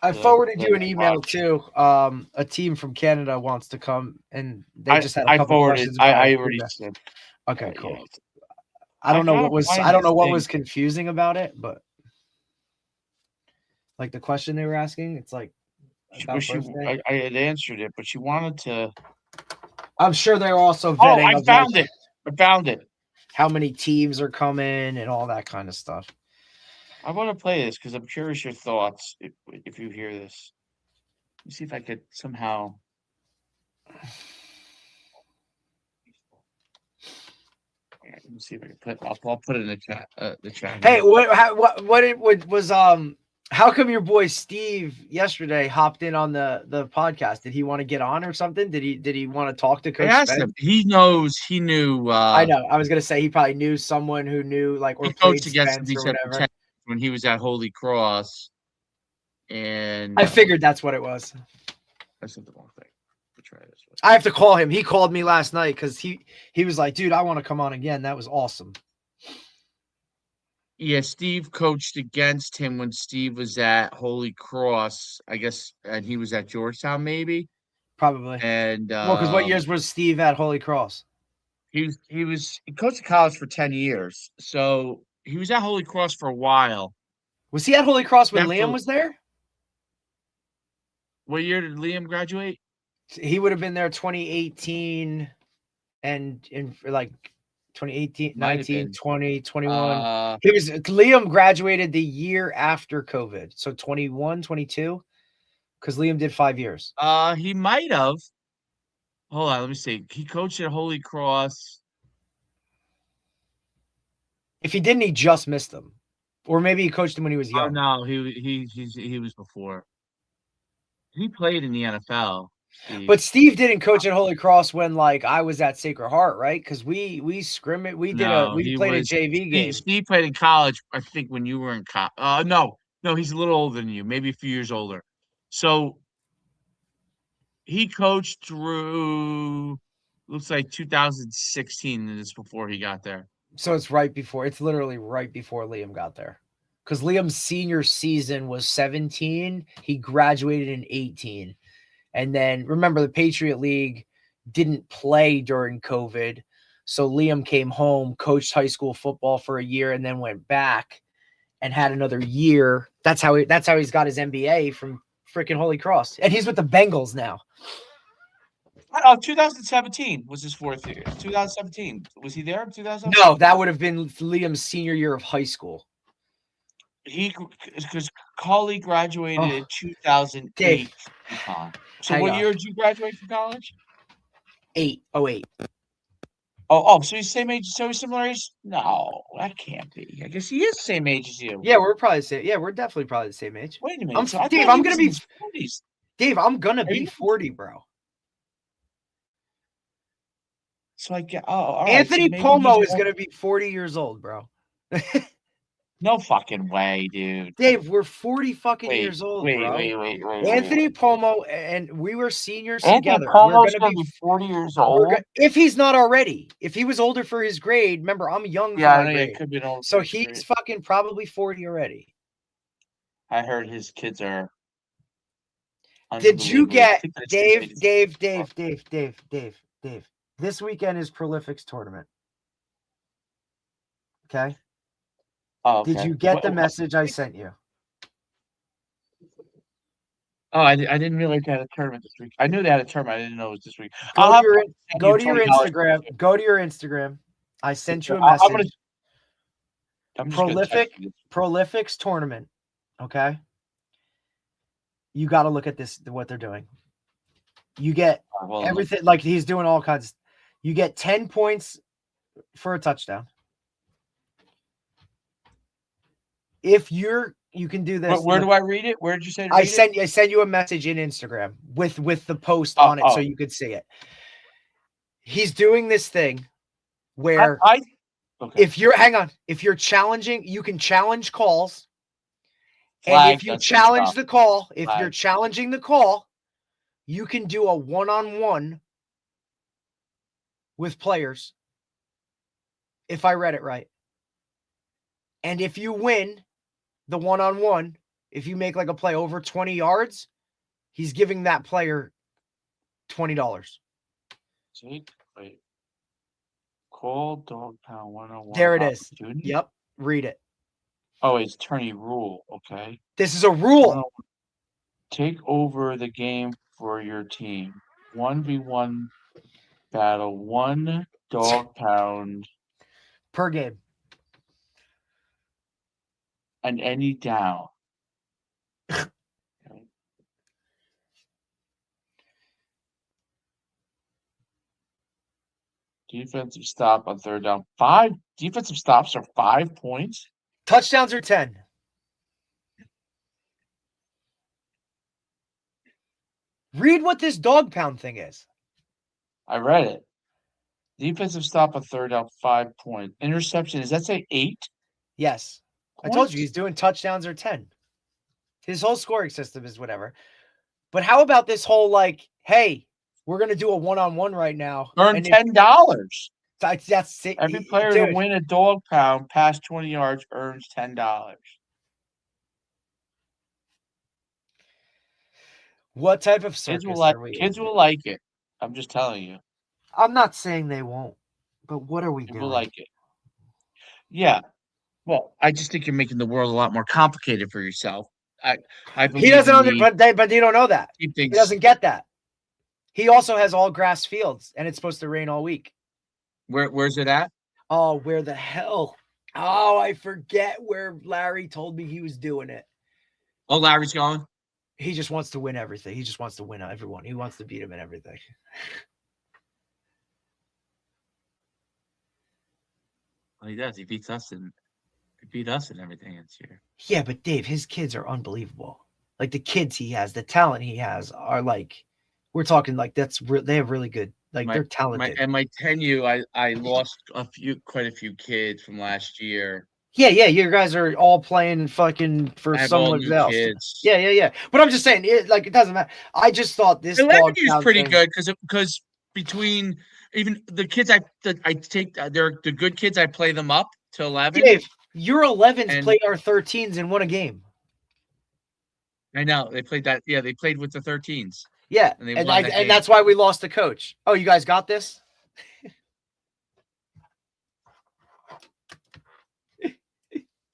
I forwarded you an email too. A team from Canada wants to come, and they just had a couple questions. I already said. Okay, cool. Yeah. I don't know what was confusing about it, but like the question they were asking, it's like I had answered it, but she wanted to. I'm sure they're also vetting. I found it. I found it. How many teams are coming and all that kind of stuff. I want to play this because I'm curious your thoughts if you hear this. Let me see if I could somehow. Let me see if I can put. I'll put it in the chat. Hey, how come your boy Steve yesterday hopped in on the podcast? Did he want to get on or something? Did he want to talk to Coach? I asked him. He knew. I know. I was gonna say he probably knew someone who knew or he coached against him or whatever when he was at Holy Cross, and I figured that's what it was. That's not the wrong thing. We'll try this one. I have to call him. He called me last night because he was like, "Dude, I want to come on again. That was awesome." Yeah, Steve coached against him when Steve was at Holy Cross, I guess, and he was at Georgetown, maybe. Probably. And because what years was Steve at Holy Cross? He coached at college for 10 years, so he was at Holy Cross for a while. Was he at Holy Cross when Liam was there? What year did Liam graduate? He would have been there 2018 and in like 2018, 19, 20, 21. Liam graduated the year after COVID. So 21, 22, because Liam did 5 years. He might have. Hold on, let me see. He coached at Holy Cross. If he didn't, he just missed them. Or maybe he coached him when he was young. Oh, no, he was before. He played in the NFL. But Steve didn't coach at Holy Cross when I was at Sacred Heart, right? Because we scrimmaged, we played a JV game. Steve played in college, I think, when you were in college. No, he's a little older than you, maybe a few years older. So he coached through looks like 2016, and it's before he got there. So it's literally right before Liam got there. Because Liam's senior season was 17. He graduated in 18. And then remember the Patriot League didn't play during COVID. So Liam came home, coached high school football for a year, and then went back and had another year. That's how he's got his MBA from freaking Holy Cross. And he's with the Bengals now. 2017 was his 4th year. 2017. Was he there in 2017? No, that would have been Liam's senior year of high school. Because Carly graduated in 2008. Dave, so what year did you graduate from college? 08. Oh, so he's same age, so he's similar age? No, that can't be. I guess he is the same age as you. Yeah, we're probably the same. Yeah, we're definitely probably the same age. Wait a minute. Dave, I'm gonna be 40s. Dave, I'm gonna be 40, bro. So I get all Anthony right, so Pomo is gonna be 40 years old, bro. No fucking way, dude. Dave, we're 40 fucking years old, bro. Wait. Anthony Pomo, and we were seniors Anthony together. Pomo's gonna be 40 years old. If he's not already. If he was older for his grade, remember, I'm young for my grade. It could be old. So he's fucking probably 40 already. I heard his kids are. Did you get Dave? This weekend is Prolific's tournament. Okay. Oh, okay. Did you get the message I sent you? Oh, I didn't realize they had a tournament this week. I knew they had a tournament. I didn't know it was this week. Go to your Instagram. Go to your Instagram. I sent you a message. Prolific's tournament. Okay. You got to look at this, what they're doing. You get everything, like he's doing all kinds. You get 10 points for a touchdown. If you can do this. Where do I read it? Where did you say to read I sent you a message in Instagram with the post on it so you could see it. He's doing this thing where if you're challenging, you can challenge calls. And if you challenge the call, you're challenging the call, you can do a one-on-one with players. If I read it right. And if you win the one-on-one, if you make like a play over 20 yards, he's giving that player $20. Wait. Call Dog Pound 101. There it is. Yep. Read it. Oh, it's tourney rule. Okay. This is a rule. Take over the game for your team. 1v1 battle. 1 dog pound per game. And any down. Okay. Defensive stop on 3rd down. 5 defensive stops are 5 points. Touchdowns are 10. Read what this dog pound thing is. I read it. Defensive stop on 3rd down, 5 points. Interception, does that say 8? Yes. Points? I told you he's doing touchdowns or 10. His whole scoring system is whatever. But how about this whole hey, we're going to do a one-on-one right now. Earn $10. That's it. Every player to win a dog pound past 20 yards earns $10. What type of circus kids will like it. I'm just telling you. I'm not saying they won't, but what are we doing? People like it. Yeah. Well, I just think you're making the world a lot more complicated for yourself. I believe he doesn't but you don't know that. He doesn't get that. He also has all grass fields, and it's supposed to rain all week. Where's it at? Oh, where the hell? Oh, I forget where Larry told me he was doing it. Oh, Larry's going? He just wants to win everything. He just wants to win everyone. He wants to beat him in everything. Well, he does. He beat us in everything this year. Yeah, but Dave, his kids are unbelievable. Like the kids he has, the talent he has are like, we're talking like they have really good. Like they're talented. My 10U, I lost quite a few kids from last year. Yeah. You guys are all playing fucking for someone else. Kids. Yeah. But I'm just saying, it doesn't matter. I just thought this 11 is pretty good because between even the kids I take, they're the good kids. I play them up to 11. Dave, your 11s played our 13s and won a game. I know they played that. Yeah, they played with the 13s. Yeah, and that's why we lost the coach. Oh, you guys got this?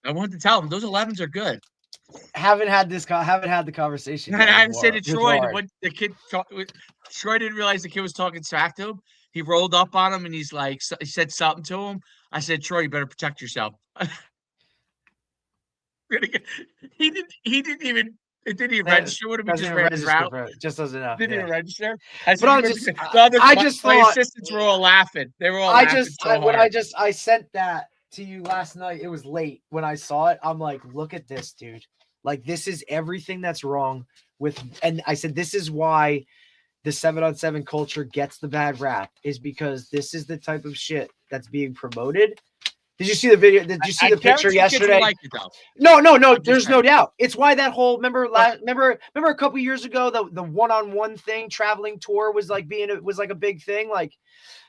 I wanted to tell him those 11s are good. Haven't had the conversation. And I had to say to with Troy, Lauren. when the kid Troy didn't realize the kid was talking smack to him. He rolled up on him and he's like, he said something to him. I said, Troy, you better protect yourself. He didn't even register with him. He just ran his route. Just doesn't know. Didn't even register. I just my thought assistants were all laughing. They were all laughing so hard. I sent that to you last night. It was late when I saw it. I'm like, look at this, dude. Like, this is everything that's wrong with, and I said, this is why the 7-on-7 culture gets the bad rap, is because this is the type of shit that's being promoted. Did you see the video? Did you see the picture yesterday? Like it, no. There's no doubt. It's why that whole remember a couple years ago the one-on-one thing, traveling tour was like a big thing.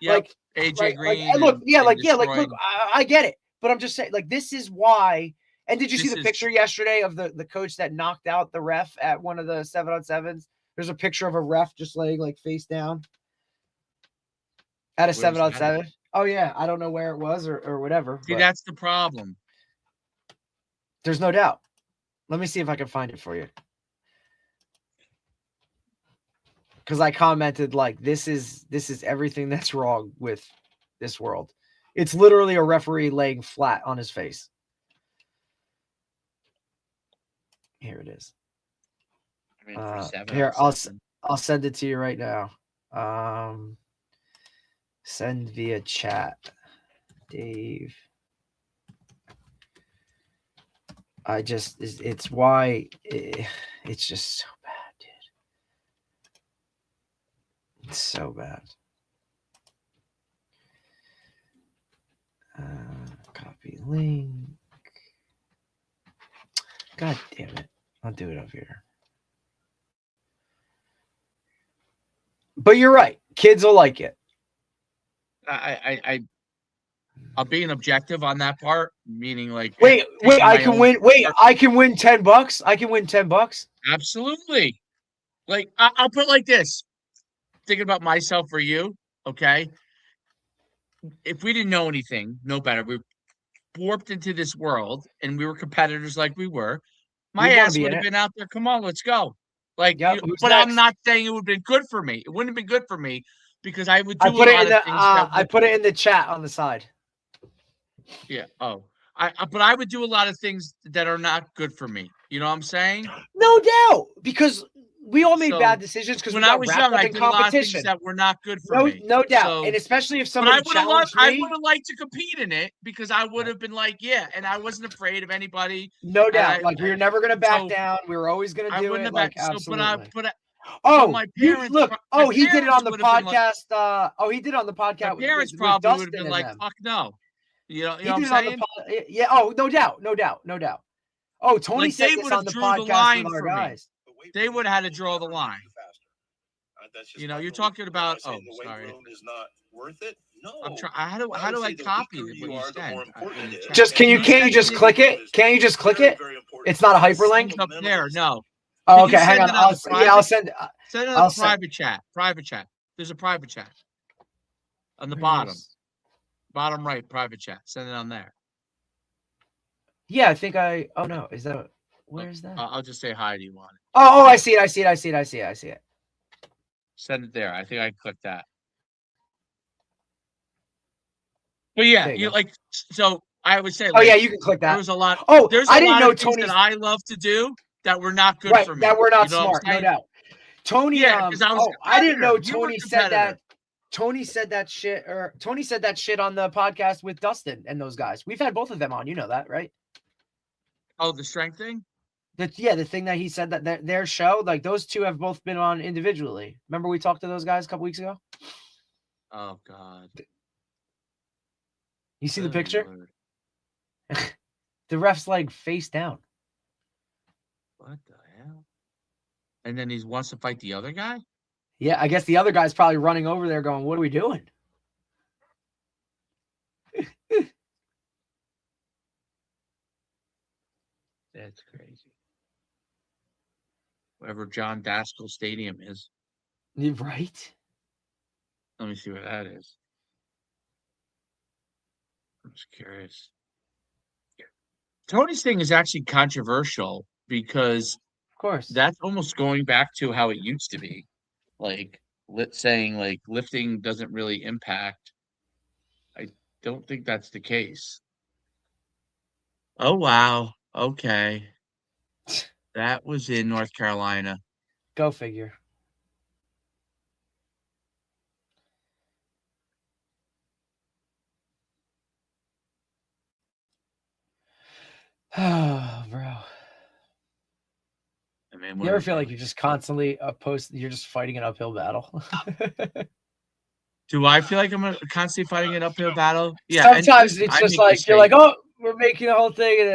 AJ Green. Look, I get it, but I'm just saying, like, this is why. And did you see the picture yesterday of the coach that knocked out the ref at one of the 7-on-7s? There's a picture of a ref just laying like face down at a 7-on-7. Oh yeah, I don't know where it was or whatever. See, that's the problem. There's no doubt. Let me see if I can find it for you. Because I commented like, this is everything that's wrong with this world. It's literally a referee laying flat on his face. Here it is. Here, I'll send it to you right now. Send via chat, Dave. It's why it's just so bad, dude. It's so bad. Copy link. God damn it. I'll do it up here. But you're right. Kids will like it. I'll be an objective on that part, meaning like, wait, I can win. Wait, I can win $10. I can win $10. Absolutely. Like, I'll put it like this. Thinking about myself or you, okay? If we didn't know anything, no better, we warped into this world and we were competitors like we were, my ass would have been out there. Come on, let's go. Like, but next? I'm not saying it would have been good for me. It wouldn't have been good for me because I would do a lot of things. I put it in the chat on the side. Yeah. Oh, but I would do a lot of things that are not good for me. You know what I'm saying? No doubt, because we all made bad decisions because when I was young, I did a lot of things that were not good for me. No doubt, so, and especially if somebody challenged me. I would have liked to compete in it because I would have been like, yeah, and I wasn't afraid of anybody. No doubt, like we were never going to back down. We were always going to do it. Like, absolutely. My parents, he did it on the podcast. He did it on the podcast. My parents probably would have been like, fuck no. You know what I'm saying? Yeah. Oh, no doubt. Oh, Tony said this on the podcast with our guys. They would have had to draw the line. You know, you're talking about. Oh, sorry. Is not worth it. No. I'm trying. How do I copy what you said? Can't you just click it? Can't you just click it? It's not a hyperlink up there. No. Oh, okay, hang on. I'll send. Send it on the private chat. Private chat. There's a private chat on the bottom right. Private chat. Send it on there. Yeah, I think I. Oh no, is that? Where is that? I'll just say hi. Do you want it? Oh, I see it. Send it there. I think I clicked that. But yeah, you like. So I would say. Oh yeah, you can click that. There's a lot. Oh, there's I didn't know Tony that I love to do that were not good for me. That were not smart, no doubt. Tony, yeah, I didn't know Tony said that. Tony said that shit on the podcast with Dustin and those guys. We've had both of them on. You know that, right? Oh, the strength thing? The thing that he said that their show, like those two have both been on individually. Remember we talked to those guys a couple weeks ago? Oh, God. You see the picture? The ref's like face down. What the hell? And then he wants to fight the other guy? Yeah, I guess the other guy's probably running over there going, what are we doing? That's crazy. Wherever John Daskell Stadium is. You're right. Let me see where that is. I'm just curious. Tony's thing is actually controversial because Of course. that's almost going back to how it used to be. Like saying like lifting doesn't really impact. I don't think that's the case. Oh wow. Okay. That was in North Carolina. Go figure. Oh, bro. I mean, You ever feel like you're just constantly you're just fighting an uphill battle? do I feel like I'm constantly fighting an uphill battle? Yeah. Sometimes it's just like you're like, oh, we're making the whole thing.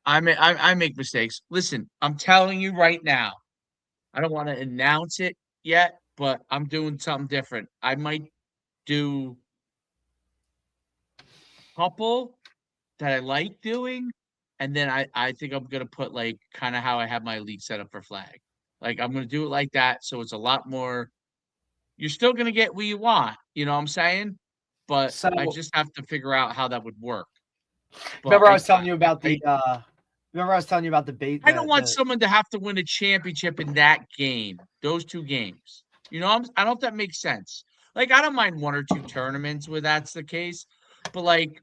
I make mistakes. Listen, I'm telling you right now. I don't want to announce it yet, but I'm doing something different. I might do a couple that I like doing, and then I think I'm gonna put like kind of how I have my league set up for flag. Like I'm gonna do it like that, so it's a lot more. You're still gonna get what you want, you know what I'm saying? But So I just have to figure out how that would work. But remember I was telling you about the remember I was telling you about the bait. I don't want someone to have to win a championship in that game. Those two games. You know, I don't know if that makes sense. Like, I don't mind one or two tournaments where that's the case, but like,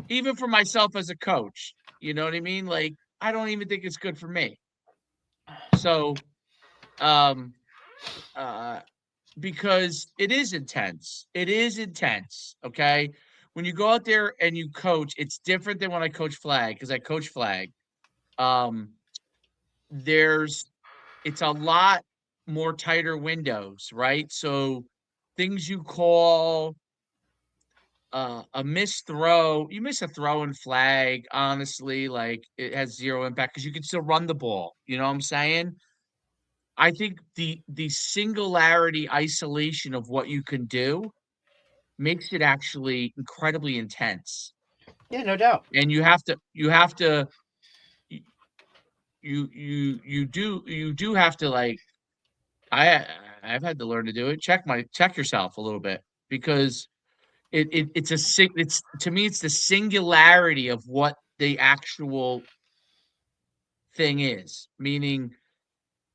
even for myself as a coach, you know what I mean? Like, I don't even think it's good for me. So, because it is intense. It is intense. Okay. When you go out there and you coach, it's different than when I coach flag because I coach flag. It's a lot more tighter windows, right? So things you call a missed throw, you miss a throw in flag, honestly, like it has zero impact because you can still run the ball. You know what I'm saying? I think the singularity isolation of what you can do makes it actually incredibly intense. Yeah, no doubt. And you do have to like I've had to learn to do it. Check yourself a little bit because it's to me it's the singularity of what the actual thing is. Meaning,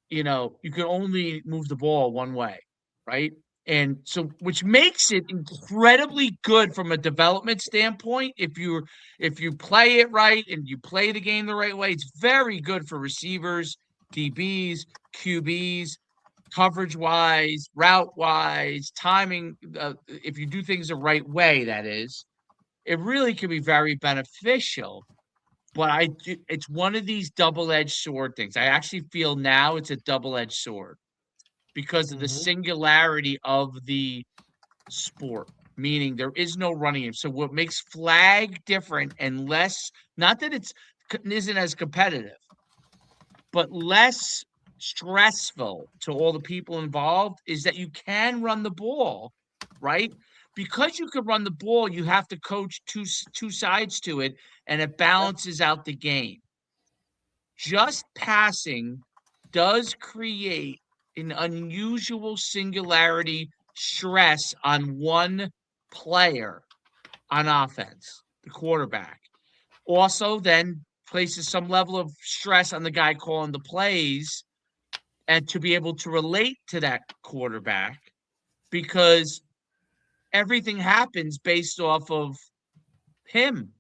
you know, you can only move the ball one way, right? And so which makes it incredibly good from a development standpoint. If you play it right and you play the game the right way, it's very good for receivers, DBs, QBs, coverage wise, route wise, timing. If you do things the right way, that is, it really can be very beneficial. But it's one of these double-edged sword things. I actually feel now it's a double-edged sword because of the singularity of the sport, meaning there is no running game. So what makes flag different and less, not that isn't as competitive, but less stressful to all the people involved is that you can run the ball, right? Because you could run the ball, you have to coach two sides to it, and it balances out the game. Just passing does create an unusual singularity stress on one player on offense, the quarterback. Also, then places some level of stress on the guy calling the plays and to be able to relate to that quarterback because everything happens based off of him.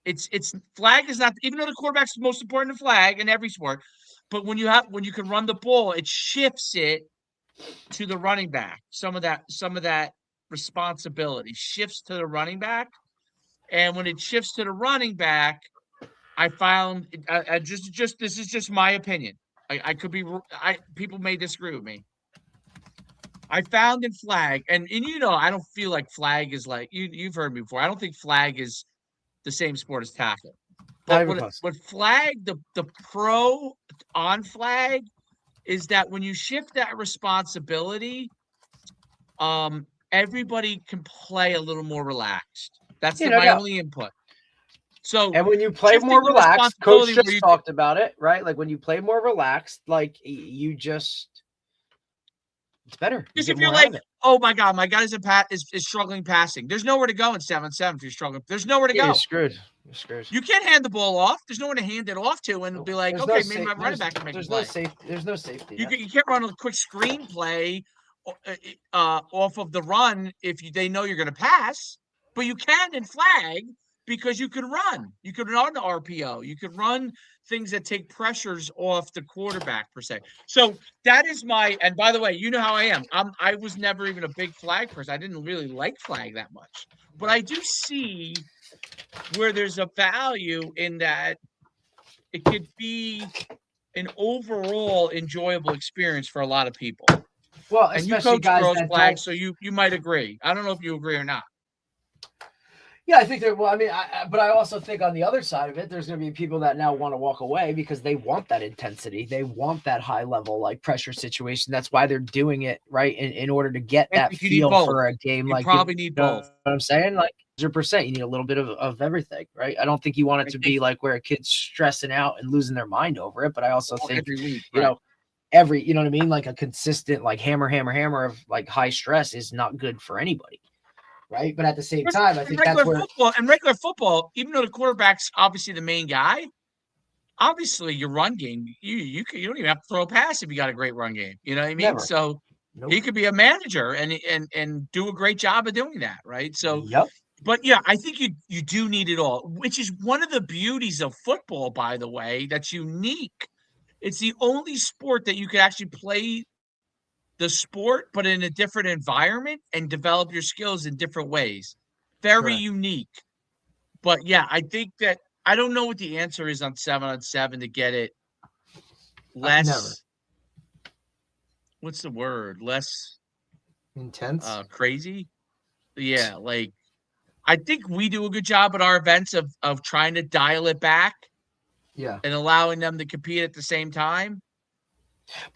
It's flag is not, even though the quarterback's the most important flag in every sport, but when you can run the ball, it shifts it to the running back. Some of that responsibility shifts to the running back, and when it shifts to the running back, I found this is just my opinion. I could be people may disagree with me. I found in flag, and you know, I don't feel like flag is like you've heard me before. I don't think flag is the same sport as tackle. But what flag, the pro on flag is that when you shift that responsibility, everybody can play a little more relaxed. That's my only input. So, and when you play more relaxed, Coach just talked about it, right? Like when you play more relaxed, like it's better. Because if you're like, oh my God, my guy is struggling passing. There's nowhere to go in 7-7 if you're struggling. There's nowhere to go. You're screwed. You're screwed. You can't hand the ball off. There's no one to hand it off to and be like, There's okay, no maybe my running back can make a there's play. no safety. There's no safety. You can't run a quick screen play off of the run if they know you're going to pass, but you can in flag because you can run. You can run the RPO. You can run things that take pressures off the quarterback per se. So that is and by the way, you know how I am. I was never even a big flag person. I didn't really like flag that much, but I do see where there's a value in that. It could be an overall enjoyable experience for a lot of people. Well, and you especially coach guys girls that flag, so you might agree. I don't know if you agree or not. Yeah, I think that. Well, I mean, but I also think on the other side of it, there's going to be people that now want to walk away because they want that intensity. They want that high level like pressure situation. That's why they're doing it, right? In order to get that feel for a game. You probably need both. What I'm saying, like 100%, you need a little bit of everything, right? I don't think you want it to be like where a kid's stressing out and losing their mind over it, but I also think every week, you know, you know what I mean? Like a consistent like hammer of like high stress is not good for anybody. Right. But at the same time, I think that's where regular football, even though the quarterback's obviously the main guy, obviously your run game, you don't even have to throw a pass if you got a great run game. You know what I mean? Never. So he could be a manager and do a great job of doing that. Right. So, but yeah, I think you do need it all, which is one of the beauties of football, by the way, that's unique. It's the only sport that you could actually play the sport, but in a different environment and develop your skills in different ways. Very unique. But yeah, I think that I don't know what the answer is on 7-on-7 to get it less. What's the word? Less intense, crazy. Yeah, like I think we do a good job at our events of trying to dial it back. Yeah, and allowing them to compete at the same time.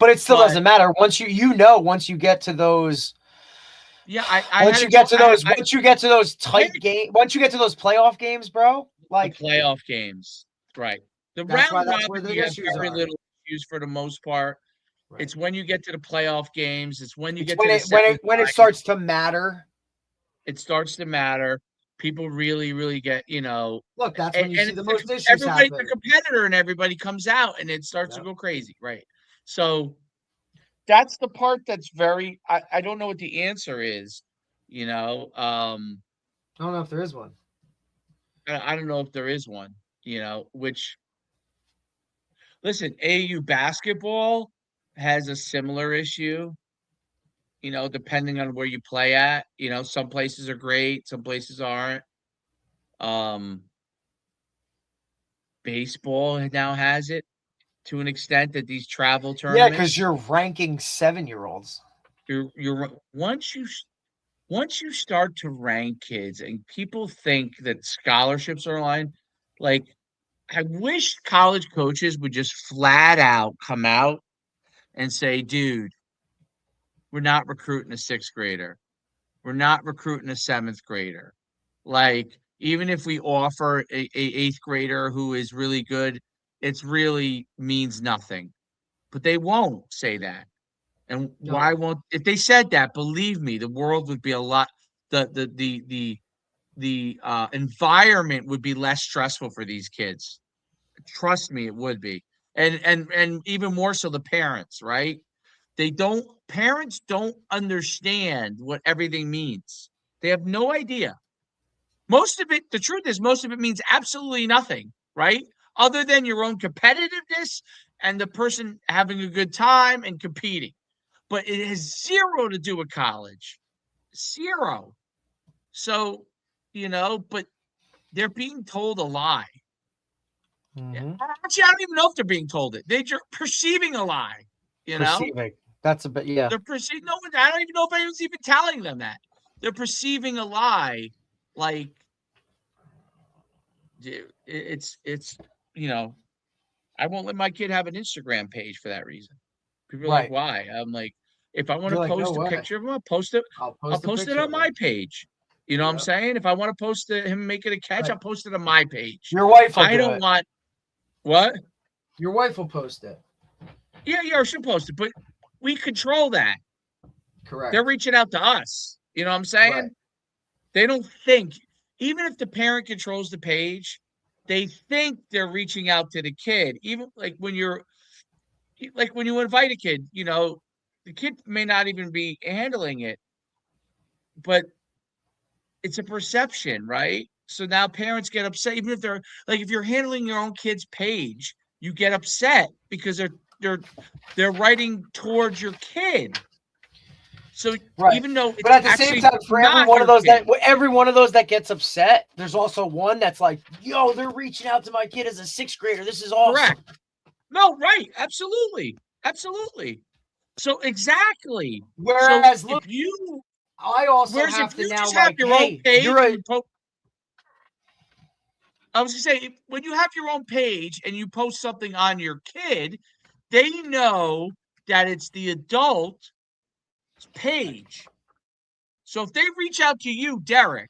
But it still doesn't matter once once you get to those. Yeah, once you get to those tight games, once you get to those playoff games, bro, like the playoff games, right? The round robin, you have very little issues for the most part. Right. It's when you get to the playoff games. It's when you get to when it starts to matter. It starts to matter. People really, really get, Look, that's when you see the most issues everybody's happen. a competitor and everybody comes out and it starts to go crazy, right? So that's the part that's very, I don't know what the answer is, I don't know if there is one. I don't know if there is one, which, listen, AAU basketball has a similar issue, depending on where you play at. Some places are great, some places aren't. Baseball now has it to an extent that these travel tournaments. Yeah, because you're ranking 7-year-olds. You're once you start to rank kids and people think that scholarships are aligned, like I wish college coaches would just flat out come out and say, dude, we're not recruiting a 6th grader. We're not recruiting a 7th grader. Like, even if we offer a 8th grader who is really good, it's really means nothing. But they won't say that. And why won't? If they said that, believe me, the world would be a lot. The environment would be less stressful for these kids. Trust me, it would be. And even more so the parents, right? Parents don't understand what everything means. They have no idea. Most of it, the truth is, most of it means absolutely nothing, right? Other than your own competitiveness and the person having a good time and competing. But it has zero to do with college. Zero. So, but they're being told a lie. Mm-hmm. Actually, I don't even know if they're being told it. They're perceiving a lie, Perceiving. That's a bit, yeah. They're perceiving. No one. I don't even know if anyone's even telling them that. They're perceiving a lie, like, dude. It's I won't let my kid have an Instagram page for that reason. People are like, why? I'm like, if I want to post a picture of him, I'll post it. I'll post it on my page. You know what I'm saying? If I want to post him making a catch, I'll post it on my page. Your wife will I don't want what? Your wife will post it. Yeah, she'll post it, but we control that. Correct. They're reaching out to us. You know what I'm saying? Right. They don't think, even if the parent controls the page, they think they're reaching out to the kid. Even like when you invite a kid, the kid may not even be handling it, but it's a perception, right? So now parents get upset, even if they're like, if you're handling your own kid's page, you get upset because they're writing towards your kid. So Right. even though it's but at the same time, for every one of those that gets upset, there's also one that's like, yo, they're reaching out to my kid as a 6th grader. This is awesome. Correct. No, right. Absolutely. So exactly. Whereas so I also have to now like, hey, I was going to say, when you have your own page and you post something on your kid, they know that it's the adult page. So if they reach out to you, Derek,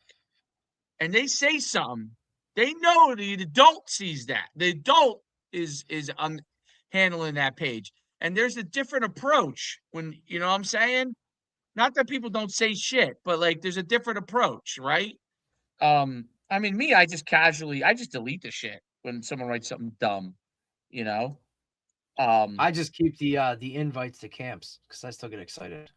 and they say something, they know the adult sees that. The adult is handling that page. And there's a different approach when, you know what I'm saying? Not that people don't say shit, but like there's a different approach, right? I mean, me, I just delete the shit when someone writes something dumb, you know? I just keep the invites to camps because I still get excited.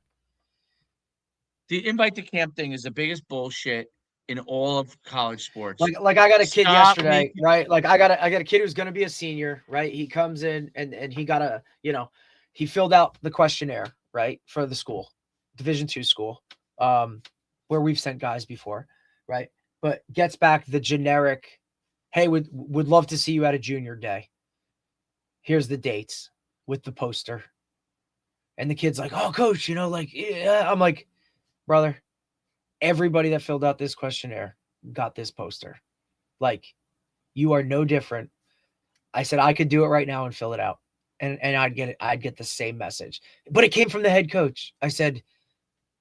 The invite to camp thing is the biggest bullshit in all of college sports. Like I got a kid yesterday, right? Like I got a kid who's going to be a senior, right? He comes in and he got he filled out the questionnaire, right, for the school, Division II school, where we've sent guys before, right? But gets back the generic, hey, would love to see you at a junior day. Here's the dates with the poster. And the kid's like, oh, coach, yeah. I'm like, brother, everybody that filled out this questionnaire got this poster. Like, you are no different. I said I could do it right now and fill it out. And I'd get the same message. But it came from the head coach. I said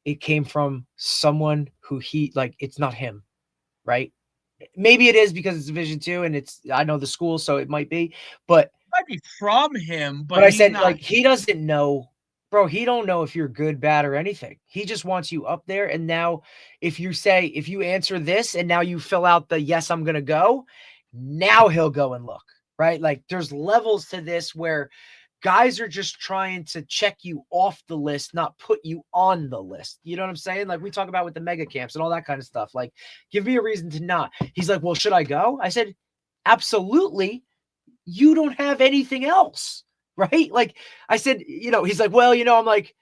it came from someone who it's not him, right? Maybe it is because it's Division II and I know the school, so it might be. But it might be from him, but I said, like, he doesn't know. Bro, he don't know if you're good, bad, or anything. He just wants you up there. And now if you answer this and now you fill out the yes, I'm going to go, now he'll go and look, right? Like there's levels to this where guys are just trying to check you off the list, not put you on the list. You know what I'm saying? Like we talk about with the mega camps and all that kind of stuff. Like, give me a reason to not. He's like, well, should I go? I said, absolutely. You don't have anything else. Right? Like I said, he's like, well, I'm like,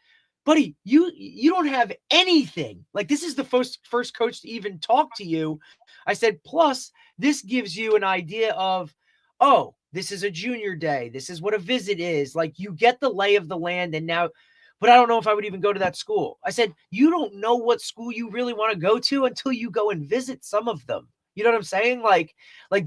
buddy, you don't have anything. Like this is the first coach to even talk to you. I said, plus this gives you an idea of, oh, this is a junior day. This is what a visit is. Like you get the lay of the land and now, but I don't know if I would even go to that school. I said, you don't know what school you really want to go to until you go and visit some of them. You know what I'm saying? Like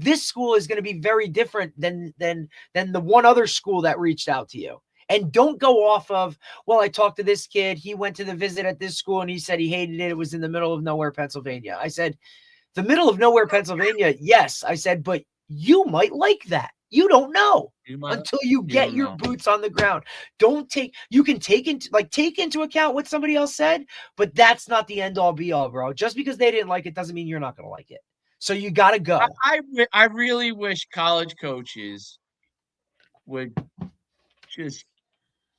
this school is going to be very different than the one other school that reached out to you. And don't go off of, well, I talked to this kid. He went to the visit at this school and he said he hated it. It was in the middle of nowhere, Pennsylvania. I said, the middle of nowhere, Pennsylvania. Yes. I said, but you might like that. You don't know until you get your boots on the ground. You can take into account what somebody else said, but that's not the end all be all, bro. Just because they didn't like it doesn't mean you're not going to like it. So you got to go. I really wish college coaches would just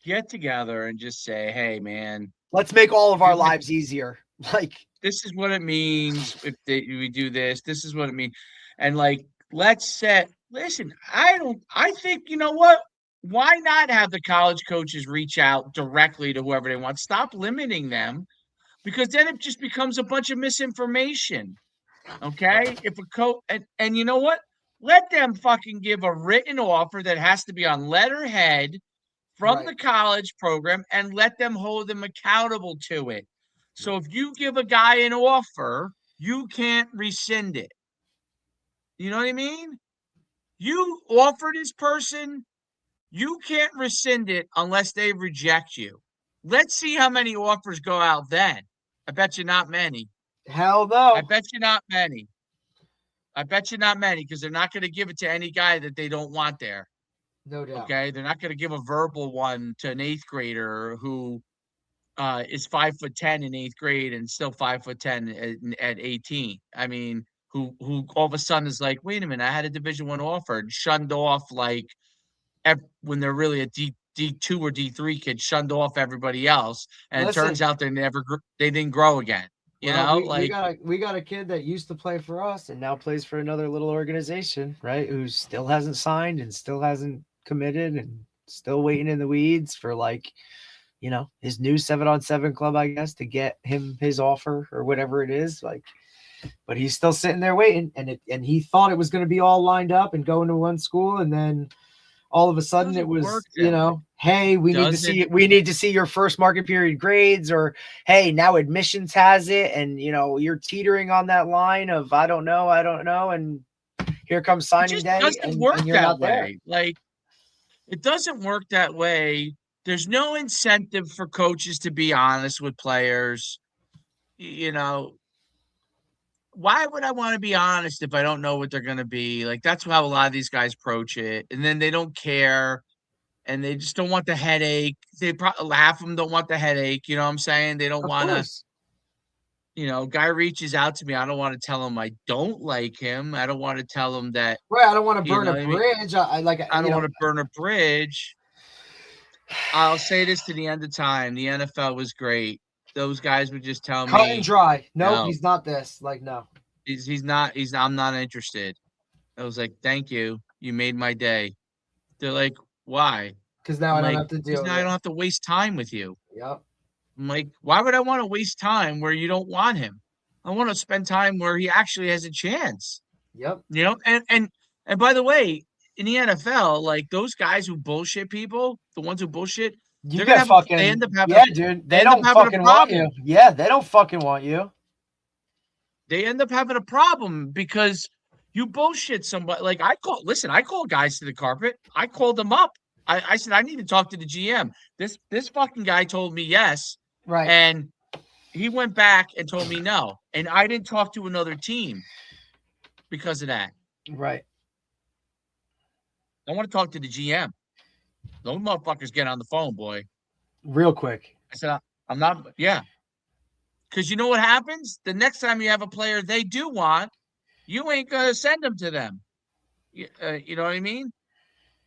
get together and just say, hey, man, let's make all of our lives easier. Like, this is what it means if we do this. This is what it means. And like, listen, I think, you know what? Why not have the college coaches reach out directly to whoever they want? Stop limiting them, because then it just becomes a bunch of misinformation. Okay, if a coach and you know what, let them fucking give a written offer that has to be on letterhead from the college program and let them hold them accountable to it. So if you give a guy an offer, you can't rescind it. You know what I mean? You offer this person, you can't rescind it unless they reject you. Let's see how many offers go out then. I bet you not many. Hell no. I bet you not many. Because they're not going to give it to any guy that they don't want there. No doubt. Okay? They're not going to give a verbal one to an 8th grader who is 5'10" in 8th grade and still 5'10" at 18. I mean, who all of a sudden is like, wait a minute, I had a Division I offer and shunned off like when they're really a D2 or D3 kid, shunned off everybody else, and Listen, it turns out they didn't grow again. You know, we got a kid that used to play for us and now plays for another little organization, right? Who still hasn't signed and still hasn't committed and still waiting in the weeds for like, you know, his new 7-on-7 club, I guess, to get him his offer or whatever it is. Like, but he's still sitting there waiting, and he thought it was going to be all lined up and going to one school, and then all of a sudden it was, you know, hey, we need to see your first market period grades, or hey, now admissions has it, and you know, you're teetering on that line of I don't know, and here comes signing day, and you're not there. Like, it doesn't work that way. There's no incentive for coaches to be honest with players. You know, why would I want to be honest if I don't know what they're going to be? Like, that's how a lot of these guys approach it. And then they don't care, and they just don't want the headache. They probably half of them don't want the headache. You know what I'm saying? They don't want to, you know, guy reaches out to me. I don't want to tell him I don't like him. I don't want to tell him that. Right. I don't want to burn a bridge. I don't want to burn a bridge. I'll say this to the end of time. The NFL was great. Those guys would just tell me cut and dry. No, he's not this. Like, no. I'm not interested. I was like, thank you. You made my day. They're like, why? Because now I don't have to deal with it. I don't have to waste time with you. Yep. I'm like, why would I want to waste time where you don't want him? I want to spend time where he actually has a chance. Yep. You know, and by the way, in the NFL, like those guys who bullshit people, the ones who bullshit, they end up having, dude. They don't fucking want you. Yeah, they don't fucking want you. They end up having a problem because you bullshit somebody. Like I call guys to the carpet. I called them up. I said, I need to talk to the GM. This fucking guy told me yes. Right. And he went back and told me no. And I didn't talk to another team because of that. Right. I want to talk to the GM. Those motherfuckers get on the phone, boy. Real quick. I said, I'm not, yeah. Because you know what happens? The next time you have a player they do want, you ain't going to send them to them. You know what I mean?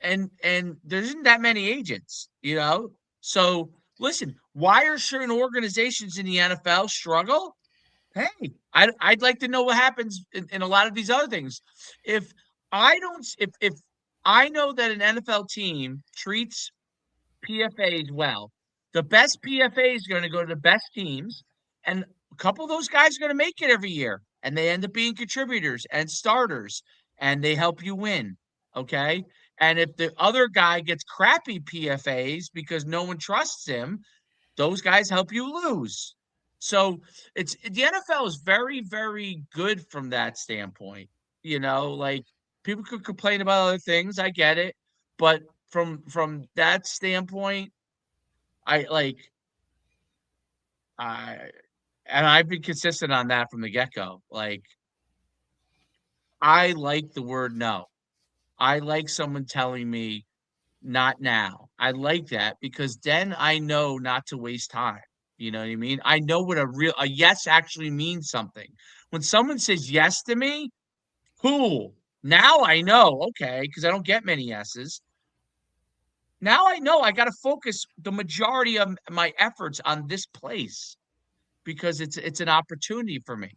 And there isn't that many agents, you know? So, listen, why are certain organizations in the NFL struggle? Hey, I'd like to know what happens in a lot of these other things. If I know that an NFL team treats PFAs well, the best PFA is going to go to the best teams, and a couple of those guys are going to make it every year, and they end up being contributors and starters, and they help you win, okay? And if the other guy gets crappy PFAs because no one trusts him, those guys help you lose. So the NFL is very, very good from that standpoint. You know, like people could complain about other things. I get it. But from that standpoint, and I've been consistent on that from the get-go. Like, I like the word no. I like someone telling me not now. I like that because then I know not to waste time. You know what I mean? I know what a yes actually means something. When someone says yes to me, cool. Now I know, okay, because I don't get many yeses. Now I know I got to focus the majority of my efforts on this place because it's an opportunity for me.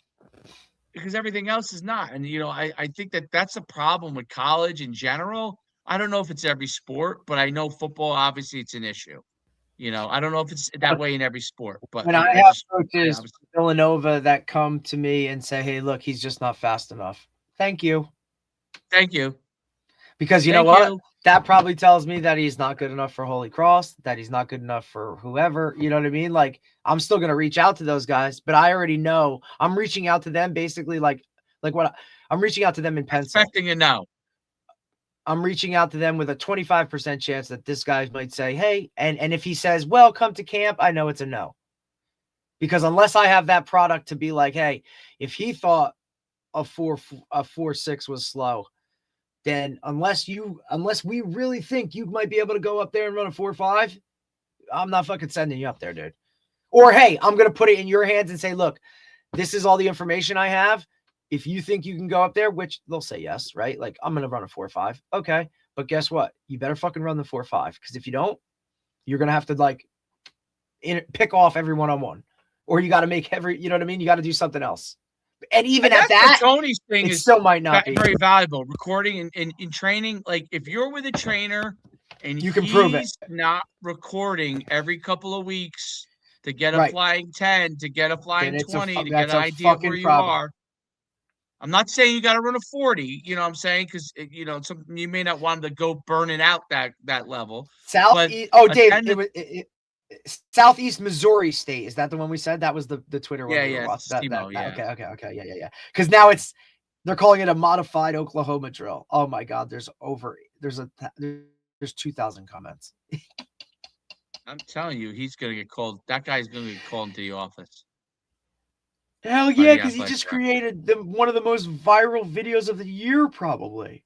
Because everything else is not. And, you know, I think that's a problem with college in general. I don't know if it's every sport, but I know football, obviously, it's an issue. You know, I don't know if it's that way in every sport. But when I have coaches from Villanova that come to me and say, hey, look, he's just not fast enough. Thank you. Thank you. Because you know what? That probably tells me that he's not good enough for Holy Cross, that he's not good enough for whoever, you know what I mean? Like, I'm still going to reach out to those guys, but I already know I'm reaching out to them basically like what I'm reaching out to them in pencil. Expecting a no. I'm reaching out to them with a 25% chance that this guy might say, hey, and if he says, well, come to camp, I know it's a no. Because unless I have that product to be like, hey, if he thought a 4.6 was slow, then unless we really think you might be able to go up there and run a 4.5, I'm not fucking sending you up there, dude. Or, hey, I'm going to put it in your hands and say, look, this is all the information I have. If you think you can go up there, which they'll say yes, right? Like, I'm going to run a 4.5. Okay. But guess what? You better fucking run the 4.5. Because if you don't, you're going to have to like pick off every one-on-one. Or you got to make you know what I mean? You got to do something else. And even at that, Tony's thing it is still might not be very valuable. Recording and in training, like if you're with a trainer and you can prove it. he's not recording every couple of weeks to get a Right. flying 10, to get a flying Then it's 20, to that's get an a idea of fucking where you problem. are. I'm not saying you got to run a 40, you know what I'm saying? Because, you know, you may not want to go burning out that level. Southeast. Oh, Dave, Southeast Missouri State. Is that the one we said? That was the Twitter one. Yeah. Okay. Yeah. Because now they're calling it a modified Oklahoma drill. Oh my God. There's 2,000 comments. I'm telling you, he's going to get called. That guy's going to get called into the office. Hell yeah, because he just created one of the most viral videos of the year, probably.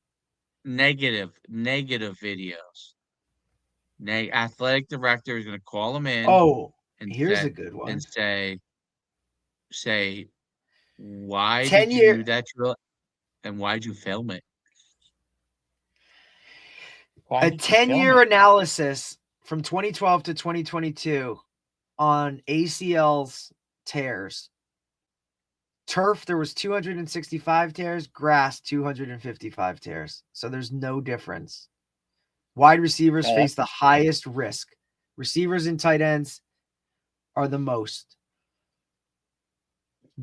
Negative videos. Athletic director is going to call him in. Oh, and here's a good one. And say, why did you do that drill? And why'd you film it? A 10-year analysis from 2012 to 2022 on ACL's tears. Turf, there was 265 tears. Grass, 255 tears. So there's no difference. Wide receivers face the highest risk. Receivers and tight ends are the most.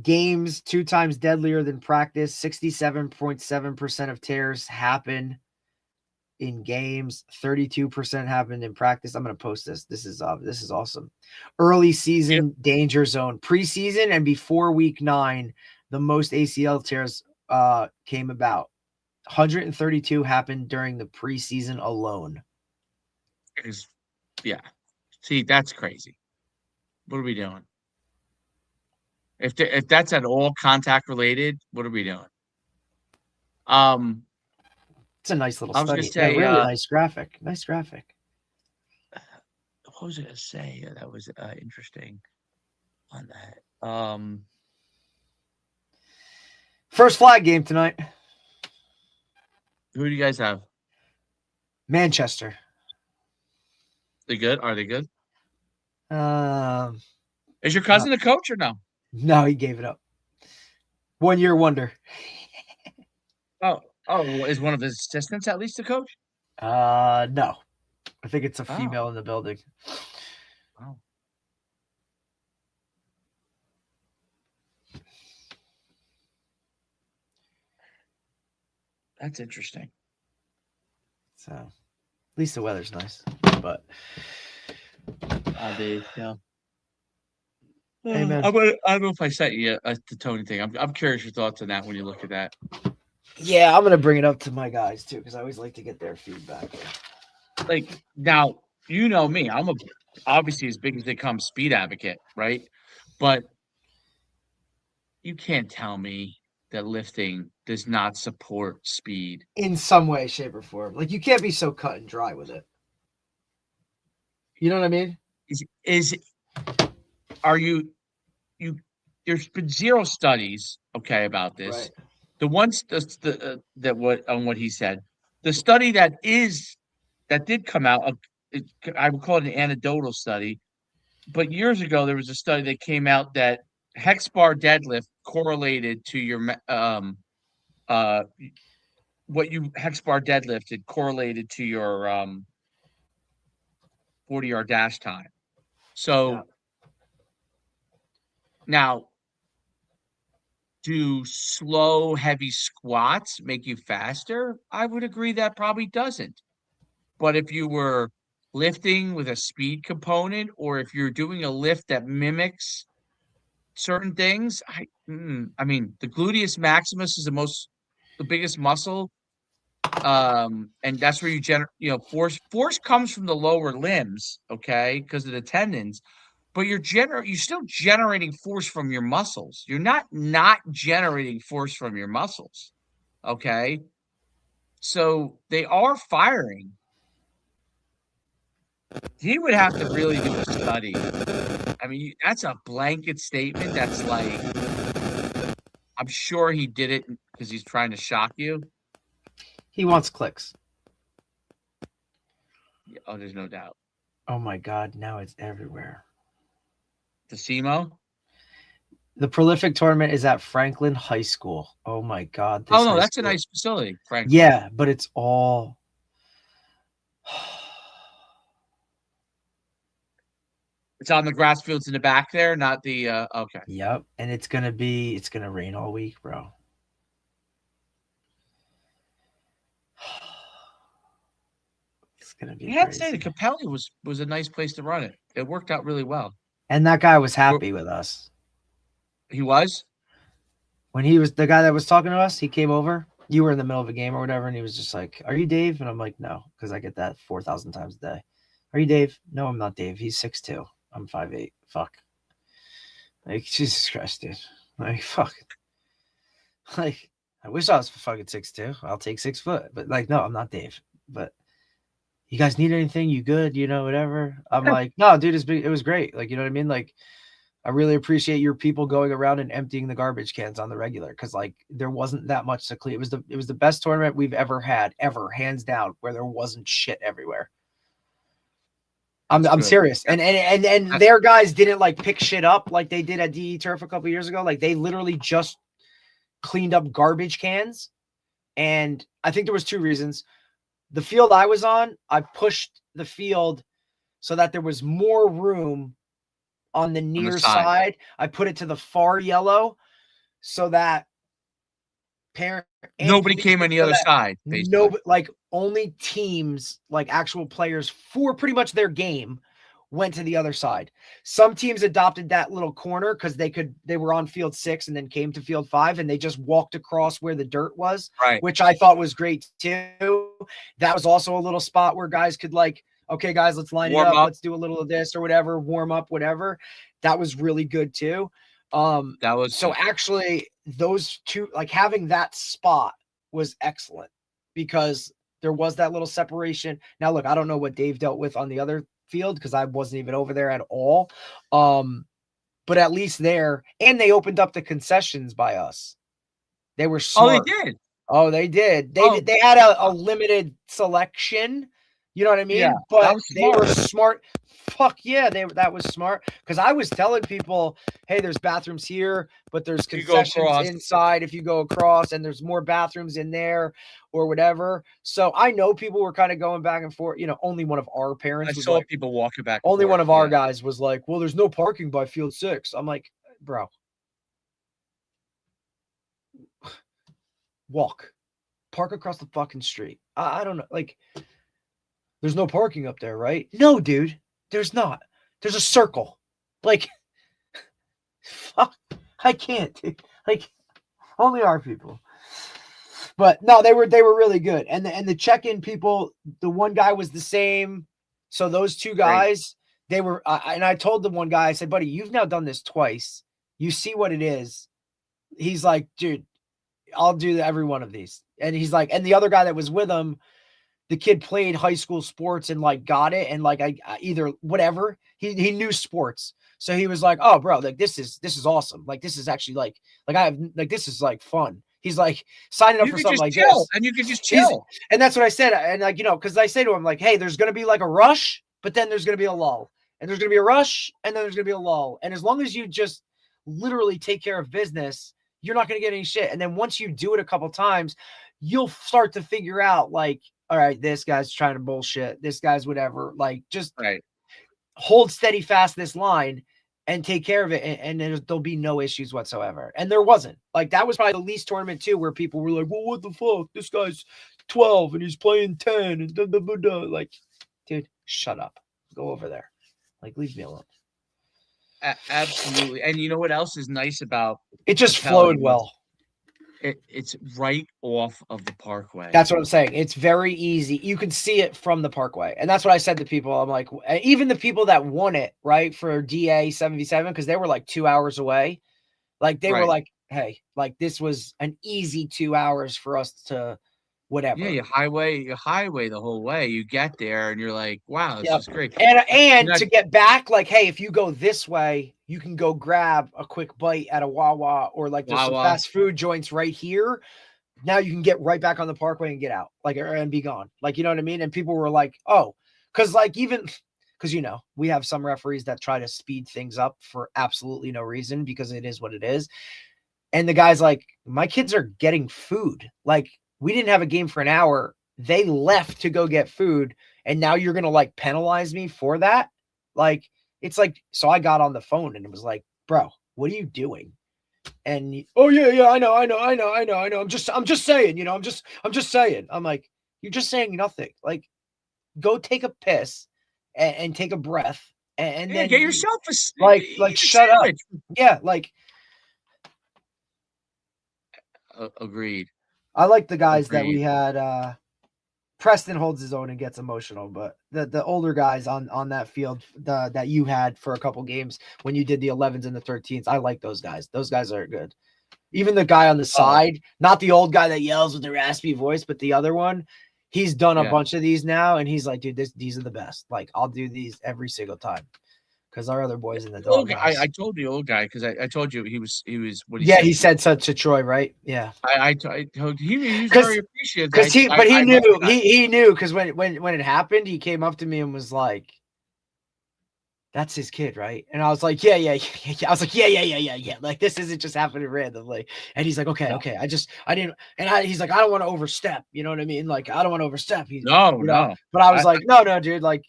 Games 2 times deadlier than practice. 67.7% of tears happen in games. 32% happened in practice. I'm going to post this. This is awesome. Early season danger zone. Preseason and before week 9, the most ACL tears came about. 132 happened during the preseason alone. Yeah. See, that's crazy. What are we doing? If that's at all contact related, what are we doing? It's a nice little study. I was going to say, really nice graphic. Nice graphic. What was I going to say? That was interesting on that. First flag game tonight. Who do you guys have? Manchester. They good? Are they good? Is your cousin a coach or no? No, he gave it up. 1-year wonder. Oh, is one of his assistants at least a coach? No. I think it's a female in the building. Oh. That's interesting. So, at least the weather's nice. But yeah. Hey, man. I don't know if I sent you the Tony thing. I'm curious your thoughts on that when you look at that. Yeah, I'm gonna bring it up to my guys too because I always like to get their feedback. Like now, you know me. I'm obviously as big as they come speed advocate, right? But you can't tell me that lifting does not support speed in some way, shape, or form. Like you can't be so cut and dry with it. You know what I mean? Are you? There's been 0 studies, okay, about this. Right. The ones on what he said, the study that did come out, I would call it an anecdotal study, but years ago there was a study that came out that hex bar deadlift correlated to your what you hex bar deadlifted correlated to your 40-yard dash time. So now, do slow, heavy squats make you faster? I would agree that probably doesn't. But if you were lifting with a speed component, or if you're doing a lift that mimics certain things, I mean, the gluteus maximus is the biggest muscle, and that's where you generate, force. Force comes from the lower limbs, okay, because of the tendons. But you're still generating force from your muscles. You're not generating force from your muscles. Okay? So they are firing. He would have to really do a study I mean, that's a blanket statement. That's like, I'm sure he did it because he's trying to shock you. He wants clicks. Oh, there's no doubt. Oh my God, now it's everywhere. The SEMO? The Prolific tournament is at Franklin High School. Oh my God. Oh, no, that's a nice facility, Franklin. Yeah, but it's all... It's on the grass fields in the back there, not the, okay. Yep, and it's going to rain all week, bro. It's going to be You have to crazy. say, the Capelli was a nice place to run it. It worked out really well. And that guy was happy with us. He was? When he was the guy that was talking to us, he came over. You were in the middle of a game or whatever, and he was just like, "Are you Dave?" And I'm like, "No," because I get that 4,000 times a day. "Are you Dave?" "No, I'm not Dave. He's 6'2". I'm 5'8". Fuck. Like, Jesus Christ, dude. Like, fuck. Like, I wish I was fucking 6'2". I'll take 6 foot. But like, no, I'm not Dave. But you guys need anything? You good? You know, whatever. I'm like, no, dude, it was great. Like, you know what I mean? Like, I really appreciate your people going around and emptying the garbage cans on the regular, because like there wasn't that much to clean. It was the best tournament we've ever had, ever, hands down, where there wasn't shit everywhere. I'm serious. And their guys didn't like pick shit up like they did at DE Turf a couple years ago. Like they literally just cleaned up garbage cans. And I think there was 2 reasons. The field I was on, I pushed the field so that there was more room on the near side. I put it to the far yellow so that nobody came on the other side. No, like only teams, like actual players for pretty much their game, went to the other side. Some teams adopted that little corner because they were on field 6 and then came to field 5 and they just walked across where the dirt was, right, which I thought was great too. That was also a little spot where guys could like, okay, guys, let's line it up. Let's do a little of this or whatever, warm up, whatever. That was really good too. That was so actually those 2, like having that spot was excellent because there was that little separation. Now, look, I don't know what Dave dealt with on the other field because I wasn't even over there at all. But at least there, and they opened up the concessions by us. They were smart. Oh, they did. Oh, they did. They had a limited selection. You know what I mean? Yeah, but they were smart. Fuck yeah, that was smart. Because I was telling people, hey, there's bathrooms here, but there's concessions inside if you go across, and there's more bathrooms in there or whatever. So I know people were kind of going back and forth. You know, only one of our parents. I saw like, people walking back. Only one of our guys was like, well, there's no parking by field 6. I'm like, bro, park across the fucking street. I don't know, like. There's no parking up there, right? No, dude, there's not. There's a circle. Like, fuck, I can't, dude. Like, only our people. But no, they were really good. And the check-in people, the one guy was the same. So those 2 guys, they were, and I told the one guy, I said, buddy, you've now done this twice. You see what it is. He's like, dude, I'll do every one of these. And he's like, and the other guy that was with him, the kid played high school sports and like got it. And like, I either whatever, he knew sports. So he was like, oh bro, like this is awesome. Like, this is actually like I have, like, this is like fun. He's like signing up for something like this. And you could just chill. And that's what I said. And like, you know, cause I say to him like, hey, there's going to be like a rush, but then there's going to be a lull, and there's going to be a rush, and then there's going to be a lull. And as long as you just literally take care of business, you're not going to get any shit. And then once you do it a couple times, you'll start to figure out like, all right, this guy's trying to bullshit. This guy's whatever. Like, just hold steady fast this line and take care of it. And there'll be no issues whatsoever. And there wasn't. Like, that was probably the least tournament too, where people were like, well, what the fuck? This guy's 12 and he's playing 10 and da, da, da, da. Like, dude, shut up. Go over there. Like, leave me alone. Absolutely. And you know what else is nice about it? Just flowed well. It's right off of the Parkway. That's what I'm saying. It's very easy. You can see it from the Parkway. And that's what I said to people. I'm like, even the people that won it, right, for DA 7v7, because they were like 2 hours away. Like, they were like, hey, like, this was an easy 2 hours for us to whatever. Yeah, you highway the whole way. You get there and you're like, wow, this is great. And to get back, like, hey, if you go this way, you can go grab a quick bite at a Wawa, or like there's some fast food joints right here. Now you can get right back on the parkway and get out, like, and be gone. Like, you know what I mean? And people were like, oh, because we have some referees that try to speed things up for absolutely no reason, because it is what it is. And the guy's like, my kids are getting food. Like, we didn't have a game for an hour. They left to go get food. And now you're going to like penalize me for that? Like, it's like, so I got on the phone and it was like, bro, what are you doing? And I know. I'm just saying, I'm just saying. I'm like, you're just saying nothing. Like, go take a piss and take a breath and then get yourself like shut up. Yeah, like agreed. I like the guys that we had. Preston holds his own and gets emotional, but the older guys on that field that you had for a couple games when you did the 11s and the 13s, I like those guys. Those guys are good. Even the guy on the side, not the old guy that yells with the raspy voice, but the other one, he's done a bunch of these now, and he's like, dude, these are the best. Like, I'll do these every single time. Because our other boys in the dog. I told the old guy, because I told you he was what he said. Yeah, he said so to Troy, right? Yeah. I told he was very appreciative. Because he knew because when it happened, he came up to me and was like, "That's his kid, right?" And I was like, "Yeah." I was like, "Yeah." Like, this isn't just happening randomly. And he's like, "Okay." I didn't, and he's like, "I don't want to overstep." You know what I mean? Like, I don't want to overstep. No. But I was like, no, dude. Like,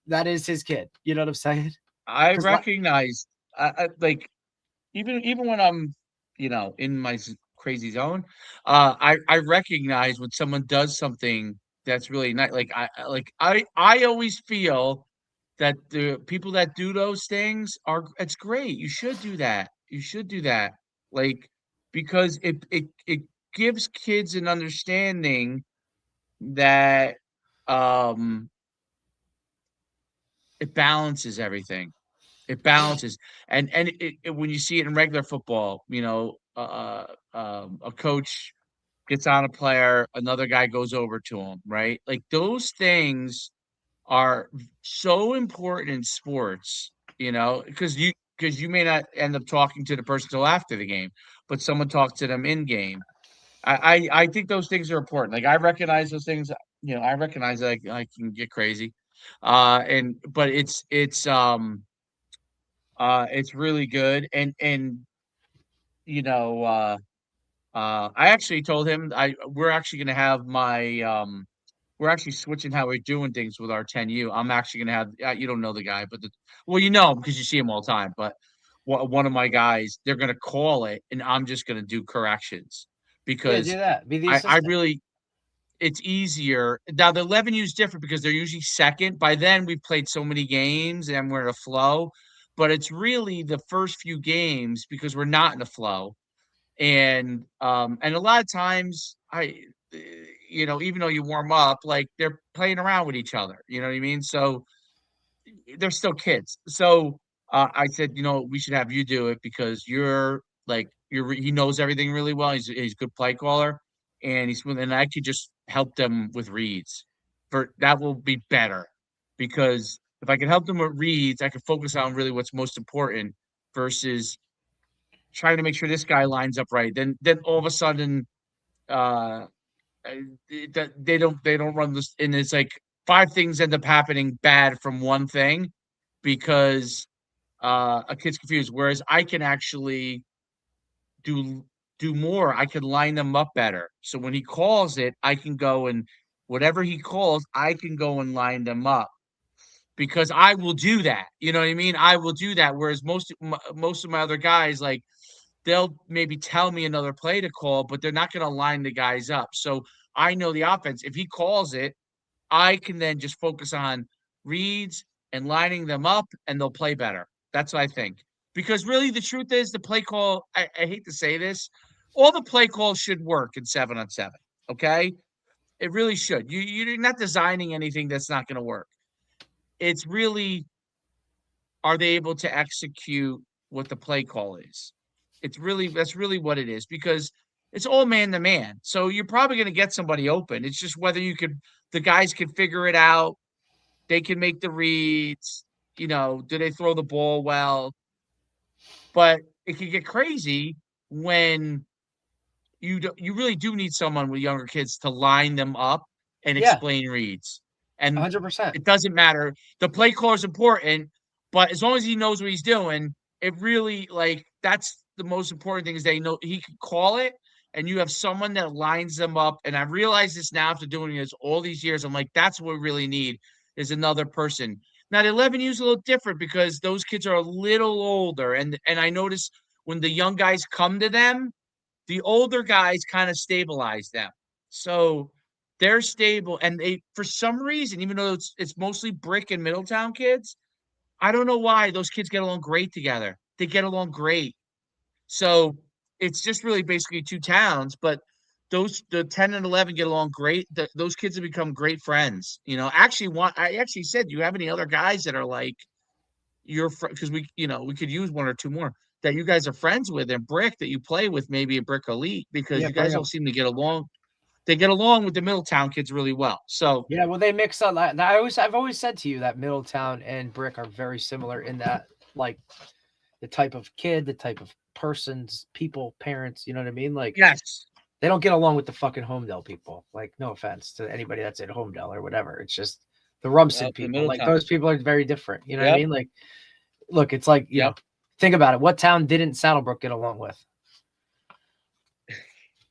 that is his kid. You know what I'm saying? I recognize, like, even when I'm, in my crazy zone, I recognize when someone does something that's really nice. Like, I always feel that the people that do those things it's great. You should do that. Like, because it gives kids an understanding that it balances everything. It balances, and when you see it in regular football, a coach gets on a player, another guy goes over to him, right? Like, those things are so important in sports, because you may not end up talking to the person till after the game, but someone talks to them in game. I think those things are important. Like, I recognize those things. I recognize that I can get crazy, but it's really good. And I actually told him we're actually going to have we're actually switching how we're doing things with our 10U. I'm actually going to have, you don't know the guy, but you know him because you see him all the time, but one of my guys, they're going to call it and I'm just going to do corrections because do that. Be the I really, it's easier. Now the 11U is different because they're usually second. By then we've played so many games and we're in a flow, but it's really the first few games because we're not in a flow. And a lot of times even though you warm up, like, they're playing around with each other, you know what I mean? So they're still kids. So I said, we should have you do it because he knows everything really well. He's a good play caller, and I could just help them with reads. That will be better because if I can help them with reads, I can focus on really what's most important versus trying to make sure this guy lines up right. Then all of a sudden, they don't run this, and it's like 5 things end up happening bad from one thing because a kid's confused. Whereas I can actually do more. I can line them up better. So when he calls it, I can go and whatever he calls, I can go and line them up. Because I will do that, you know what I mean? I will do that. Whereas most of my other guys, like, they'll maybe tell me another play to call, but they're not going to line the guys up. So I know the offense. If he calls it, I can then just focus on reads and lining them up, and they'll play better. That's what I think. Because really, the truth is, the play call, I hate to say this, all the play calls should work in 7-on-7, okay? It really should. You're not designing anything that's not going to work. It's really, are they able to execute what the play call is? That's really what it is, because it's all man to man. So you're probably going to get somebody open. It's just whether the guys can figure it out. They can make the reads. Do they throw the ball well? But it can get crazy when you really do need someone with younger kids to line them up and explain reads. And 100%. it doesn't matter. The play call is important, but as long as he knows what he's doing, it really that's the most important thing is they know he can call it and you have someone that lines them up. And I realize this now after doing this all these years. I'm like, that's what we really need is another person. Now, the 11U is a little different because those kids are a little older. And I notice when the young guys come to them, the older guys kind of stabilize them. So they're stable. And they, for some reason, even though it's mostly Brick and Middletown kids, I don't know why those kids get along great together. They get along great. So it's just really basically two towns, but the 10 and 11 get along great. Those kids have become great friends. I actually said, do you have any other guys that are like your friend? Because we could use one or two more that you guys are friends with and Brick that you play with, maybe a Brick Elite, because you guys all seem to get along. They get along with the Middletown kids really well. So yeah, well, they mix up. I've always said to you that Middletown and Brick are very similar in that, like, the type of kid, the type of persons, people, parents. You know what I mean? Like, yes, they don't get along with the fucking Homedale people. Like, no offense to anybody that's at Homedale or whatever. It's just the Rumson people. Like, those people are very different. You know what I mean? Like, look, it's like, you know, think about it. What town didn't Saddlebrook get along with?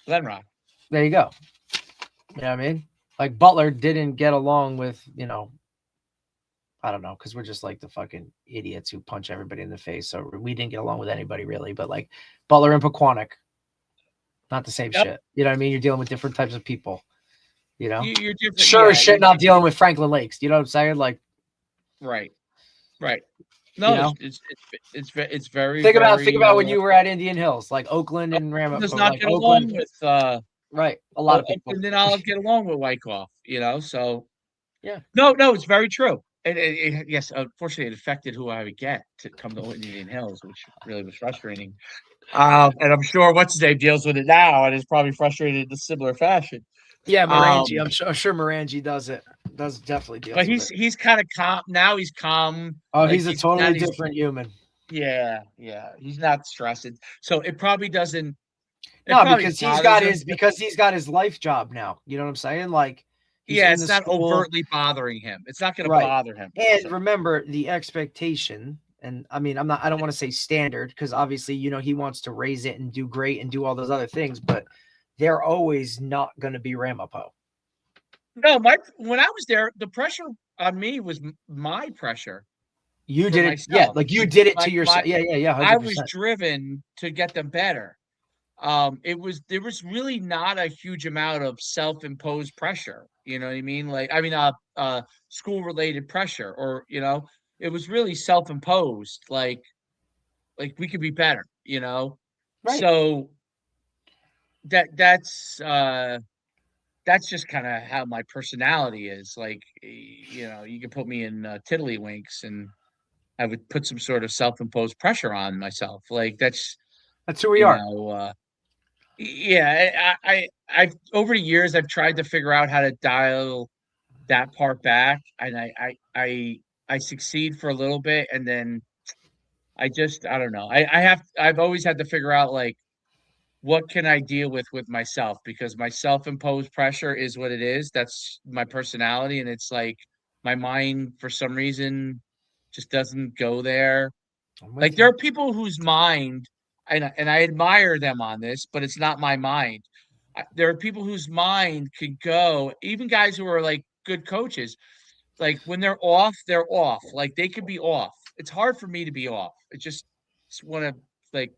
Glenrock. There you go. You know what I mean? Like, Butler didn't get along with, I don't know, because we're just like the fucking idiots who punch everybody in the face. So we didn't get along with anybody really. But like Butler and Pequannock, not the same shit. You know what I mean? You're dealing with different types of people. You're different. Sure, shit, not dealing with Franklin Lakes. You know what I'm saying? Like, right. No, it's very. Think about when you were at Indian Hills, like Oakland and Ramapo. Does not get along with right. A lot of people. And then I'll get along with Wyckoff. So yeah. No, it's very true. And yes, unfortunately, it affected who I would get to come to Indian Hills, which really was frustrating. And I'm sure what's his name deals with it now, and is probably frustrated in a similar fashion. Yeah, Morangi. I'm sure Morangi does it. Does definitely deal. But he's kind of calm now. He's calm. Oh, he's a totally different human. Yeah. He's not stressed. So it probably doesn't. No, because he's got his life job now. You know what I'm saying? Like, it's not overtly bothering him. It's not going to bother him. And remember the expectation. And I mean, I don't want to say standard because obviously, he wants to raise it and do great and do all those other things, but they're always not going to be Ramapo. No, when I was there, the pressure on me was my pressure. You did it, myself. Like you did it to yourself. Yeah. 100%. I was driven to get them better. There was really not a huge amount of self-imposed pressure. You know what I mean? School-related pressure, or it was really self-imposed. Like we could be better. Right. So that's just kind of how my personality is. Like, you could put me in Tiddlywinks and I would put some sort of self-imposed pressure on myself. Like that's who we are. I've over the years I've tried to figure out how to dial that part back, and I succeed for a little bit, and then I don't know. I've always had to figure out like what can I deal with myself, because my self-imposed pressure is what it is. That's my personality, and it's like my mind for some reason just doesn't go there. Like there are people whose mind. And I admire them on this, but it's not my mind. There are people whose mind could go, even guys who are like good coaches, like when they're off. Like they could be off. It's hard for me to be off. I just want to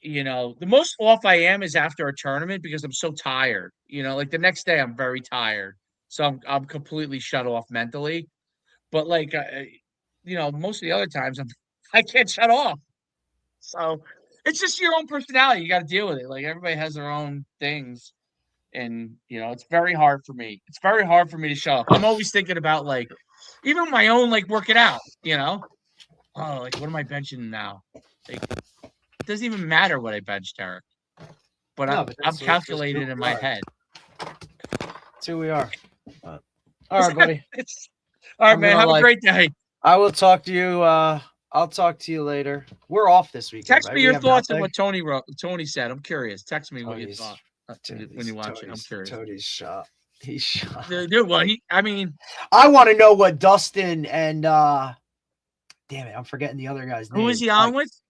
the most off I am is after a tournament because I'm so tired. Like the next day I'm very tired. So I'm completely shut off mentally. But most of the other times I can't shut off. So it's just your own personality. You got to deal with it. Like everybody has their own things, and it's very hard for me. It's very hard for me to shut up. I'm always thinking about like, even my own like working out. Oh, like what am I benching now? Like it doesn't even matter what I bench, Derek. but No, I'm but that's calculating who in we my are. head. That's who we are. All right, buddy. All right, I'm man. gonna, Have a great day. I will talk to you. I'll talk to you later. We're off this weekend. Text right? me We your have thoughts on nothing? what Tony wrote. Tony said. I'm curious. Text me what you Tony's- thought when you watch it. I'm curious. Tony's shot. He's shot. Dude, well, I mean, I want to know what Dustin and damn it, I'm forgetting the other guy's name. who is he on Like, with?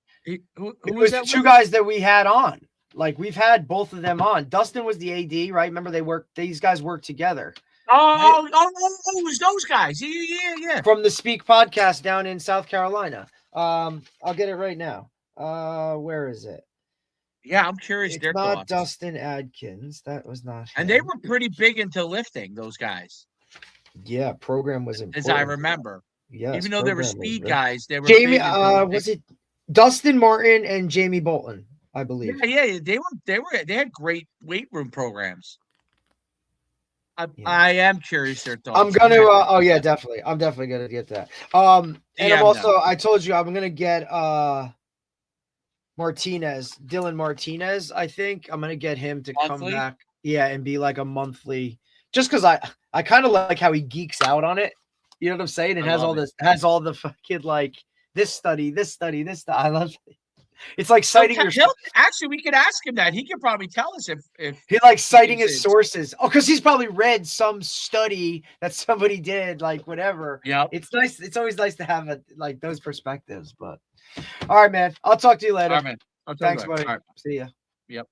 Who It was was that the two with? guys that we had on. Like we've had both of them on. Dustin was the AD, right? Remember these guys worked together. Oh, it was those guys. Yeah. From the Speak podcast down in South Carolina. I'll get it right now. Where is it? Yeah, I'm curious It's their not thoughts. Dustin Adkins. That was not And they him. were pretty big into lifting, those guys, Yeah, program was important. as I remember. Yes, Even though they were program was speed big. guys, they were Jamie, big into was it Dustin Martin and Jamie Bolton, I believe. Yeah, they had great weight room programs. Yeah. I am curious their thoughts. I'm gonna definitely. I'm definitely gonna get that. And I'm also I told you I'm gonna get Dylan Martinez, I think. I'm gonna get him to Monthly? come back. Yeah, and be like a monthly, just because I kind of like how he geeks out on it. You know what I'm saying? It I has love all this, has all the fucking like this study. I love it. It's like citing your Actually, we could ask him that. He could probably tell us if he likes citing thinks his it's- sources. Oh, because he's probably read some study that somebody did, like whatever. yeah. It's nice. It's always nice to have like those perspectives. But all right, man. I'll talk to you later. All right, man. I'll tell you Thanks, later. buddy. All right. See ya. Yep.